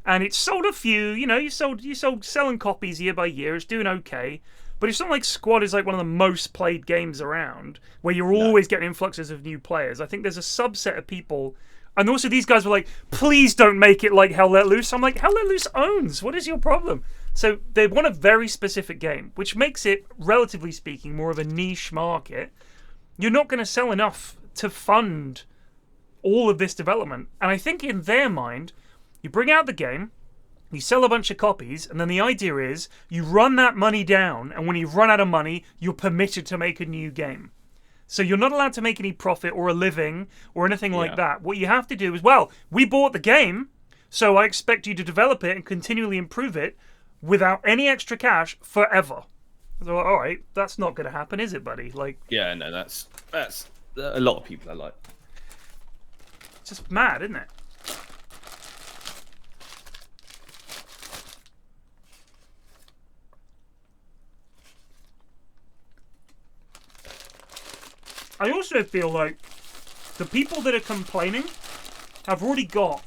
And it's sold a few, you sold selling copies year by year. It's doing okay, but it's not like Squad is like one of the most played games around, where you're always getting influxes of new players. I think there's a subset of people, and also these guys were like, "Please don't make it like Hell Let Loose." I'm like, Hell Let Loose owns. What is your problem? So they want a very specific game, which makes it, relatively speaking, more of a niche market. You're not going to sell enough to fund all of this development, and I think in their mind, you bring out the game, you sell a bunch of copies, and then the idea is you run that money down, and when you've run out of money, you're permitted to make a new game. So you're not allowed to make any profit or a living or anything like that. What you have to do is, well, we bought the game, so I expect you to develop it and continually improve it without any extra cash forever. So, all right, that's not going to happen, is it, buddy? Like, yeah, no, that's a lot of people are like. It's just mad, isn't it? I also feel like the people that are complaining have already got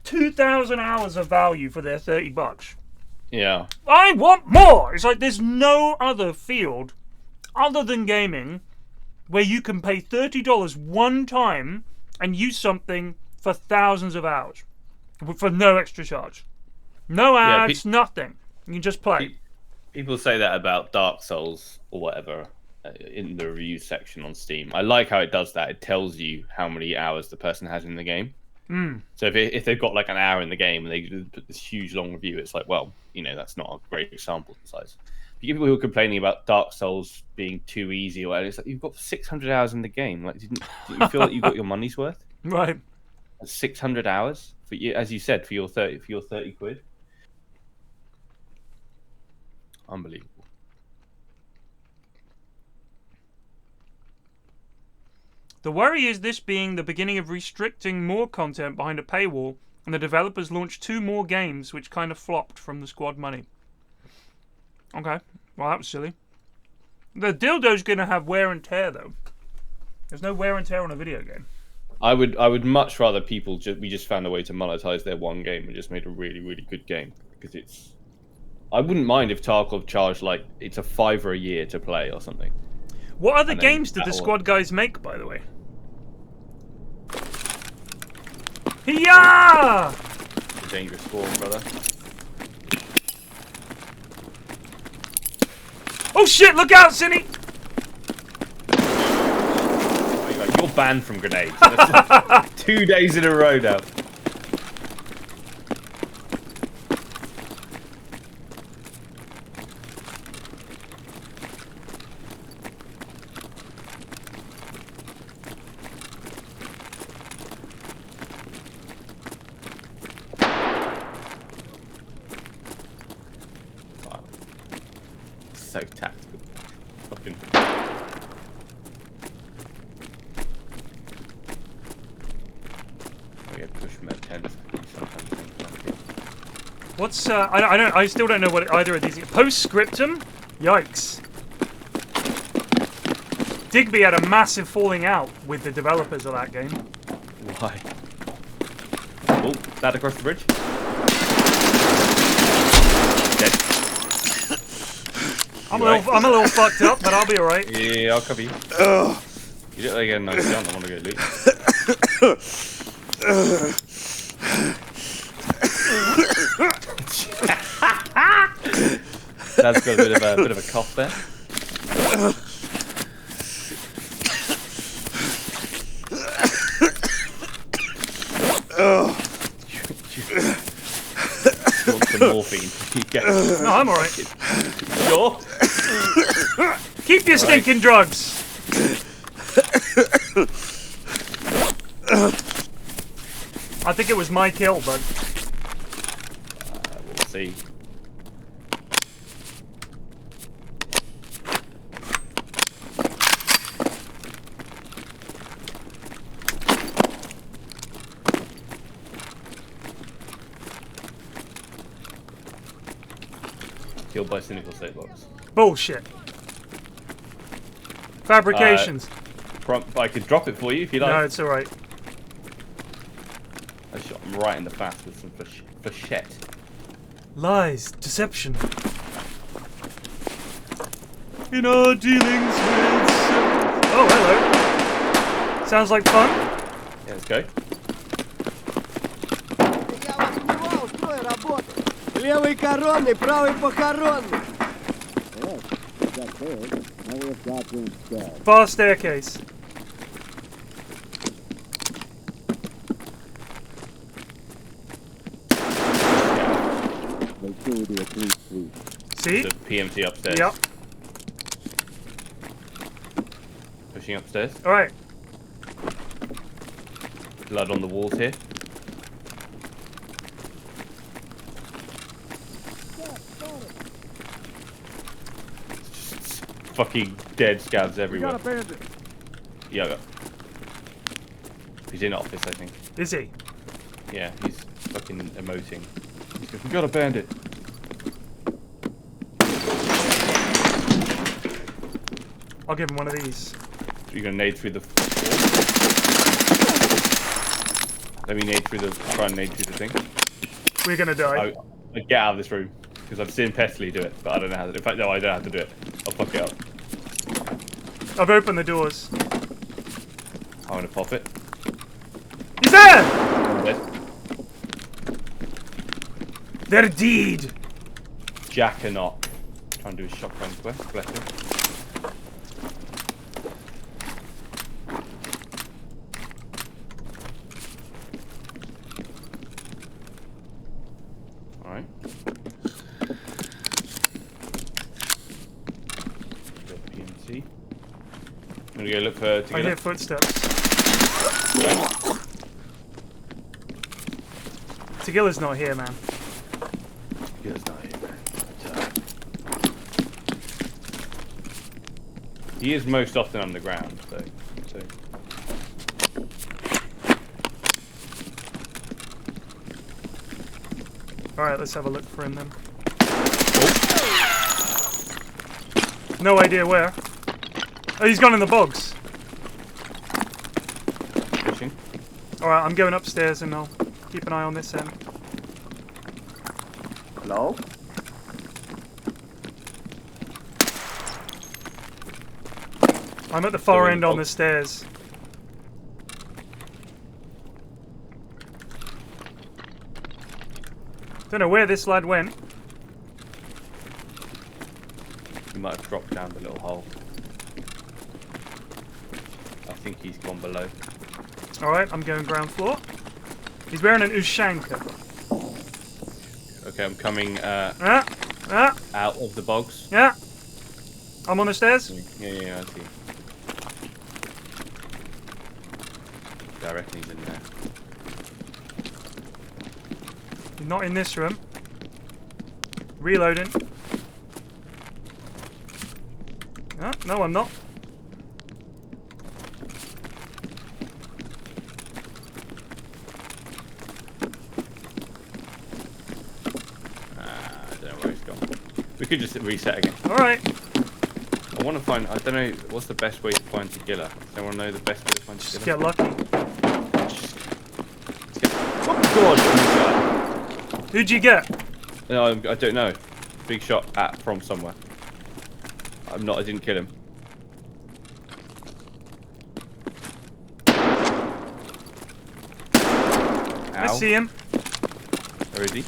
2,000 hours of value for their $30. Yeah. I want more! It's like there's no other field other than gaming where you can pay $30 one time and use something for thousands of hours for no extra charge. No ads, nothing. You can just play. People say that about Dark Souls or whatever in the review section on Steam. I like how it does that. It tells you how many hours the person has in the game. So if they've got like an hour in the game and they put this huge long review, it's like, well, that's not a great sample size. People who are complaining about Dark Souls being too easy or whatever, it's like, you've got 600 hours in the game. Like, didn't you feel like you got your money's worth? Right. 600 hours for you, as you said, for your 30 quid. Unbelievable. The worry is this being the beginning of restricting more content behind a paywall, and the developers launched 2 more games which kind of flopped from the Squad money. Okay, well that was silly. The dildo's going to have wear and tear though. There's no wear and tear on a video game. I would much rather people we just found a way to monetize their one game and just made a really, really good game, because it's. I wouldn't mind if Tarkov charged like it's a $5 a year to play or something. What other games did the Squad guys make, by the way? Yeah! Dangerous spawn, brother. Oh shit! Look out, Cinny! You're banned from grenades. That's like 2 days in a row now. So tactical. Fucking. What's I still don't know what either of these. Postscriptum? Yikes. Digby had a massive falling out with the developers of that game. Why? Oh, that across the bridge? I'm a little fucked up, but I'll be alright. Yeah, I'll cover you. You look like a nice gun. I want to go loot. Dad's got a bit of a cough there. Want some morphine? No, I'm alright. Sure. Keep your stinking drugs. I think it was my kill, but we'll see. Killed by cynical state box. Bullshit. Fabrications. I could drop it for you if you like. No, it's alright. I shot him right in the face with some flechette. Lies, deception. In our dealings with... Oh, hello. Sounds like fun. Yeah, let's go. Левый коронный, правый похоронный. Bar staircase. See? The PMT upstairs. Yep. Pushing upstairs. Alright. Blood on the walls here. Just fucking dead scabs everywhere. Yeah. He's in office, I think. Is he? Yeah, he's fucking emoting. He's going, we got a bandit. I'll give him one of these. You're gonna nade through the Let me nade through the try and nade through the thing. We're gonna die. I get out of this room. Because I've seen Pesley do it, but I don't know how to do it. In fact, no, I don't know how to do it. I'll fuck it up. I've opened the doors. I'm gonna pop it. He's there! I'm dead. They're deed! Jack or not. Try and do a shotgun quest, bless him. Alright. PMC. I'm gonna go look for I hear footsteps. Tegilla's not here, man. Tegilla's not here, man. He is most often underground, so. Alright, let's have a look for him then. No idea where. Oh, he's gone in the bogs. Pushing. Alright, I'm going upstairs and I'll keep an eye on this end. Hello? I'm at the far end on the stairs. Don't know where this lad went. He might have dropped down the little hole. I think he's gone below. Alright, I'm going ground floor. He's wearing an Ushanka. Okay, I'm coming out of the bogs. Yeah. I'm on the stairs. Yeah, I see. I reckon he's in there. He's not in this room. Reloading. No, I'm not. I don't know where he's gone. We could just reset again. Alright. I want to find, I don't know, what's the best way to find Tegilla? Does anyone know the best way to find Tegilla? Just get lucky. Oh god! Who'd you get? No, I don't know. Big shot from somewhere. I'm not. I didn't kill him. I see him. Where is he?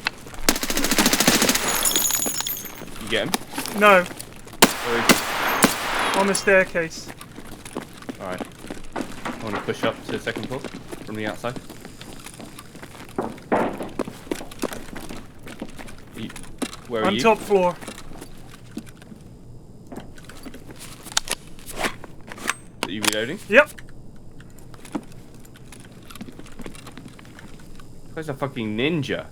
You get him? No. Where is he? On the staircase. Alright. I want to push up to the second floor from the outside. Where are you? On top floor. Are you reloading? Yep. Where's a fucking ninja?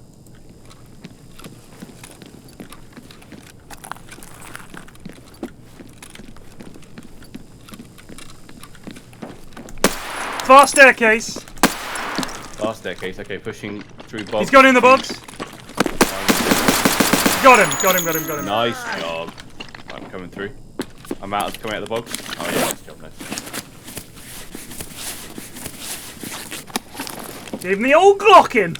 Far staircase. Far staircase. Okay, pushing through box. He's got in the box. Got him. Nice job. I'm coming through. I'm coming out of the box. Oh yeah, nice job, nice. Gave him the old Glockin.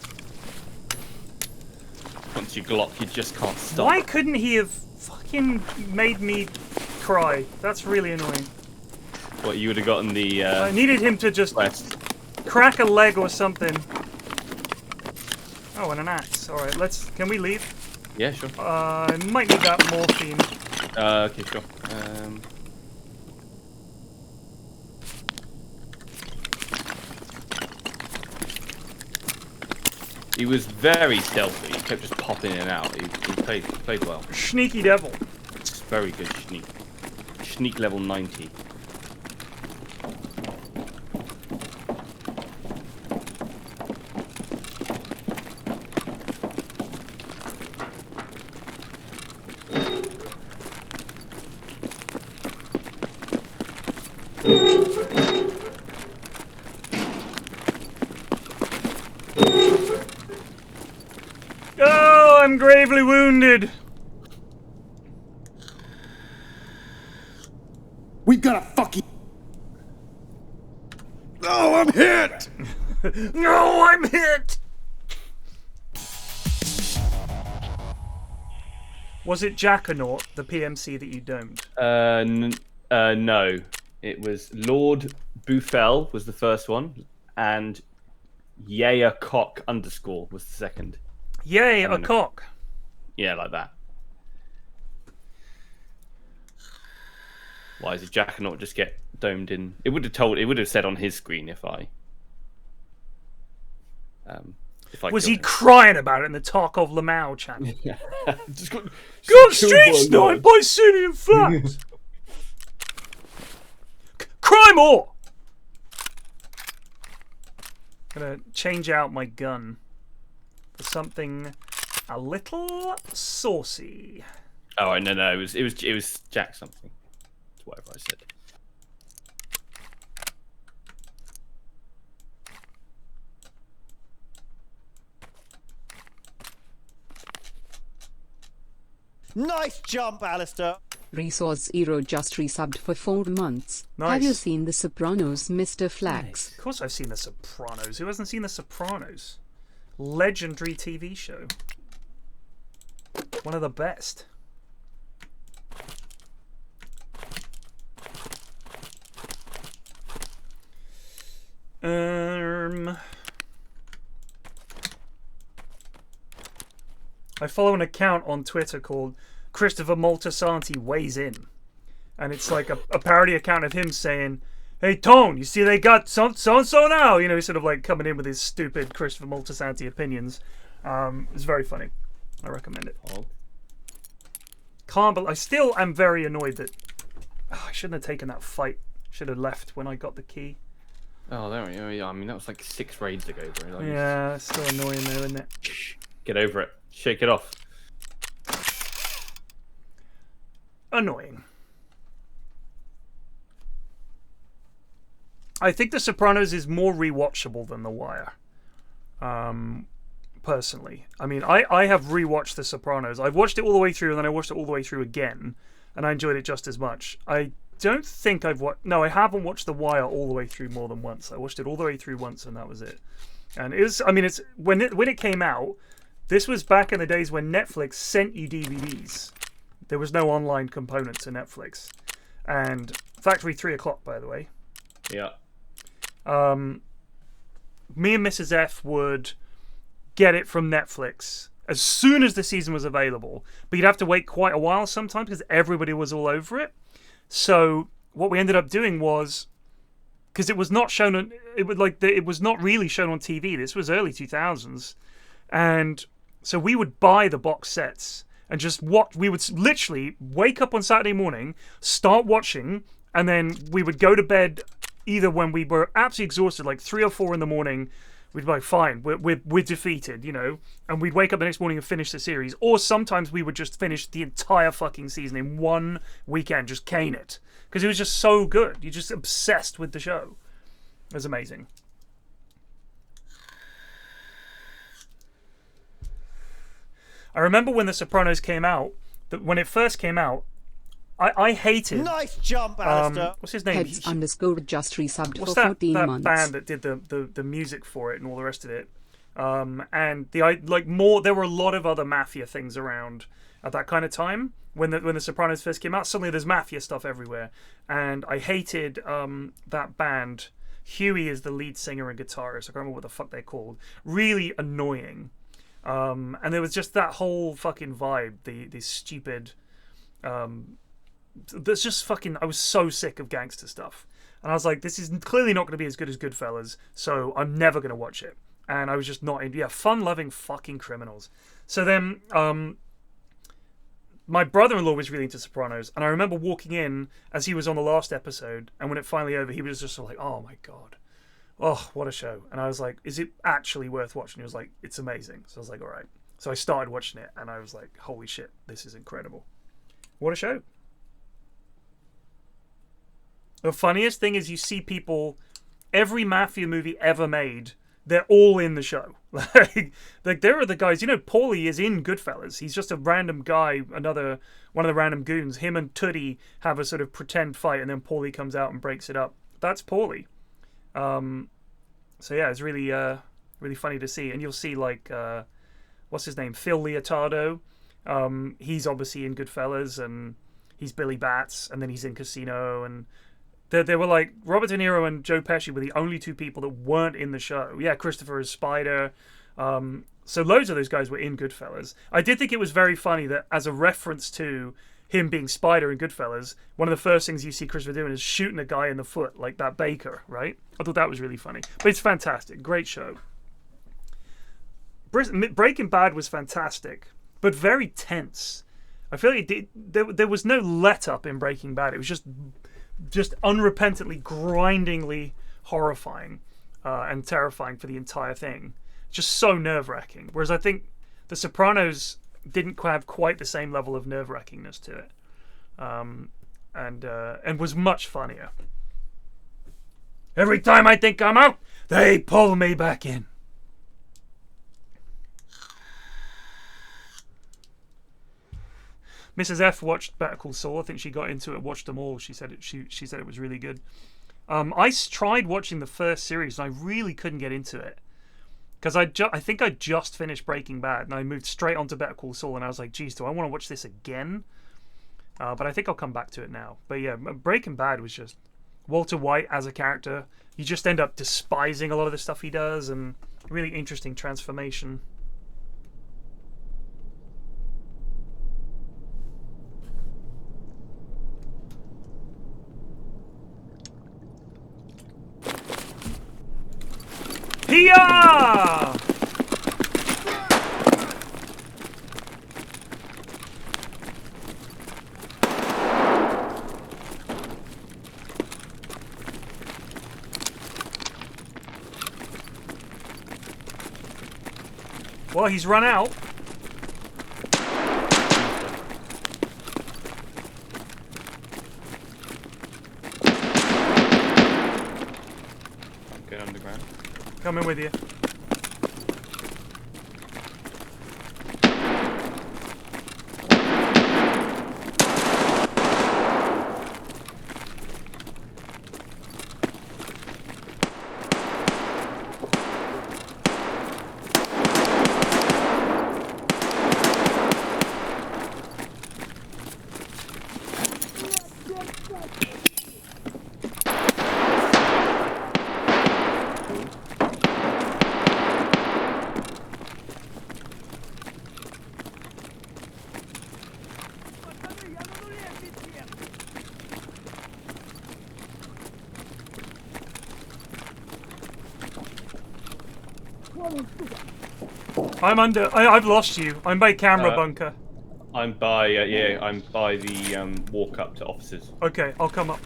Once you Glock, you just can't stop. Why couldn't he have fucking made me cry? That's really annoying. What, you would have gotten the... I needed him to just quest. crack a leg or something. Oh, and an axe. Alright, can we leave? Yeah, sure. I might need that morphine. Okay, sure. He was very stealthy. He kept just popping in and out. He played well. Sneaky devil. It's very good sneak. Sneak level 90. Oh, I'm gravely wounded. We've got a fucking... No, I'm hit! No, I'm hit! Was it Jackernaut, the PMC that you domed? No. It was Lord Buffel was the first one, and Yaya Cock _ was the second. Yay, a cock. Yeah, like that. Why does Jackernaut just get domed in? It would have said on his screen if I was he crying about it in the Tarkov Lamau channel? Just got street sniped by City PFlax. Cry more. Gonna change out my gun for something a little saucy. Oh no! It was Jack something. It's whatever I said. Nice jump, Alistair. Resource Zero just resubbed for 4 months. Nice. Have you seen The Sopranos, Mr. Flax? Of course I've seen The Sopranos. Who hasn't seen The Sopranos? Legendary TV show. One of the best. I follow an account on Twitter called Christopher Moltisanti Weighs In. And it's like a parody account of him saying, "Hey, Tone, you see they got so-and-so now?" You know, he's sort of like coming in with his stupid Christopher Moltisanti opinions. It's very funny. I recommend it. I still am very annoyed that I shouldn't have taken that fight. Should have left when I got the key. Oh, there we go. Yeah, I mean, that was like 6 raids ago, bro. Like, yeah, it's still annoying though, isn't it? Get over it. Shake it off. Annoying. I think The Sopranos is more rewatchable than The Wire. Personally. I mean, I have rewatched The Sopranos. I've watched it all the way through and then I watched it all the way through again. And I enjoyed it just as much. I don't think I've watched... No, I haven't watched The Wire all the way through more than once. I watched it all the way through once and that was it. And it was... I mean, it's... When it came out, this was back in the days when Netflix sent you DVDs. There was no online component to Netflix. And Factory 3 o'clock, by the way. Yeah. Me and Mrs. F would get it from Netflix as soon as the season was available, but you'd have to wait quite a while sometimes because everybody was all over it. So what we ended up doing was, because it was not shown on, it was not really shown on TV. This was early 2000s, and so we would buy the box sets and just watch. We would literally wake up on Saturday morning, start watching, and then we would go to bed either when we were absolutely exhausted, like 3 or 4 in the morning. We'd be like, fine, we're defeated, you know, and we'd wake up the next morning and finish the series. Or sometimes we would just finish the entire fucking season in one weekend, just cane it, because it was just so good. You're just obsessed with the show. It was amazing. I remember when The Sopranos came out, that when it first came out, I hated... Nice jump, Alistair. What's his name? Heads underscore just resubbed What's for that, 14 that months. band that did the music for it and all the rest of it? And there were a lot of other mafia things around at that kind of time when the Sopranos first came out. Suddenly there's mafia stuff everywhere, and I hated that band. Huey is the lead singer and guitarist. I can't remember what the fuck they're called. Really annoying. And there was just that whole fucking vibe. The stupid. That's just fucking. I was so sick of gangster stuff, and I was like, this is clearly not going to be as good as Goodfellas, so I'm never going to watch it. And I was just not in. Yeah, fun-loving fucking criminals. So then, my brother-in-law was really into Sopranos, and I remember walking in as he was on the last episode, and when it finally over, he was just sort of like, oh my god, oh, what a show. And I was like, is it actually worth watching? He was like, it's amazing. So I was like, all right. So I started watching it, and I was like, holy shit, this is incredible. What a show. The funniest thing is you see people, every mafia movie ever made, they're all in the show. like there are the guys, you know, Paulie is in Goodfellas. He's just a random guy, one of the random goons. Him and Tootie have a sort of pretend fight, and then Paulie comes out and breaks it up. That's Paulie. So yeah, it's really really funny to see. And you'll see like what's his name, Phil Leotardo. He's obviously in Goodfellas, and he's Billy Bats, and then he's in Casino. And they were like, Robert De Niro and Joe Pesci were the only two people that weren't in the show. Yeah, Christopher is Spider. So loads of those guys were in Goodfellas. I did think it was very funny that as a reference to him being Spider in Goodfellas, one of the first things you see Christopher doing is shooting a guy in the foot, like that baker, right? I thought that was really funny. But it's fantastic. Great show. Breaking Bad was fantastic, but very tense. I feel like there was no let-up in Breaking Bad. It was just unrepentantly, grindingly horrifying and terrifying for the entire thing. Just so nerve-wracking. Whereas I think The Sopranos didn't have quite the same level of nerve-wrackingness to it, and was much funnier. Every time I think I'm out, they pull me back in. Mrs. F watched Better Call Saul. I think she got into it, watched them all. She said it was really good. I tried watching the first series, and I really couldn't get into it. Because I think I just finished Breaking Bad, and I moved straight onto Better Call Saul, and I was like, geez, do I want to watch this again? But I think I'll come back to it now. But yeah, Breaking Bad was just... Walter White as a character, you just end up despising a lot of the stuff he does, and really interesting transformation. Hiya! Well, he's run out. I'm going underground. Coming with you. I'm under. I've lost you. I'm by camera bunker. I'm by yeah. I'm by the walk up to offices. Okay, I'll come up.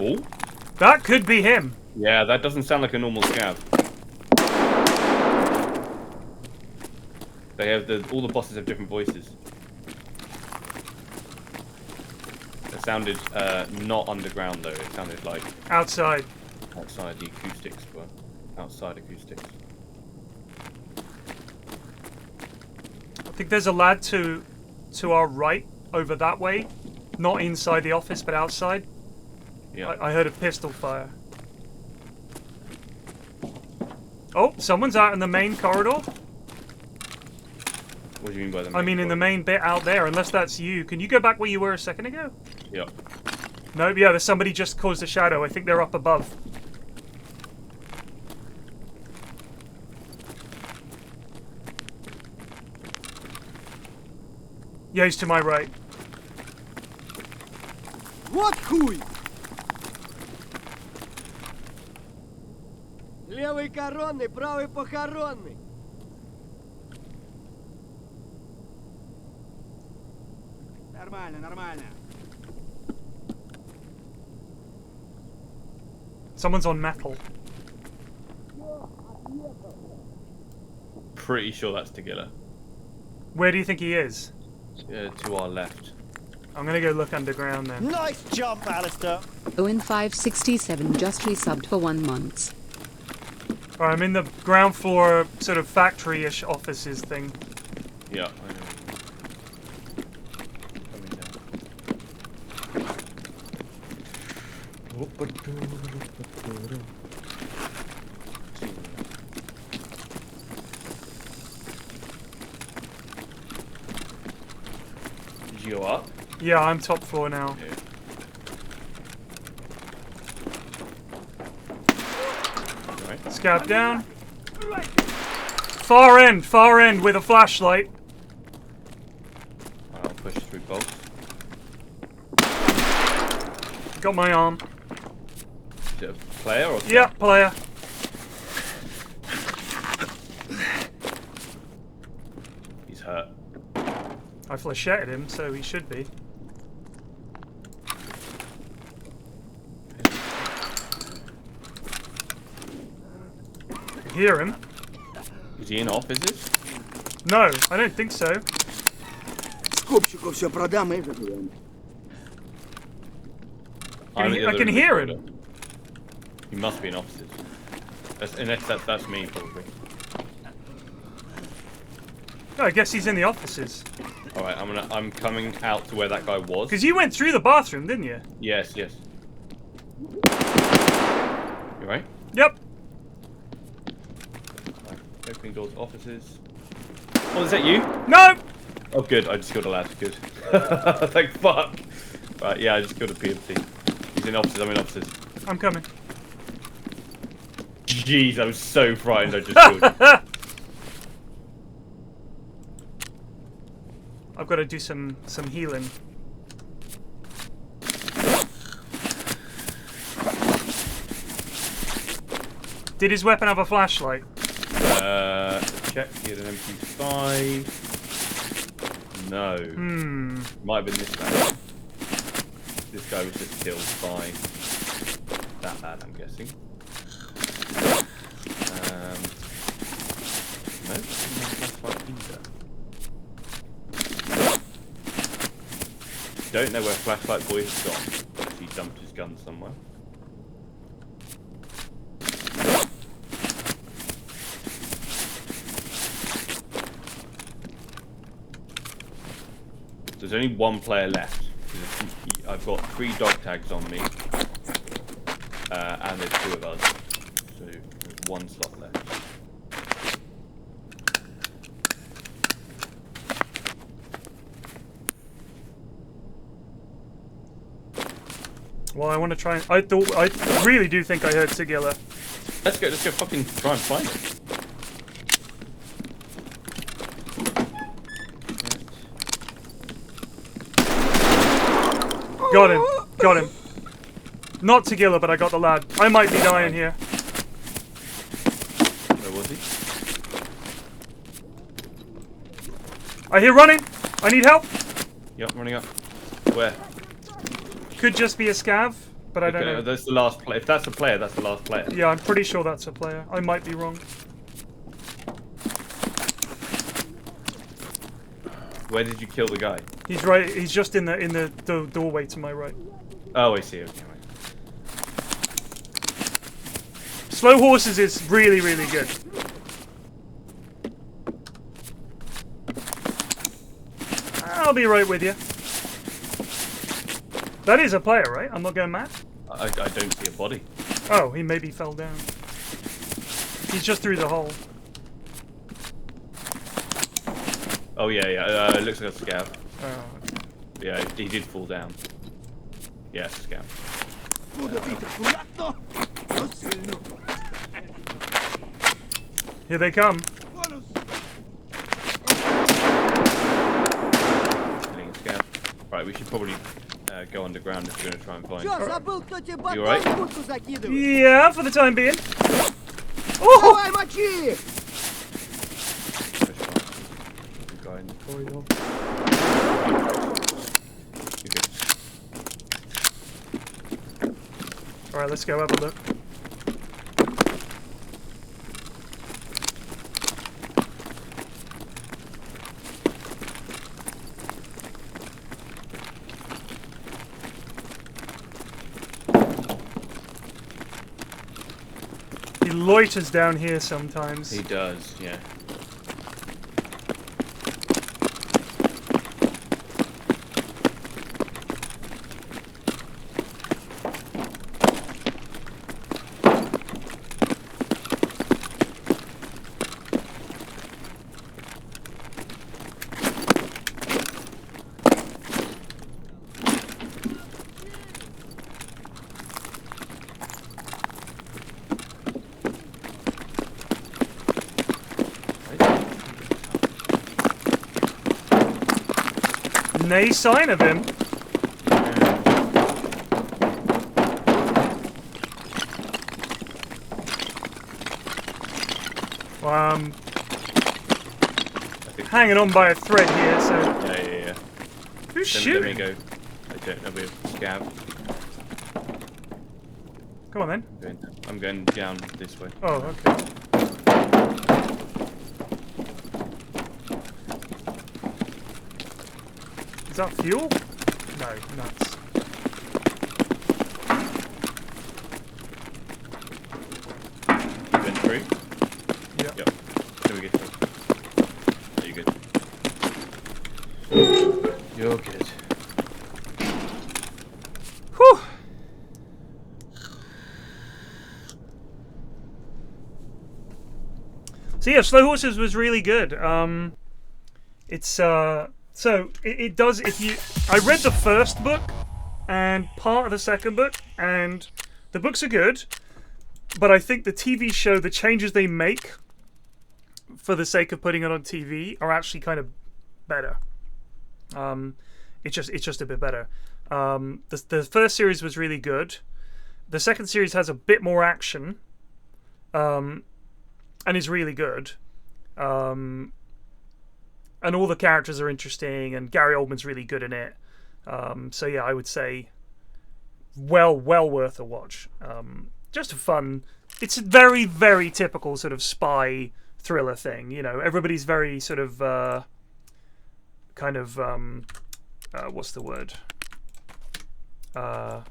Oh, that could be him. Yeah, that doesn't sound like a normal scav. They have all the bosses have different voices. It sounded not underground though. It sounded like outside. Outside, the acoustics were outside acoustics. I think there's a lad to our right over that way, not inside the office but outside. Yeah. I heard a pistol fire. Oh, someone's out in the main corridor. What do you mean by the main I mean in the main bit out there, unless that's you. Can you go back where you were a second ago? Yeah. No, yeah, there's somebody just caused a shadow. I think they're up above. Yeah, he's to my right. Вот хуй! Левый коронный, правый похоронный. Нормально, нормально. Someone's on metal. Pretty sure that's Tagilla. Where do you think he is? To our left. I'm gonna go look underground then. Nice jump, Alistair. Owen567 just resubbed for 1 month. Alright, I'm in the ground floor, sort of factory-ish offices thing. Yeah, I know. Did you go up? Yeah, I'm top floor now. Yeah. Right. Scout down. Far end with a flashlight. I'll push through both. Got my arm. Is it a player or? Yeah, player. He's hurt. I flashetted him, so he should be. I hear him. Is he in offices? No, I don't think so. Скупщику все продам и заберем. I can hear him. He must be in offices. Unless that's me, probably. No, I guess he's in the offices. All right, I'm coming out to where that guy was. Because you went through the bathroom, didn't you? Yes. You right? Yep. Right, opening doors, offices. Oh, is that you? No. Oh, good. I just killed a lad. Good. Like fuck. Right, yeah, I just killed a PMC. He's in offices. I'm in offices. I'm coming. Jeez, I was so frightened. I just killed him. I've got to do some healing. Did his weapon have a flashlight? Check. He had an MP5. No. Might have been this guy. This guy was just killed by that lad, I'm guessing. No, no flashlight either. Don't know where Flashlight Boy has gone. He dumped his gun somewhere. There's only one player left. I've got 3 dog tags on me, and there's 2 of us, so there's 1 slot left. Well, I want to try and... I really do think I heard Sigilla. Let's go fucking try and find it. Got him. Not Sigilla, but I got the lad. I might be dying here. Where was he? I hear running. I need help. Yep, running up. Where? Could just be a scav, but I don't know. That's the last player. If that's a player, that's the last player. Yeah, I'm pretty sure that's a player. I might be wrong. Where did you kill the guy? He's right. He's just in the doorway to my right. Oh, I see. Okay. Slow horses is really, really good. I'll be right with you. That is a player, right? I'm not going mad? I don't see a body. Oh, he maybe fell down. He's just through the hole. Oh, yeah. It looks like a scav. Oh, okay. Yeah, he did fall down. Yeah, it's a scav. Here they come. Killing a scav. Right, we should probably go underground if we're going to try and find him. You alright? Yeah, for the time being. Oh! Guy in the corridor. You're good. Alright, let's go have a look. He loiters down here sometimes. He does, yeah. No sign of him. Hanging on by a thread here, so... Yeah. Who's shooting? Let me go. I don't know, we're scav. Come on then. I'm going down this way. Oh, okay. Is that fuel? No, nuts. You went through? Yep. There we go. Are you good? You're good. Whew! So yeah, Slow Horses was really good. So it does, if you... I read the first book and part of the second book, and the books are good, but I think the TV show, the changes they make for the sake of putting it on TV are actually kind of better. It's just a bit better. The first series was really good. The second series has a bit more action, and is really good. And all the characters are interesting, and Gary Oldman's really good in it. So yeah, I would say well worth a watch. Just a fun... It's a very, very typical sort of spy thriller thing. You know, everybody's very sort of what's the word?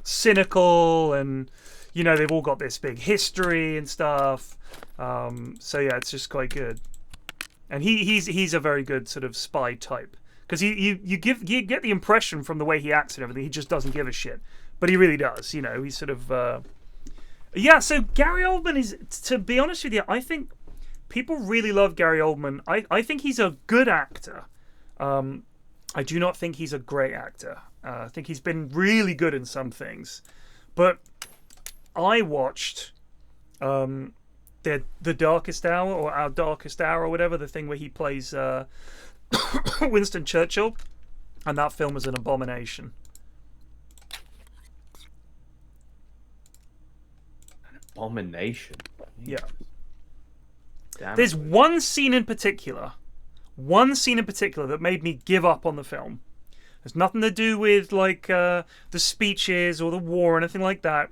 Cynical, and you know, they've all got this big history and stuff. So yeah, it's just quite good. And he's a very good sort of spy type, because you get the impression from the way he acts and everything, he just doesn't give a shit, but he really does. You know, he's sort of yeah. So Gary Oldman is, to be honest with you, I think people really love Gary Oldman. I think he's a good actor. I do not think he's a great actor. I think he's been really good in some things, But I watched the Darkest Hour, or Our Darkest Hour, or whatever, the thing where he plays Winston Churchill, and that film is an abomination. An abomination? Yeah. Damn. There's one scene in particular that made me give up on the film. It's nothing to do with like the speeches or the war or anything like that.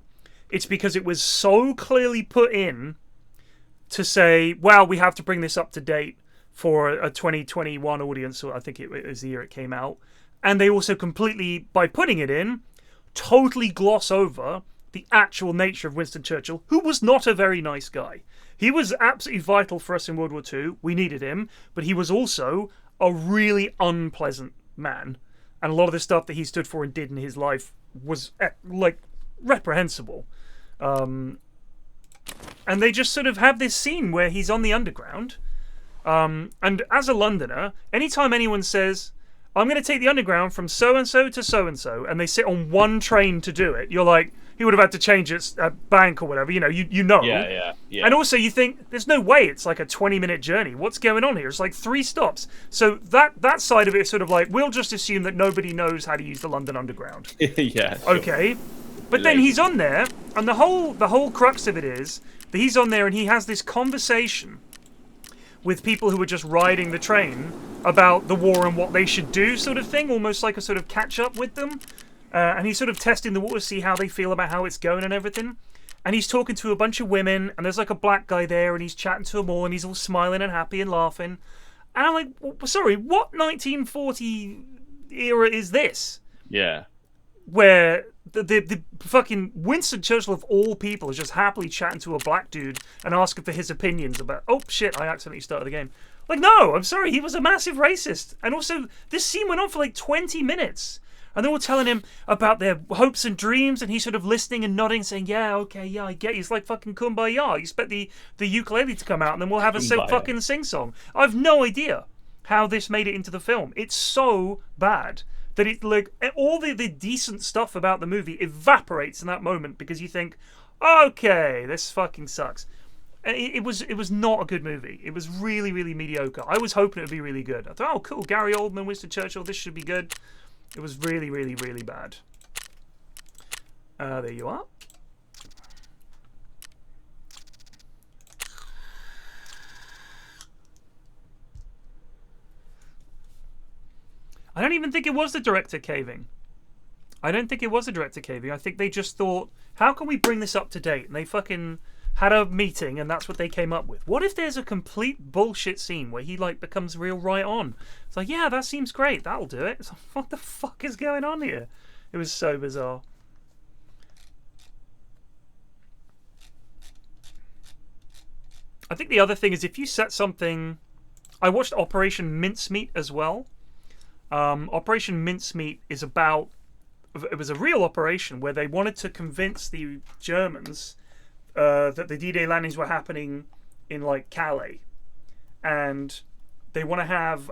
It's because it was so clearly put in to say, well, we have to bring this up to date for a 2021 audience, or I think it was the year it came out. And they also completely, by putting it in, totally gloss over the actual nature of Winston Churchill, who was not a very nice guy. He was absolutely vital for us in World War II. We needed him, but he was also a really unpleasant man. And a lot of the stuff that he stood for and did in his life was, like, reprehensible. And they just sort of have this scene where he's on the underground. And as a Londoner, anytime anyone says, I'm going to take the underground from so-and-so to so-and-so, and they sit on one train to do it, you're like, he would have had to change its bank or whatever, you know. Yeah. And also you think, there's no way it's like a 20-minute journey. What's going on here? It's like 3 stops. So that side of it is sort of like, we'll just assume that nobody knows how to use the London Underground. Yeah. Sure. Okay. But then he's on there, and the whole crux of it is that he's on there and he has this conversation with people who are just riding the train about the war and what they should do, sort of thing, almost like a sort of catch up with them. And he's sort of testing the water to see how they feel about how it's going and everything. And he's talking to a bunch of women, and there's like a black guy there, and he's chatting to them all, and he's all smiling and happy and laughing. And I'm like, well, sorry, what 1940 era is this? Yeah. Where the fucking Winston Churchill of all people is just happily chatting to a black dude and asking for his opinions about, oh shit, I accidentally started the game. Like, no, I'm sorry, he was a massive racist. And also, this scene went on for like 20 minutes. And they're all telling him about their hopes and dreams, and he's sort of listening and nodding, saying, yeah, okay, yeah, I get you. It's like fucking Kumbaya. You expect the ukulele to come out, and then we'll have a fucking sing-song. I've no idea how this made it into the film. It's so bad that it, like, all the decent stuff about the movie evaporates in that moment, because you think, okay, this fucking sucks. It was not a good movie. It was really, really mediocre. I was hoping it would be really good. I thought, oh, cool, Gary Oldman, Winston Churchill, this should be good. It was really, really, really bad. There you are. I don't even think it was the director caving. I don't think it was the director caving. I think they just thought, how can we bring this up to date? And they fucking had a meeting, and that's what they came up with. What if there's a complete bullshit scene where he like becomes real right on? It's like, yeah, that seems great. That'll do it. It's like, what the fuck is going on here? It was so bizarre. I think the other thing is, if you set something... I watched Operation Mincemeat as well. Operation Mincemeat is about... It was a real operation where they wanted to convince the Germans that the D-Day landings were happening in, like, Calais. And they want to have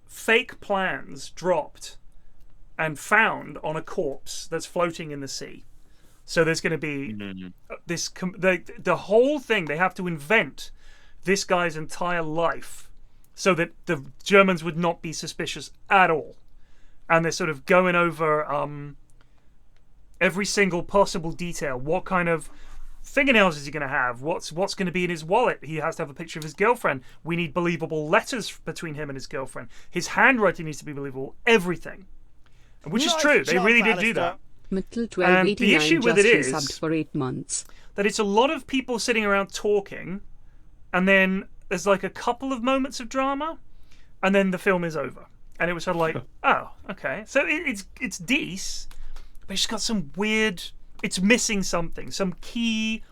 fake plans dropped and found on a corpse that's floating in the sea. So there's going to be this... The whole thing, they have to invent this guy's entire life so that the Germans would not be suspicious at all. And they're sort of going over... every single possible detail. What kind of fingernails is he going to have? What's going to be in his wallet? He has to have a picture of his girlfriend. We need believable letters between him and his girlfriend. His handwriting needs to be believable. Everything. Which is true. They really did do that. And the issue with it is subbed for 8 months. That it's a lot of people sitting around talking, and then there's like a couple of moments of drama, and then the film is over. And it was sort of like, oh, okay. So it's decent. But it's got some weird... It's missing something. Some key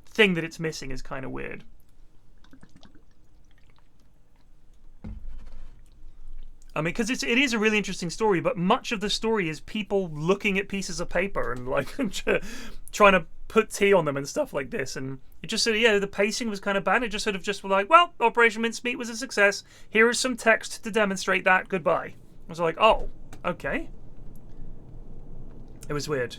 thing that it's missing is kind of weird. I mean, because it is a really interesting story, but much of the story is people looking at pieces of paper and, like, trying to put tea on them and stuff like this. And it just sort of, yeah, the pacing was kind of bad. It just sort of just was like, well, Operation Mincemeat was a success. Here is some text to demonstrate that. Goodbye. I was like, oh, okay. It was weird.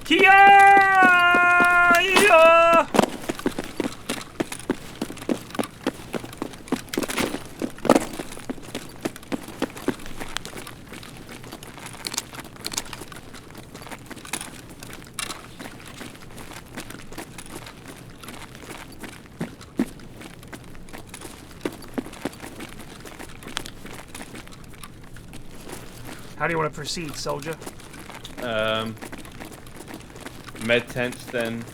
Kia! Yeah! How do you want to proceed, soldier? Med tents, then.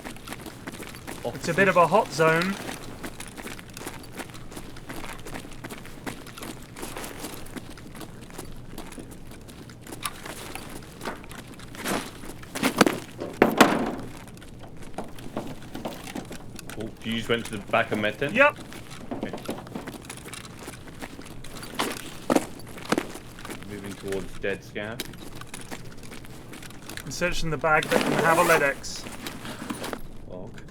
It's a bit of a hot zone. Oh, you just went to the back of med tent? Yep. Okay. Moving towards dead scav. I'm searching the bag that can have a LEDX. Oh, okay.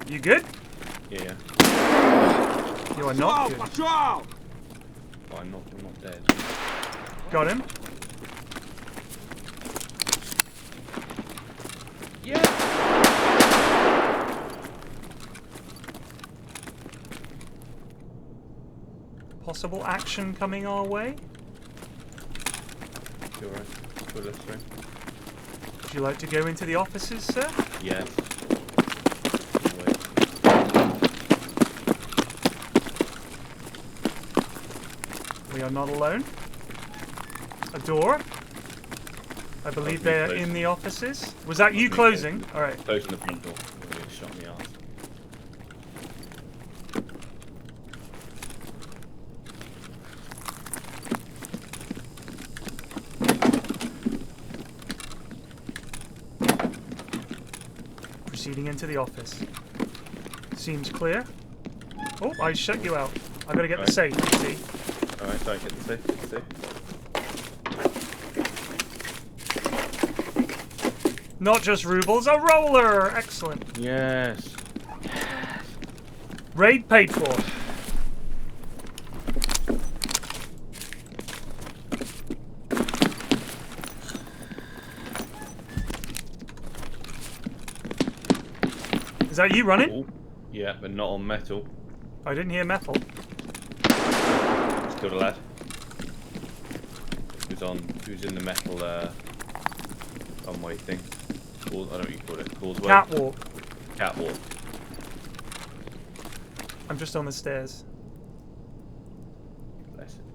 You good? Yeah. You are not good. Oh, I'm not dead. Got him. Yeah. Possible action coming our way. You're right. Pull us through. Would you like to go into the offices, sir? Yes. We are not alone. A door. I believe they're in the offices. Was that you closing? All right. Closing the front door. I'm gonna get shot in the arse. Proceeding into the office. Seems clear. Oh, I shut you out. I gotta get the safe, you see. Alright, don't get the safe, get the safe. Not just rubles, a roller! Excellent. Yes. Raid paid for. Is that you running? Ooh. Yeah, but not on metal. I didn't hear metal. Still the lad. Who's in the metal runway thing? I don't know what you call it. Causeway? Catwalk. Catwalk. I'm just on the stairs. Bless it.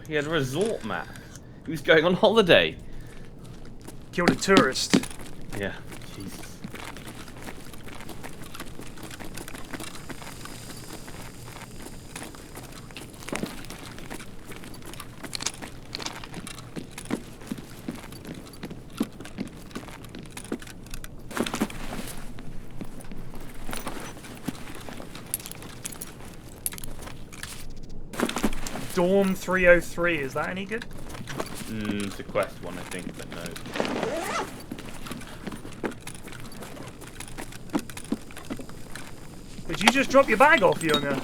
He had a resort map. He was going on holiday. Killed a tourist. Yeah, Jesus. Dorm 303, is that any good? It's a quest one, I think, but no. Did you just drop your bag off, Younger?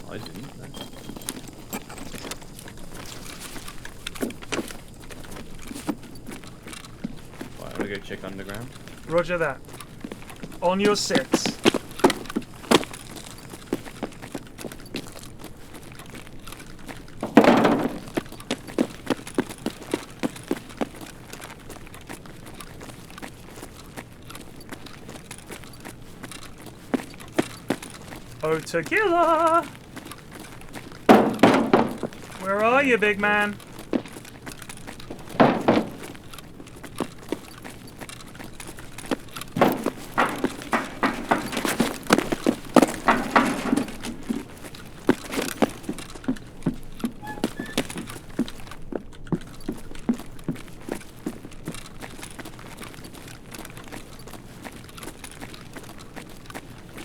I didn't. No. Right, I'm gonna go check underground. Roger that. On your six. Oh, tequila! Where are you, big man?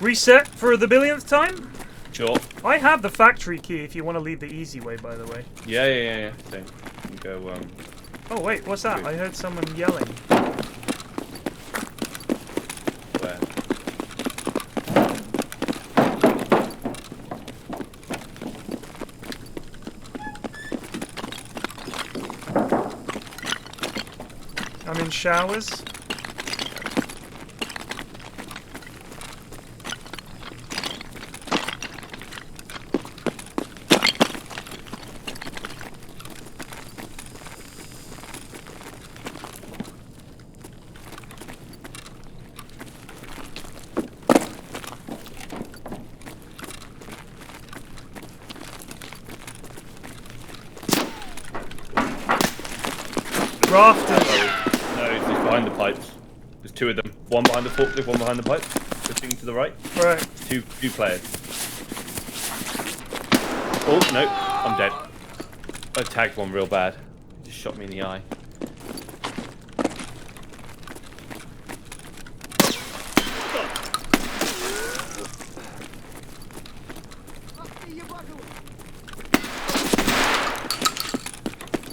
Reset for the billionth time? Sure. I have the factory key if you want to leave the easy way, by the way. Yeah. So you can go, Oh, wait, what's that? I heard someone yelling. Where? I'm in showers. Rafters. No, it's behind the pipes. There's two of them. One behind the forklift, one behind the pipe. The thing to the right. Right. Two players. Oh, no. I'm dead. I tagged one real bad. He just shot me in the eye.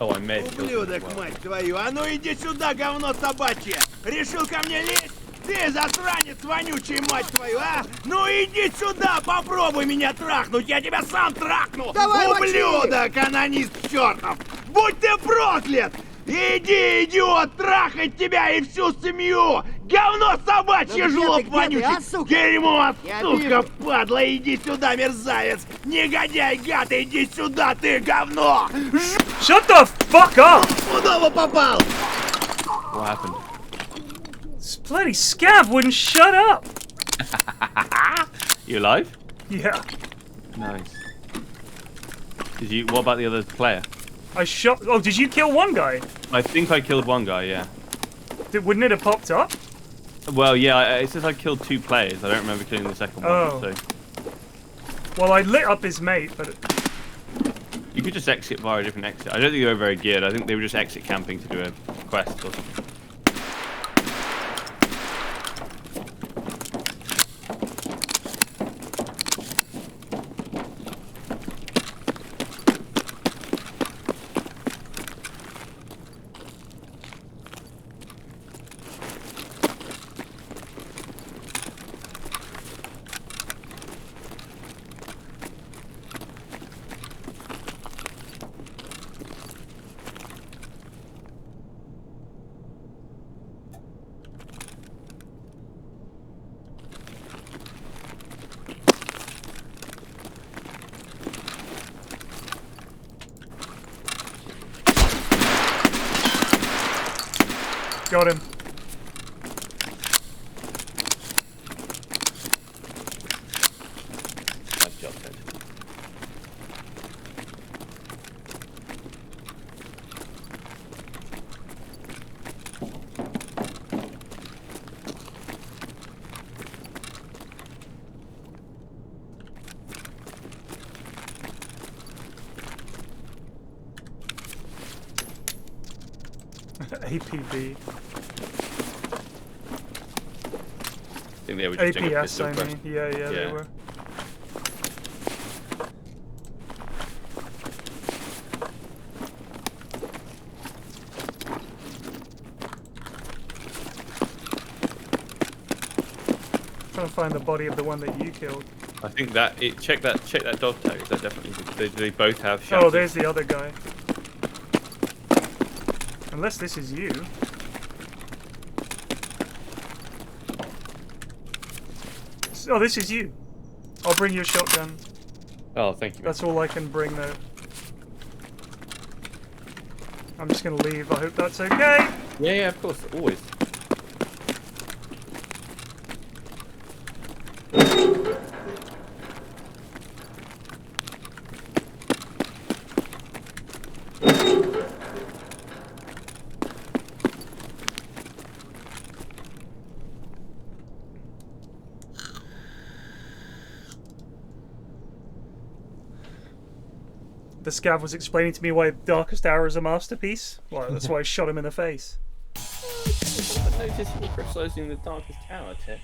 Oh, I made it. Ублюдок, мать твою! А ну иди сюда, говно собачье! Решил ко мне лезть? Ты засранец вонючий, мать твою, а? Ну иди сюда, попробуй меня трахнуть, я тебя сам трахну! Давай, ублюдок, анонист чертов! Будь ты проклят! Иди, идиот, трахать тебя и всю семью! Говно собачье, жлоб вонючий! Дерьмо, сука, падла, иди сюда, мерзавец! Негодяй, гад, иди сюда, ты говно! Shut the fuck up! Снова попал! What happened? This bloody scav wouldn't shut up! You alive? Yeah. Nice. Did you? What about the other player? I shot. Oh, did you kill one guy? I think I killed one guy. Yeah. Wouldn't it have popped up? Well, yeah. It says I killed two players. I don't remember killing the second one. Oh. So Well, I lit up his mate, but you could just exit via a different exit. I don't think they were very geared. I think they were just exit camping to do a quest or something. got him. Nice job, Ted. APB. I think they were just doing a APS, pistol I quest. mean. Yeah, they were. Trying to find the body of the one that you killed. I think that check that dog tag. Is that definitely? They both have shots. Oh, there's the other guy. Unless this is you. Oh, this is you. I'll bring your shotgun. Oh, thank you. That's all I can bring, though. I'm just gonna leave. I hope that's okay. Yeah, of course, always. The scav was explaining to me why Darkest Hour is a masterpiece. Well, that's why I shot him in the face. I noticed you were criticizing the Darkest Hour, Ted.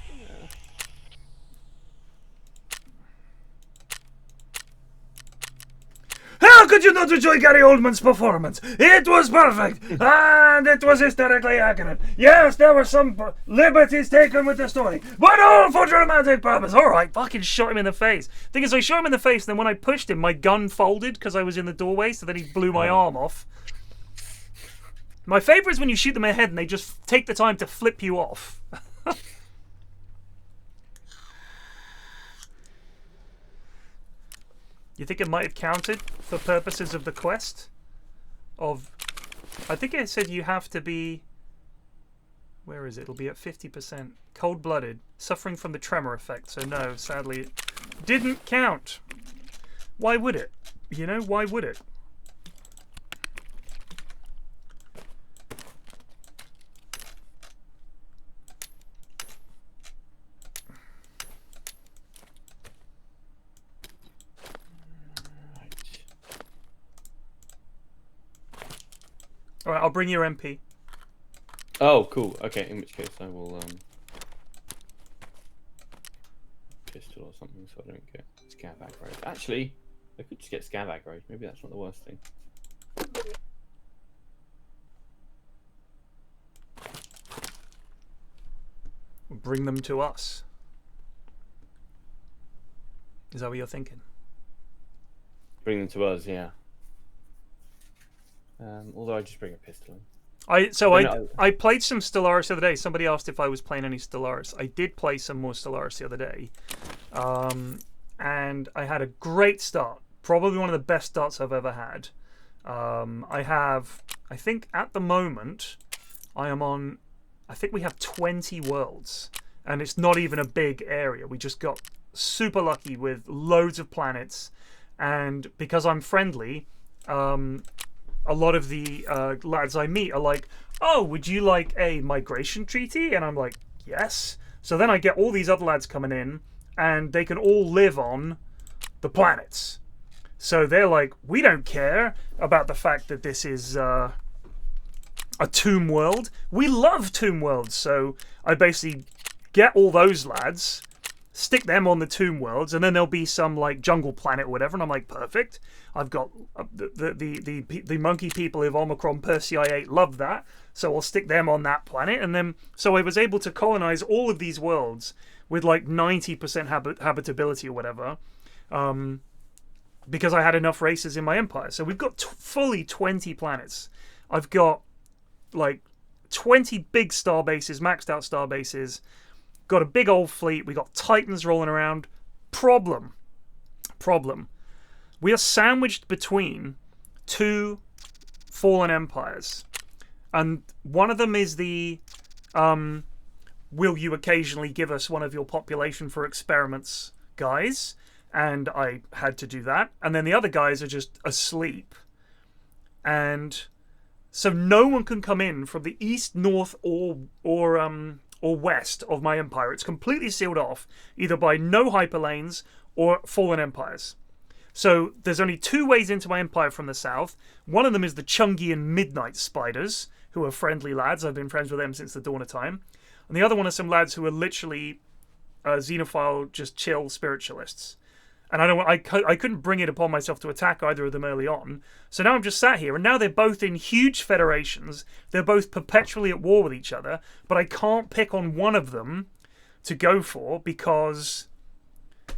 could you not enjoy Gary Oldman's performance? It was perfect, and it was hysterically accurate. Yes, there were some liberties taken with the story, but all for dramatic purpose. All right, fucking shot him in the face. Thing is, I shot him in the face, and then when I pushed him, my gun folded because I was in the doorway, so then he blew my arm off. My favourite is when you shoot them in the head and they just take the time to flip you off. You think it might have counted for purposes of the quest? I think it said you have to be... Where is it? It'll be at 50%. Cold-blooded. Suffering from the tremor effect. So no, sadly, it didn't count. Why would it? You know, why would it? Alright, I'll bring your MP. Oh, cool. Okay, in which case I will pistol or something so I don't get scav aggroed. Actually, I could just get scav aggroed. Maybe that's not the worst thing. Bring them to us. Is that what you're thinking? Bring them to us, yeah. Although I just bring a pistol in. I played some Stellaris the other day. Somebody asked if I was playing any Stellaris. I did play some more Stellaris the other day. And I had a great start. Probably one of the best starts I've ever had. I think at the moment, I think we have 20 worlds. And it's not even a big area. We just got super lucky with loads of planets. And because I'm friendly, a lot of the lads I meet are like, oh, would you like a migration treaty? And I'm like, yes. So then I get all these other lads coming in, and they can all live on the planets. So they're like, we don't care about the fact that this is a tomb world. We love tomb worlds. So I basically get all those lads, stick them on the tomb worlds, and then there'll be some like jungle planet or whatever, and I'm like, perfect. I've got the monkey people of Omicron Persei 8 love that, so I'll stick them on that planet, and then so I was able to colonize all of these worlds with like 90% habitability or whatever, because I had enough races in my empire. So we've got fully 20 planets. I've got like 20 big star bases, maxed out star bases. Got a big old fleet. We got Titans rolling around. Problem. We are sandwiched between two fallen empires. And one of them is the, will you occasionally give us one of your population for experiments guys? And I had to do that. And then the other guys are just asleep. And so no one can come in from the east, north, or west of my empire. It's completely sealed off, either by no hyperlanes or fallen empires. So there's only two ways into my empire from the south. One of them is the Chungian Midnight Spiders, who are friendly lads. I've been friends with them since the dawn of time. And the other one are some lads who are literally xenophile, just chill spiritualists. And I couldn't bring it upon myself to attack either of them early on. So now I'm just sat here, and now they're both in huge federations. They're both perpetually at war with each other, but I can't pick on one of them to go for because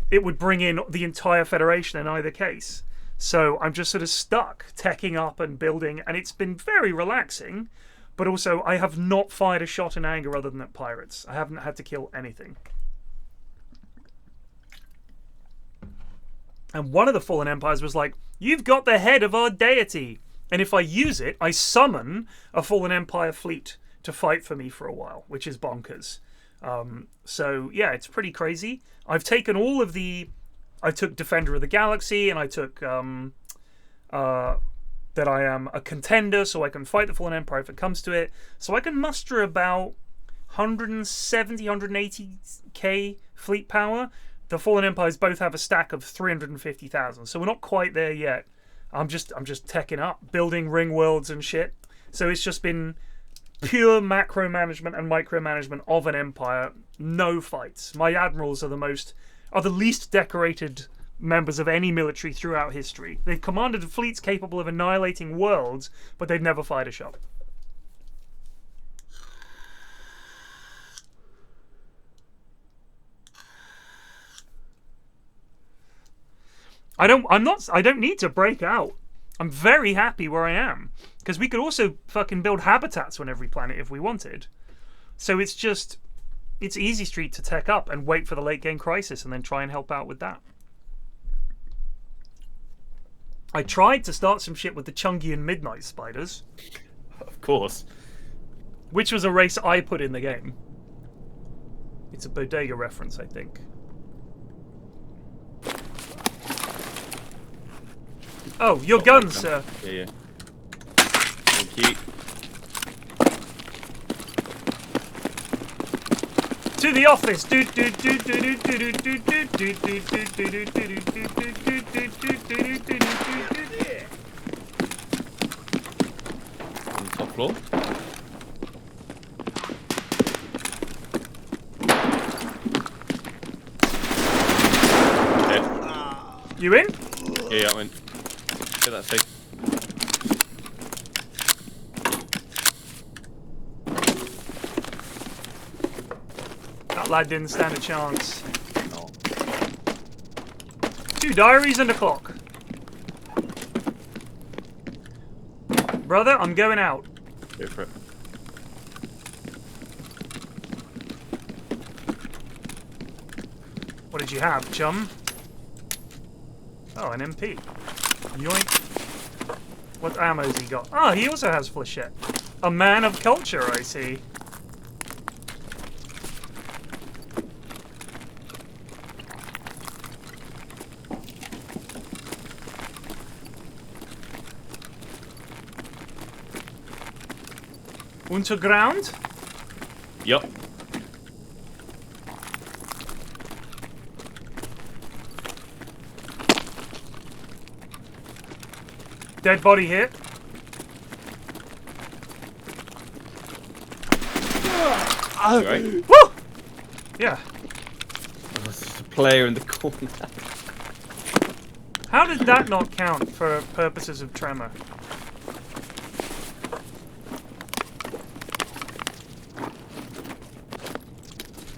it would bring in the entire federation in either case. So I'm just sort of stuck teching up and building, and it's been very relaxing, but also I have not fired a shot in anger other than at pirates. I haven't had to kill anything. And one of the fallen empires was like, you've got the head of our deity. And if I use it, I summon a fallen empire fleet to fight for me for a while, which is bonkers. So yeah, it's pretty crazy. I've taken all of the... I took Defender of the Galaxy, and I took that I am a contender, so I can fight the fallen empire if it comes to it. So I can muster about 170, 180k fleet power. The Fallen Empires both have a stack of 350,000, so we're not quite there yet. I'm just teching up, building ring worlds and shit. So it's just been pure macro management and micro management of an empire. No fights. My admirals are the least decorated members of any military throughout history. They've commanded fleets capable of annihilating worlds, but they've never fired a shot. I don't need to break out. I'm very happy where I am. Because we could also fucking build habitats on every planet if we wanted. So it's just, it's easy street to tech up and wait for the late game crisis and then try and help out with that. I tried to start some shit with the Chungian Midnight Spiders. Of course. Which was a race I put in the game. It's a Bodega reference, I think. Oh, your guns, sir. Yeah, yeah. Thank you. To the office. On the top floor. Okay. You in? Yeah, I'm in. Get that safe. That lad didn't stand a chance. No. 2 diaries and a clock. Brother, I'm going out. Go for it. What did you have, chum? Oh, an MP. Yoink. What ammo's he got? Ah, he also has flechette. A man of culture, I see. Unterground? Yup. Dead body here. Right. Woo! Yeah. There's just a player in the corner. How did that not count for purposes of tremor?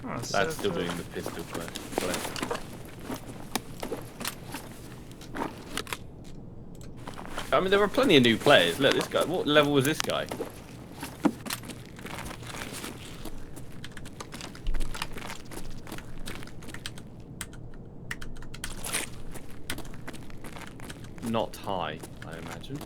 Oh, That's still doing the pistol play. I mean, there were plenty of new players. Look, this guy. What level was this guy? Not high, I imagine.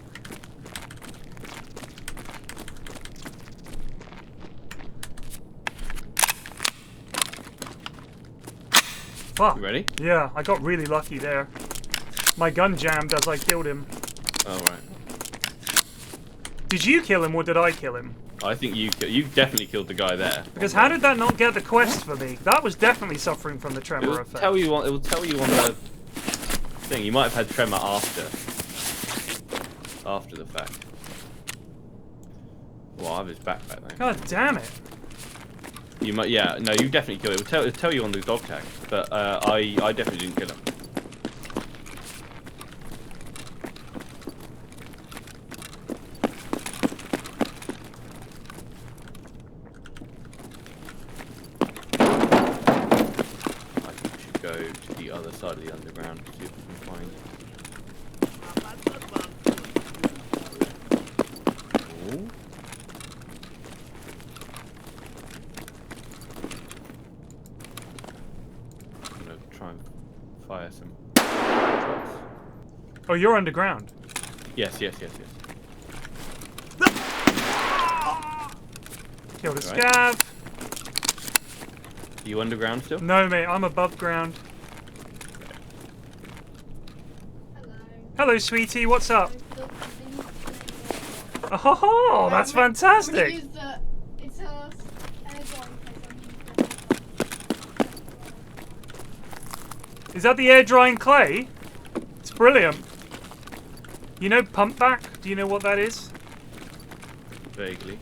Fuck. You ready? Yeah, I got really lucky there. My gun jammed as I killed him. Oh, right. Did you kill him or did I kill him? I think you definitely killed the guy there. Because how did that not get the quest for me? That was definitely suffering from the tremor effect. It will tell you on the thing. You might have had tremor after the fact. Well, I have his backpack though. God damn it. You might, yeah, no, you definitely killed it. It'll tell you on the dog tag, but I definitely didn't kill him. I think we should go to the other side of the underground to see if we can find. Ooh. Fire some shots. Oh, you're underground? Yes. Killed a scav. Are you underground still? No, mate, I'm above ground. Hello, sweetie, what's up? Oh, that's fantastic! Is that the air drying clay? It's brilliant. You know pump back? Do you know what that is? Vaguely.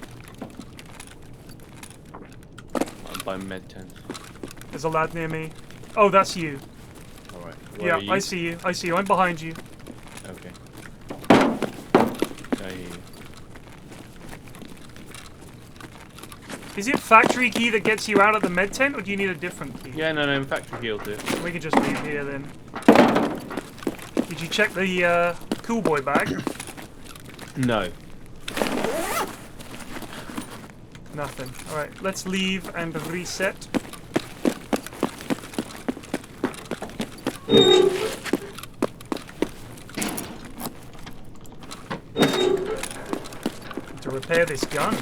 I'm by med tent. There's a lad near me. Oh, that's you. Alright. Alright. Where Yeah, are you? I see you. I see you. I'm behind you. Okay. I... Is it factory key that gets you out of the med tent, or do you need a different key? Yeah, no, factory key will do. We can just leave here then. Did you check the cool boy bag? No. Nothing. Alright, let's leave and reset. To repair this gun.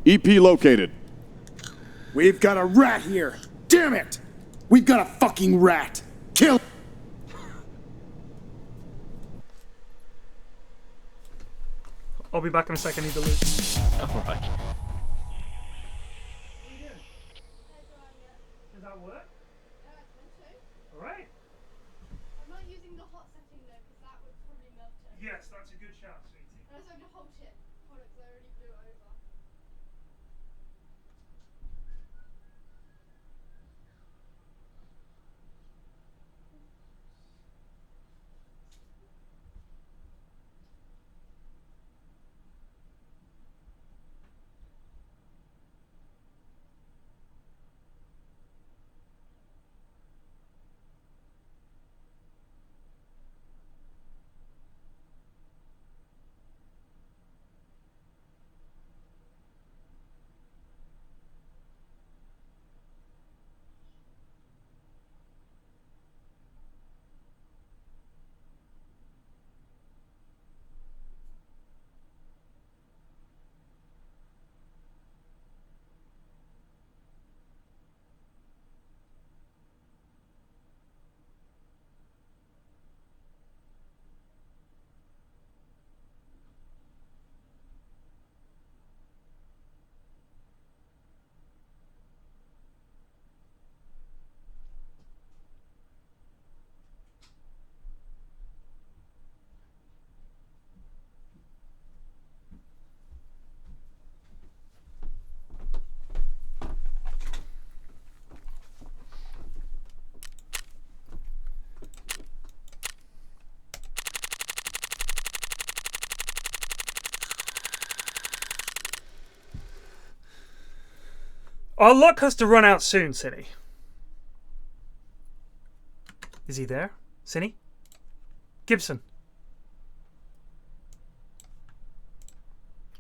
EP located. We've got a rat here. Damn it! We've got a fucking rat. Kill. I'll be back in a second. I need to loot. Alright. Does that work? Alright. I'm not using the hot setting though, because that would probably melt it. Yes, that's a good shout, sweetie. And I was going to hold it. Hold it, because I already blew it over. Our luck has to run out soon, Cinny. Is he there? Cinny? Gibson.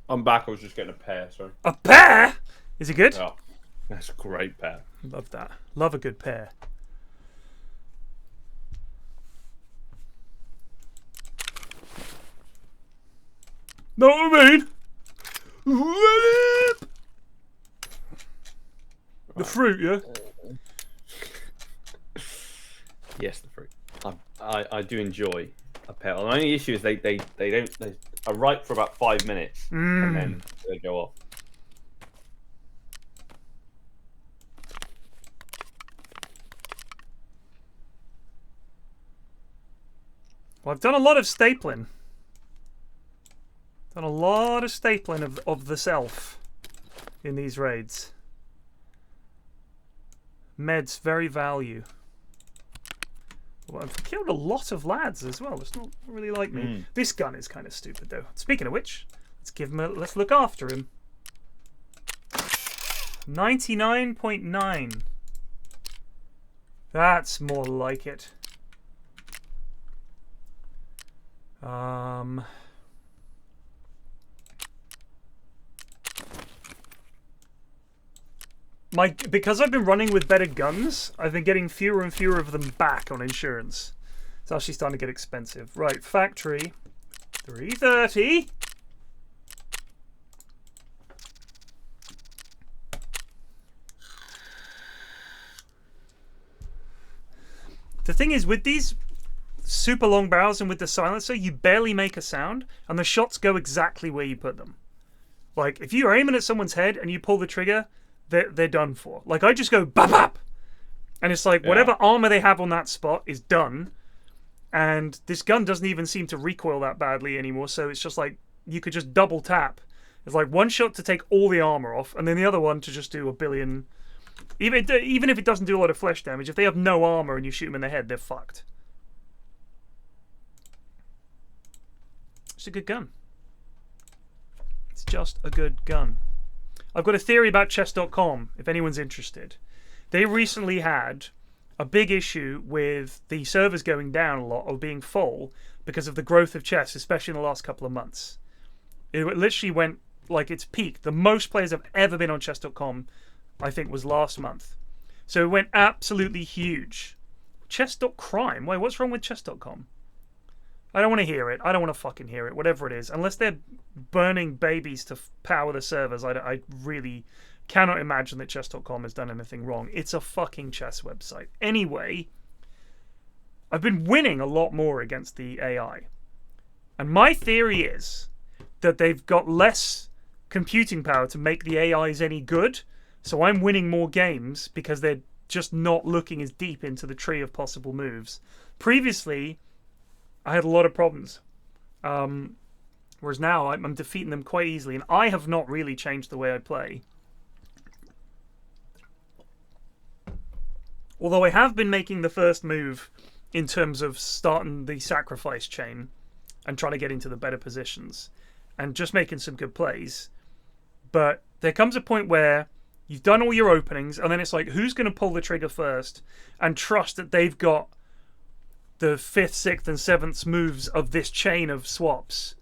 I'm back. I was just getting a pear, sorry. A pear? Is he good? Oh, that's a great pear. Love that. Love a good pear. Know what I mean? The fruit, yeah? Yes, the fruit. I do enjoy a pear. The only issue is they are ripe for about 5 minutes and then they go off. Well, I've done a lot of stapling. Done a lot of stapling of the self in these raids. Meds very value. Well, I've killed a lot of lads as well. It's not really like me. This gun is kind of stupid though. Speaking of which, let's look after him. 99.9. That's more like it. Because I've been running with better guns, I've been getting fewer and fewer of them back on insurance. It's actually starting to get expensive. Right, factory. 330. The thing is, with these super long barrels and with the silencer, you barely make a sound, and the shots go exactly where you put them. Like, if you're aiming at someone's head and you pull the trigger, they're done for. Like, I just go bap bap, and it's like whatever armor they have on that spot is done, and this gun doesn't even seem to recoil that badly anymore, so it's just like you could just double tap. It's like one shot to take all the armor off, and then the other one to just do a billion Even if it doesn't do a lot of flesh damage, if they have no armor and you shoot them in the head, they're fucked. It's a good gun. It's just a good gun. I've got a theory about chess.com, if anyone's interested. They recently had a big issue with the servers going down a lot or being full because of the growth of chess, especially in the last couple of months. It literally went like it's peaked. The most players have ever been on chess.com, I think, was last month. So it went absolutely huge. Chess.crime? Wait, what's wrong with chess.com? I don't want to hear it. I don't want to fucking hear it. Whatever it is. Unless they're burning babies to power the servers, I really cannot imagine that chess.com has done anything wrong. It's a fucking chess website. Anyway, I've been winning a lot more against the AI. And my theory is that they've got less computing power to make the AIs any good. So I'm winning more games because they're just not looking as deep into the tree of possible moves. Previously, I had a lot of problems. Whereas now I'm defeating them quite easily. And I have not really changed the way I play. Although I have been making the first move in terms of starting the sacrifice chain and trying to get into the better positions. And just making some good plays. But there comes a point where you've done all your openings, and then it's like, who's going to pull the trigger first and trust that they've got the 5th, 6th, and 7th moves of this chain of swaps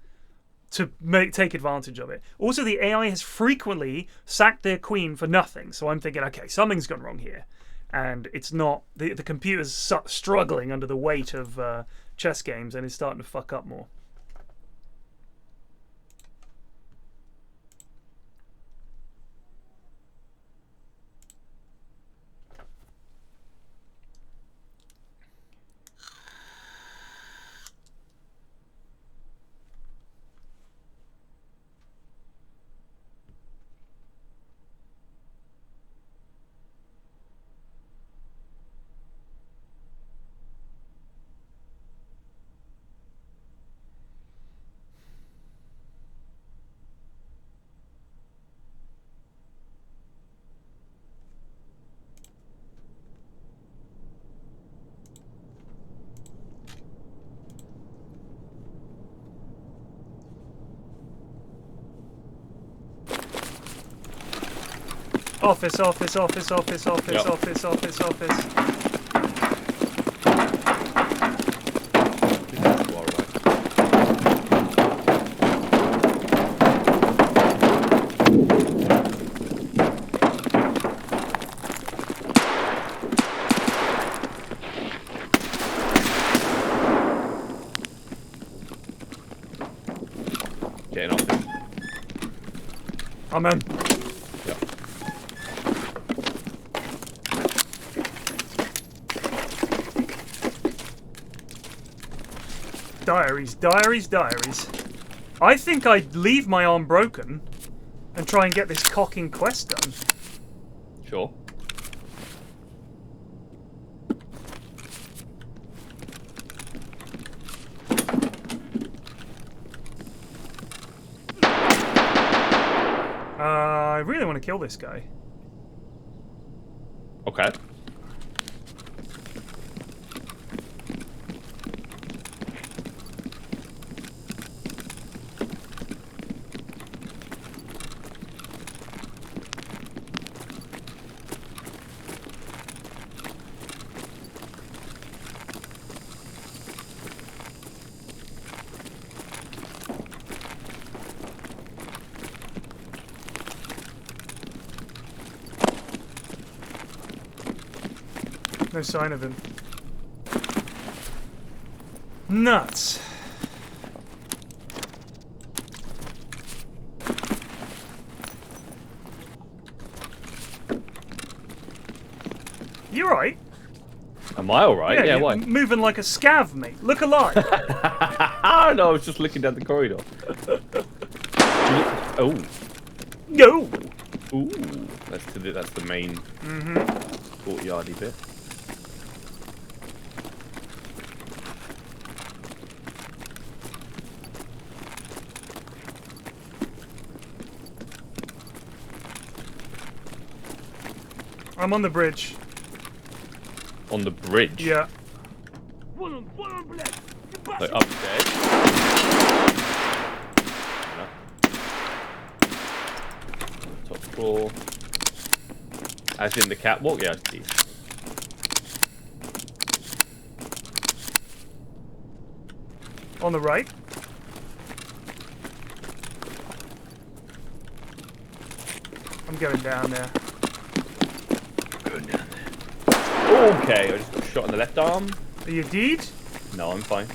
to take advantage of it. Also, the AI has frequently sacked their queen for nothing. So I'm thinking, okay, something's gone wrong here. And it's not... The computer's struggling under the weight of chess games and is starting to fuck up more. Office, office, office, office, office, Yep. office, office, office. Getting off. I'm in. Diaries, diaries, diaries. I think I'd leave my arm broken and try and get this cocking quest done. Sure. I really want to kill this guy. Okay. No sign of him. Nuts. You right? Am I alright? Yeah, you're why? Moving like a scav, mate. Look alive. Oh no, I was just looking down the corridor. Oh. No. Ooh. That's the main courtyardy bit. I'm on the bridge. On the bridge? Yeah. Like upstairs? No. Top floor. As in the catwalk? Yeah, I see. On the right. I'm going down there. Going down there. Okay, I just got shot in the left arm. Are you dead? No, I'm fine.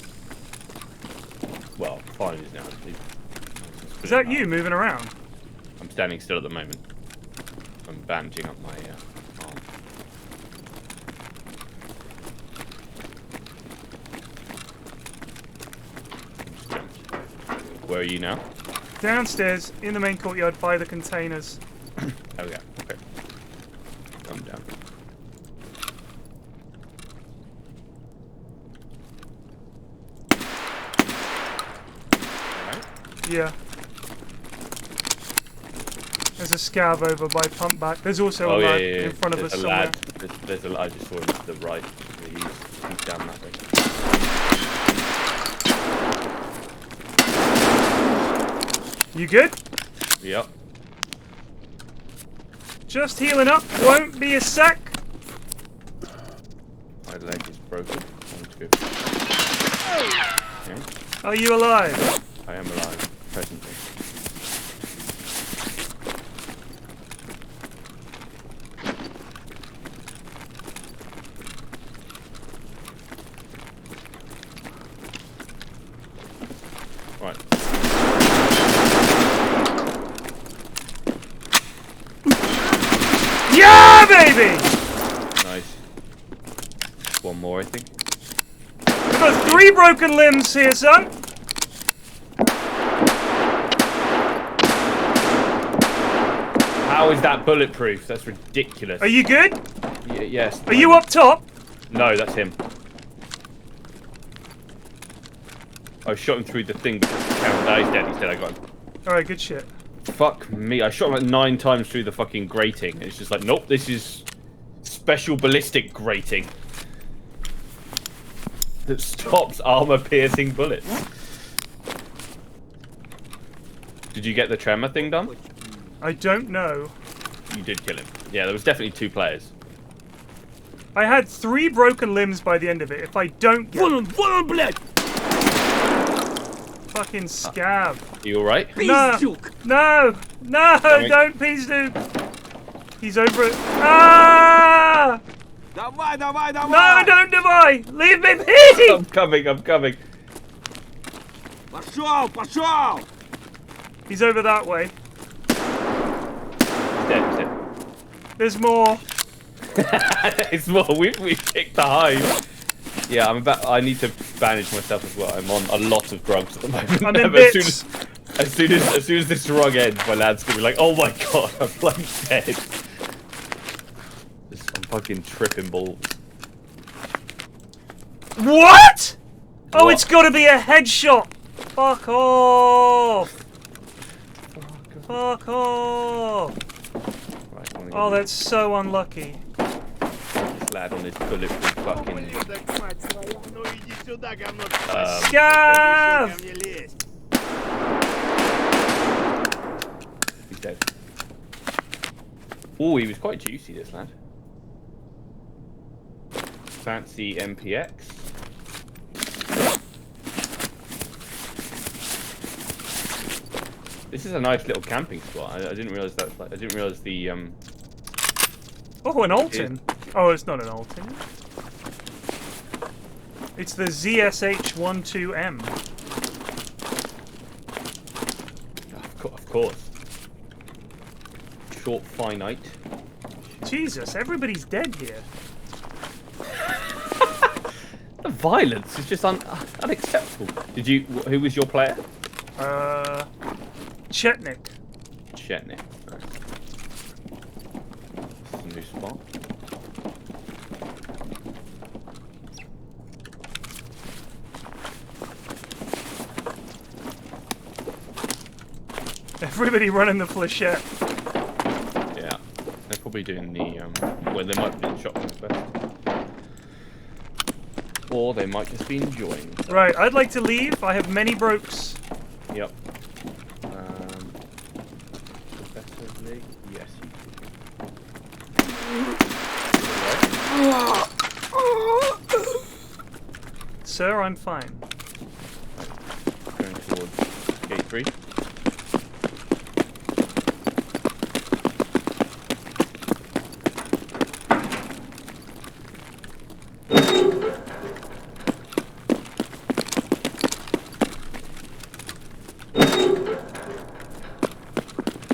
Well, fine is now. Is that you moving around? I'm standing still at the moment. I'm bandaging up my arm. Where are you now? Downstairs, in the main courtyard, by the containers. Oh yeah, okay. Come down. Alright. Yeah. There's a scav over by pump back. There's also a lad in front of us There's a somewhere. lad. There's a lad. I just saw him to the right. He's down that way. You good? Yep. Just healing up. Won't be a sec. My leg is broken. Okay. Are you alive? I am alive, presently. Right. Yeah, baby! Nice. One more, I think. We've got 3 broken limbs here, son. How is that bulletproof? That's ridiculous. Are you good? Yes. Are you up top? No, that's him. I shot him through the thing because the camera dies dead. He said I got him. Alright, good shit. Fuck me. I shot him like 9 times through the fucking grating. And it's just like, nope, this is special ballistic grating that stops armor-piercing bullets. Did you get the tremor thing done? I don't know. You did kill him. Yeah, there was definitely 2 players. I had 3 broken limbs by the end of it. If I don't get... Fucking scav. You alright? No! No! No! Don't Pizduke! He's over it. Ah! No, don't Divide! Leave me be! I'm coming, I'm coming. He's over that way. Dead. There's more. It's more. We picked the hive. Yeah, I need to bandage myself as well. I'm on a lot of drugs at the moment. I'm in bits. As soon as this rug ends, my lad's gonna be like, "Oh my god, I'm like dead." I'm fucking tripping balls. What? Oh, it's got to be a headshot. Fuck off. Fuck off. Right, oh, that's so unlucky. This lad on his bulletproof fucking. Scav! He's dead. Oh, he was quite juicy, this lad. Fancy MPX. This is a nice little camping spot. I didn't realize that. I didn't realize the Oh, an Alton. Oh, it's not an Alton. It's the ZSH-12M. Of course. Short finite. Jesus, everybody's dead here. The violence is just unacceptable. Did you? Who was your player? Chetnik. Chetnik. Right. That's a new spot. Everybody running the flechette. Yeah. They're probably doing the well, they might be doing shotgun first, or they might just be enjoying themselves. Right, I'd like to leave. I have many brokes. Yep. Professor Lee? Yes. Sir, I'm fine. Going towards gate 3.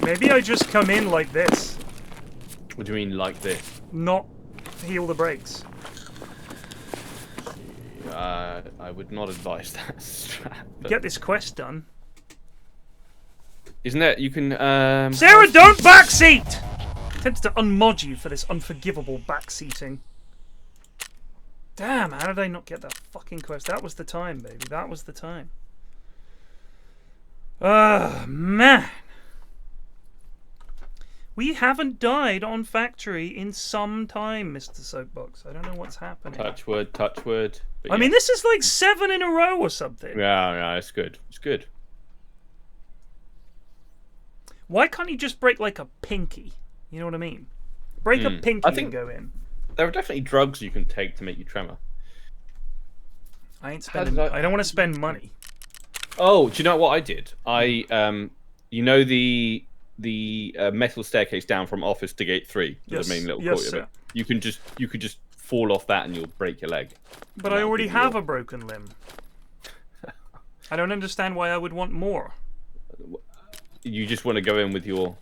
Maybe I just come in like this. What do you mean, like this? Not heal the brakes. I would not advise that strat. Get this quest done. Isn't it? You can. Sarah, don't backseat! Tempted to unmod you for this unforgivable backseating. Damn, how did I not get that fucking quest? That was the time, baby. That was the time. Man. We haven't died on factory in some time, Mr. Soapbox. I don't know what's happening. Touch wood, touch wood. But I mean, this is like 7 in a row or something. Yeah, it's good. It's good. Why can't you just break like a pinky? You know what I mean? Break a pinky and go in. There are definitely drugs you can take to make you tremor. I ain't spending. I don't want to spend money. Oh, do you know what I did? You know the metal staircase down from office to gate 3, the main little courtyard. You could just fall off that and you'll break your leg. But I already have a broken limb. I don't understand why I would want more. You just want to go in with your...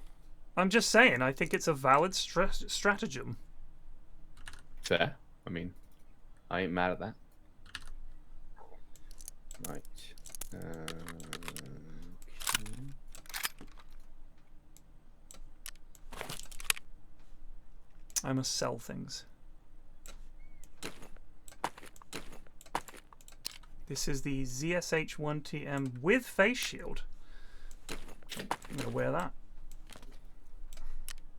I'm just saying, I think it's a valid stratagem. Fair. I mean, I ain't mad at that. Right. I must sell things. This is the ZSH-1TM with face shield. I'm gonna wear that.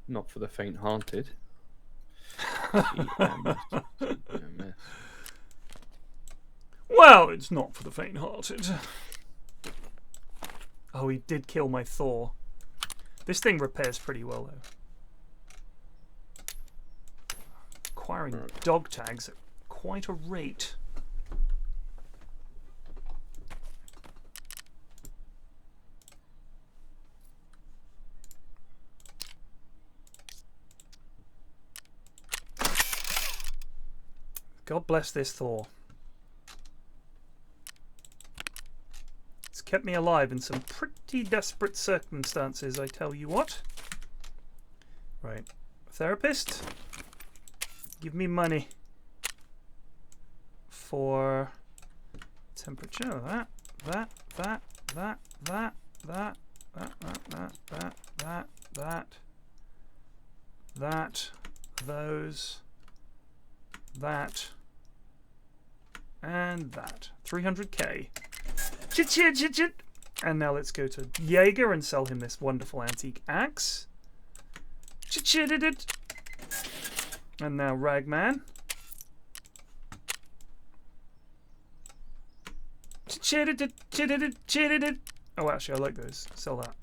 Not for the faint-hearted. Well, it's not for the faint-hearted. Oh, he did kill my Thor. This thing repairs pretty well, though. Acquiring dog tags at quite a rate. God bless this Thor. It's kept me alive in some pretty desperate circumstances, I tell you what. Right. Therapist? Give me money for temperature. Those, that, and that. 300k. Chit. And now let's go to Jaeger and sell him this wonderful antique axe. Chit. And now Ragman. Oh, actually, I like those. Sell that.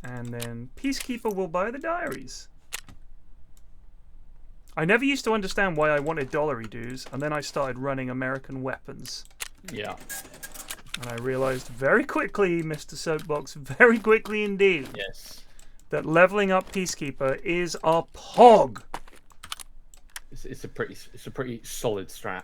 And then Peacekeeper will buy the diaries. I never used to understand why I wanted dollary dues, and then I started running American weapons. Yeah. And I realized very quickly, Mr. Soapbox, very quickly indeed. Yes. That leveling up Peacekeeper is a pog. It's a pretty solid strat.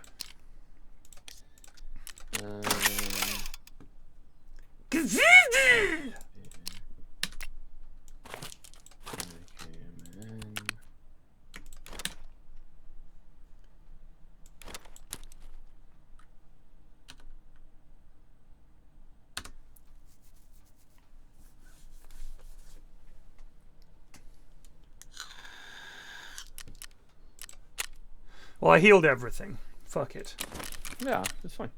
Well, I healed everything. Fuck it. Yeah, that's fine.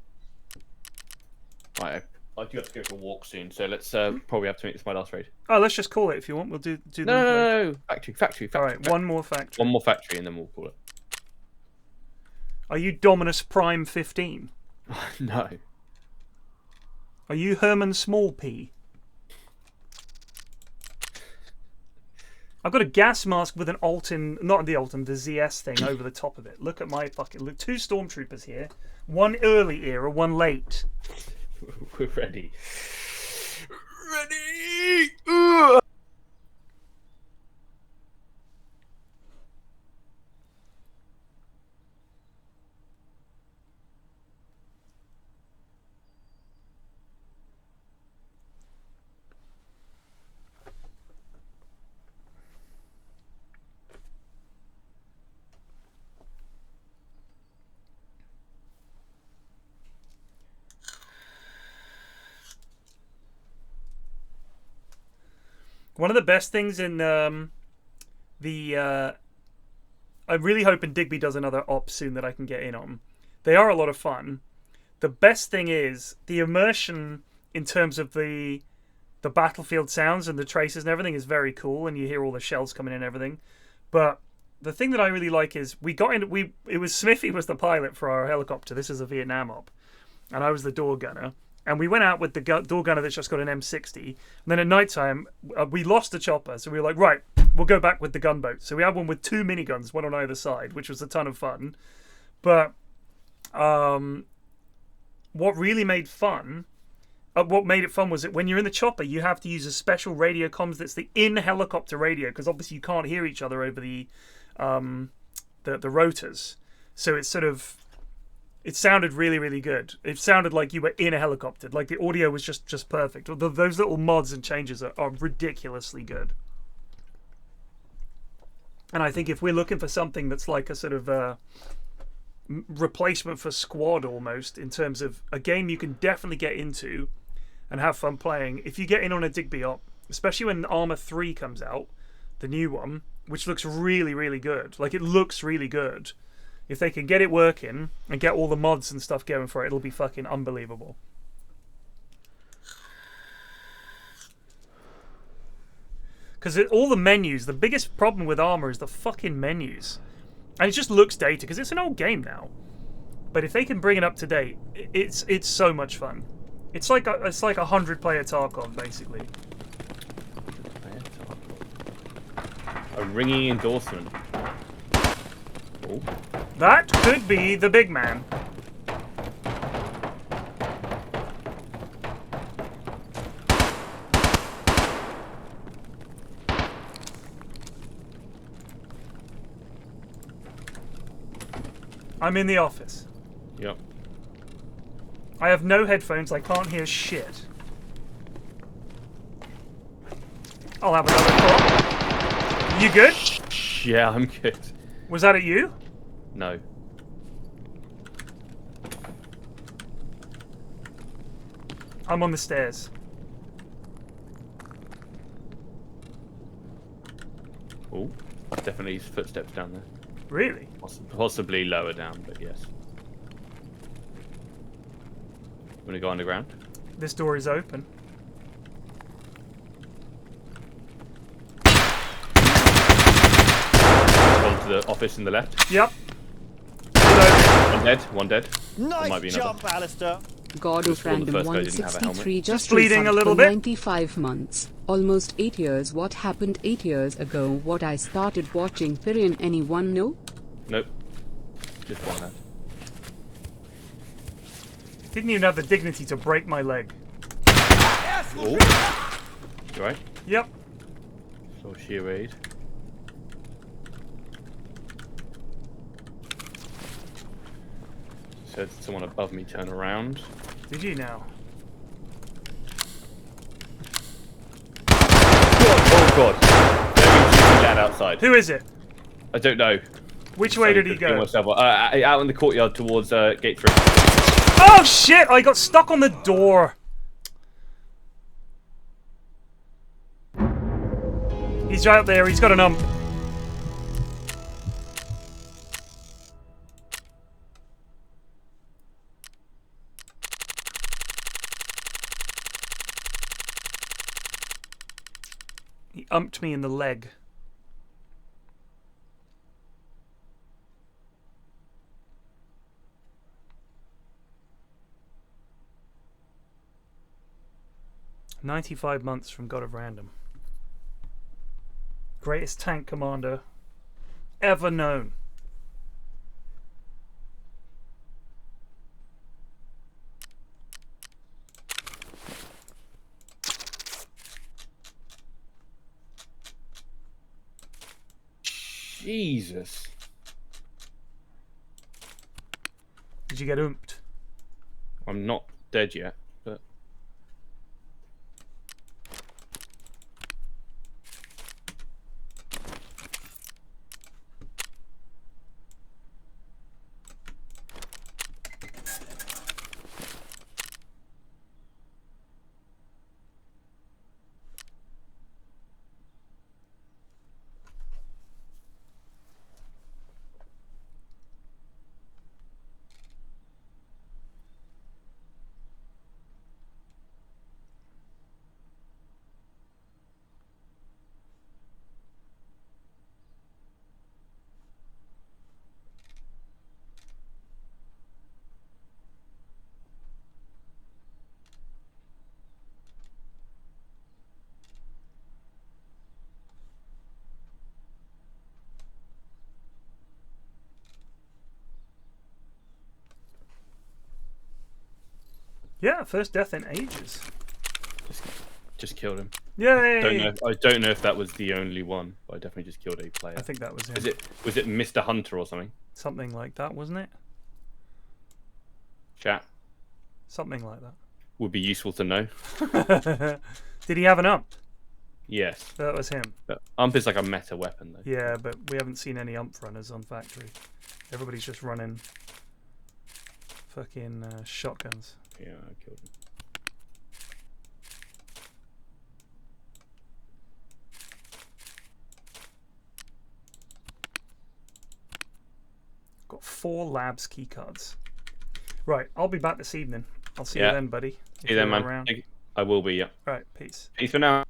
Right, I do have to go for a walk soon, so let's probably have to make this my last raid. Oh, let's just call it if you want. We'll do the No. Factory. All right, one more factory. One more factory, and then we'll call it. Are you Dominus Prime 15? No. Are you Herman Small P? I've got a gas mask with an Alton, not the Alton, the ZS thing over the top of it. Look at my fucking... Look, 2 stormtroopers here. One early era, one late. We're ready. Ready! One of the best things in I'm really hoping Digby does another op soon that I can get in on. They are a lot of fun. The best thing is the immersion in terms of the battlefield sounds and the traces and everything is very cool, and you hear all the shells coming in and everything. But the thing that I really like is it was Smithy was the pilot for our helicopter. This is a Vietnam op, and I was the door gunner. And we went out with the door gunner that's just got an M60. And then at night time, we lost the chopper. So we were like, right, we'll go back with the gunboat. So we had one with 2 miniguns, one on either side, which was a ton of fun. But what really made fun, what made it fun was that when you're in the chopper, you have to use a special radio comms that's the in-helicopter radio, because obviously you can't hear each other over the rotors. So it's sort of... It sounded really, really good. It sounded like you were in a helicopter. Like the audio was just perfect. Those little mods and changes are ridiculously good. And I think if we're looking for something that's like a sort of replacement for Squad almost, in terms of a game you can definitely get into and have fun playing, if you get in on a Digby op, especially when Arma 3 comes out, the new one, which looks really, really good. Like, it looks really good. If they can get it working and get all the mods and stuff going for it, it'll be fucking unbelievable. Because all the menus, the biggest problem with Arma is the fucking menus. And it just looks dated, because it's an old game now. But if they can bring it up to date, it's so much fun. It's like a 100-player Tarkov, basically. A ringing endorsement. Oh. That could be the big man. I'm in the office. Yep. I have no headphones. I can't hear shit. I'll have another call. You good? Yeah, I'm good. Was that at you? No. I'm on the stairs. Oh, definitely footsteps down there. Really? Possibly lower down, but yes. Want to go underground? This door is open. Gone to the office in the left. Yep. One dead. Nice might be jump, Alistair. God of Random 163 just bleeding a little for bit. 95 months. Almost 8 years. What happened 8 years ago? What I started watching Pyrian. Anyone know? Nope. Just one hand. Didn't even have the dignity to break my leg. Oh. You right? Yep. So sheer raid. Said someone above me turn around. Did you now? Oh god. There is a lad outside. Who is it? I don't know. Which way did he go? Out in the courtyard towards gate 3. Oh shit! I got stuck on the door. He's out there. He's got an ump. He umped me in the leg. "95 months from God of Random. Greatest tank commander ever known." Jesus. Did you get oomped? I'm not dead yet, but... Yeah, first death in ages. Just killed him. Yay! I don't know if that was the only one, but I definitely just killed a player. I think that was him. Was it Mr. Hunter or something? Something like that, wasn't it? Chat. Something like that. Would be useful to know. Did he have an ump? Yes. That was him. But ump is like a meta weapon, though. Yeah, but we haven't seen any ump runners on factory. Everybody's just running fucking shotguns. Yeah, I killed him. Got 4 labs keycards. Right, I'll be back this evening. I'll see you then, buddy. See you then, man. Around. I will be, yeah. Right, peace. Peace for now.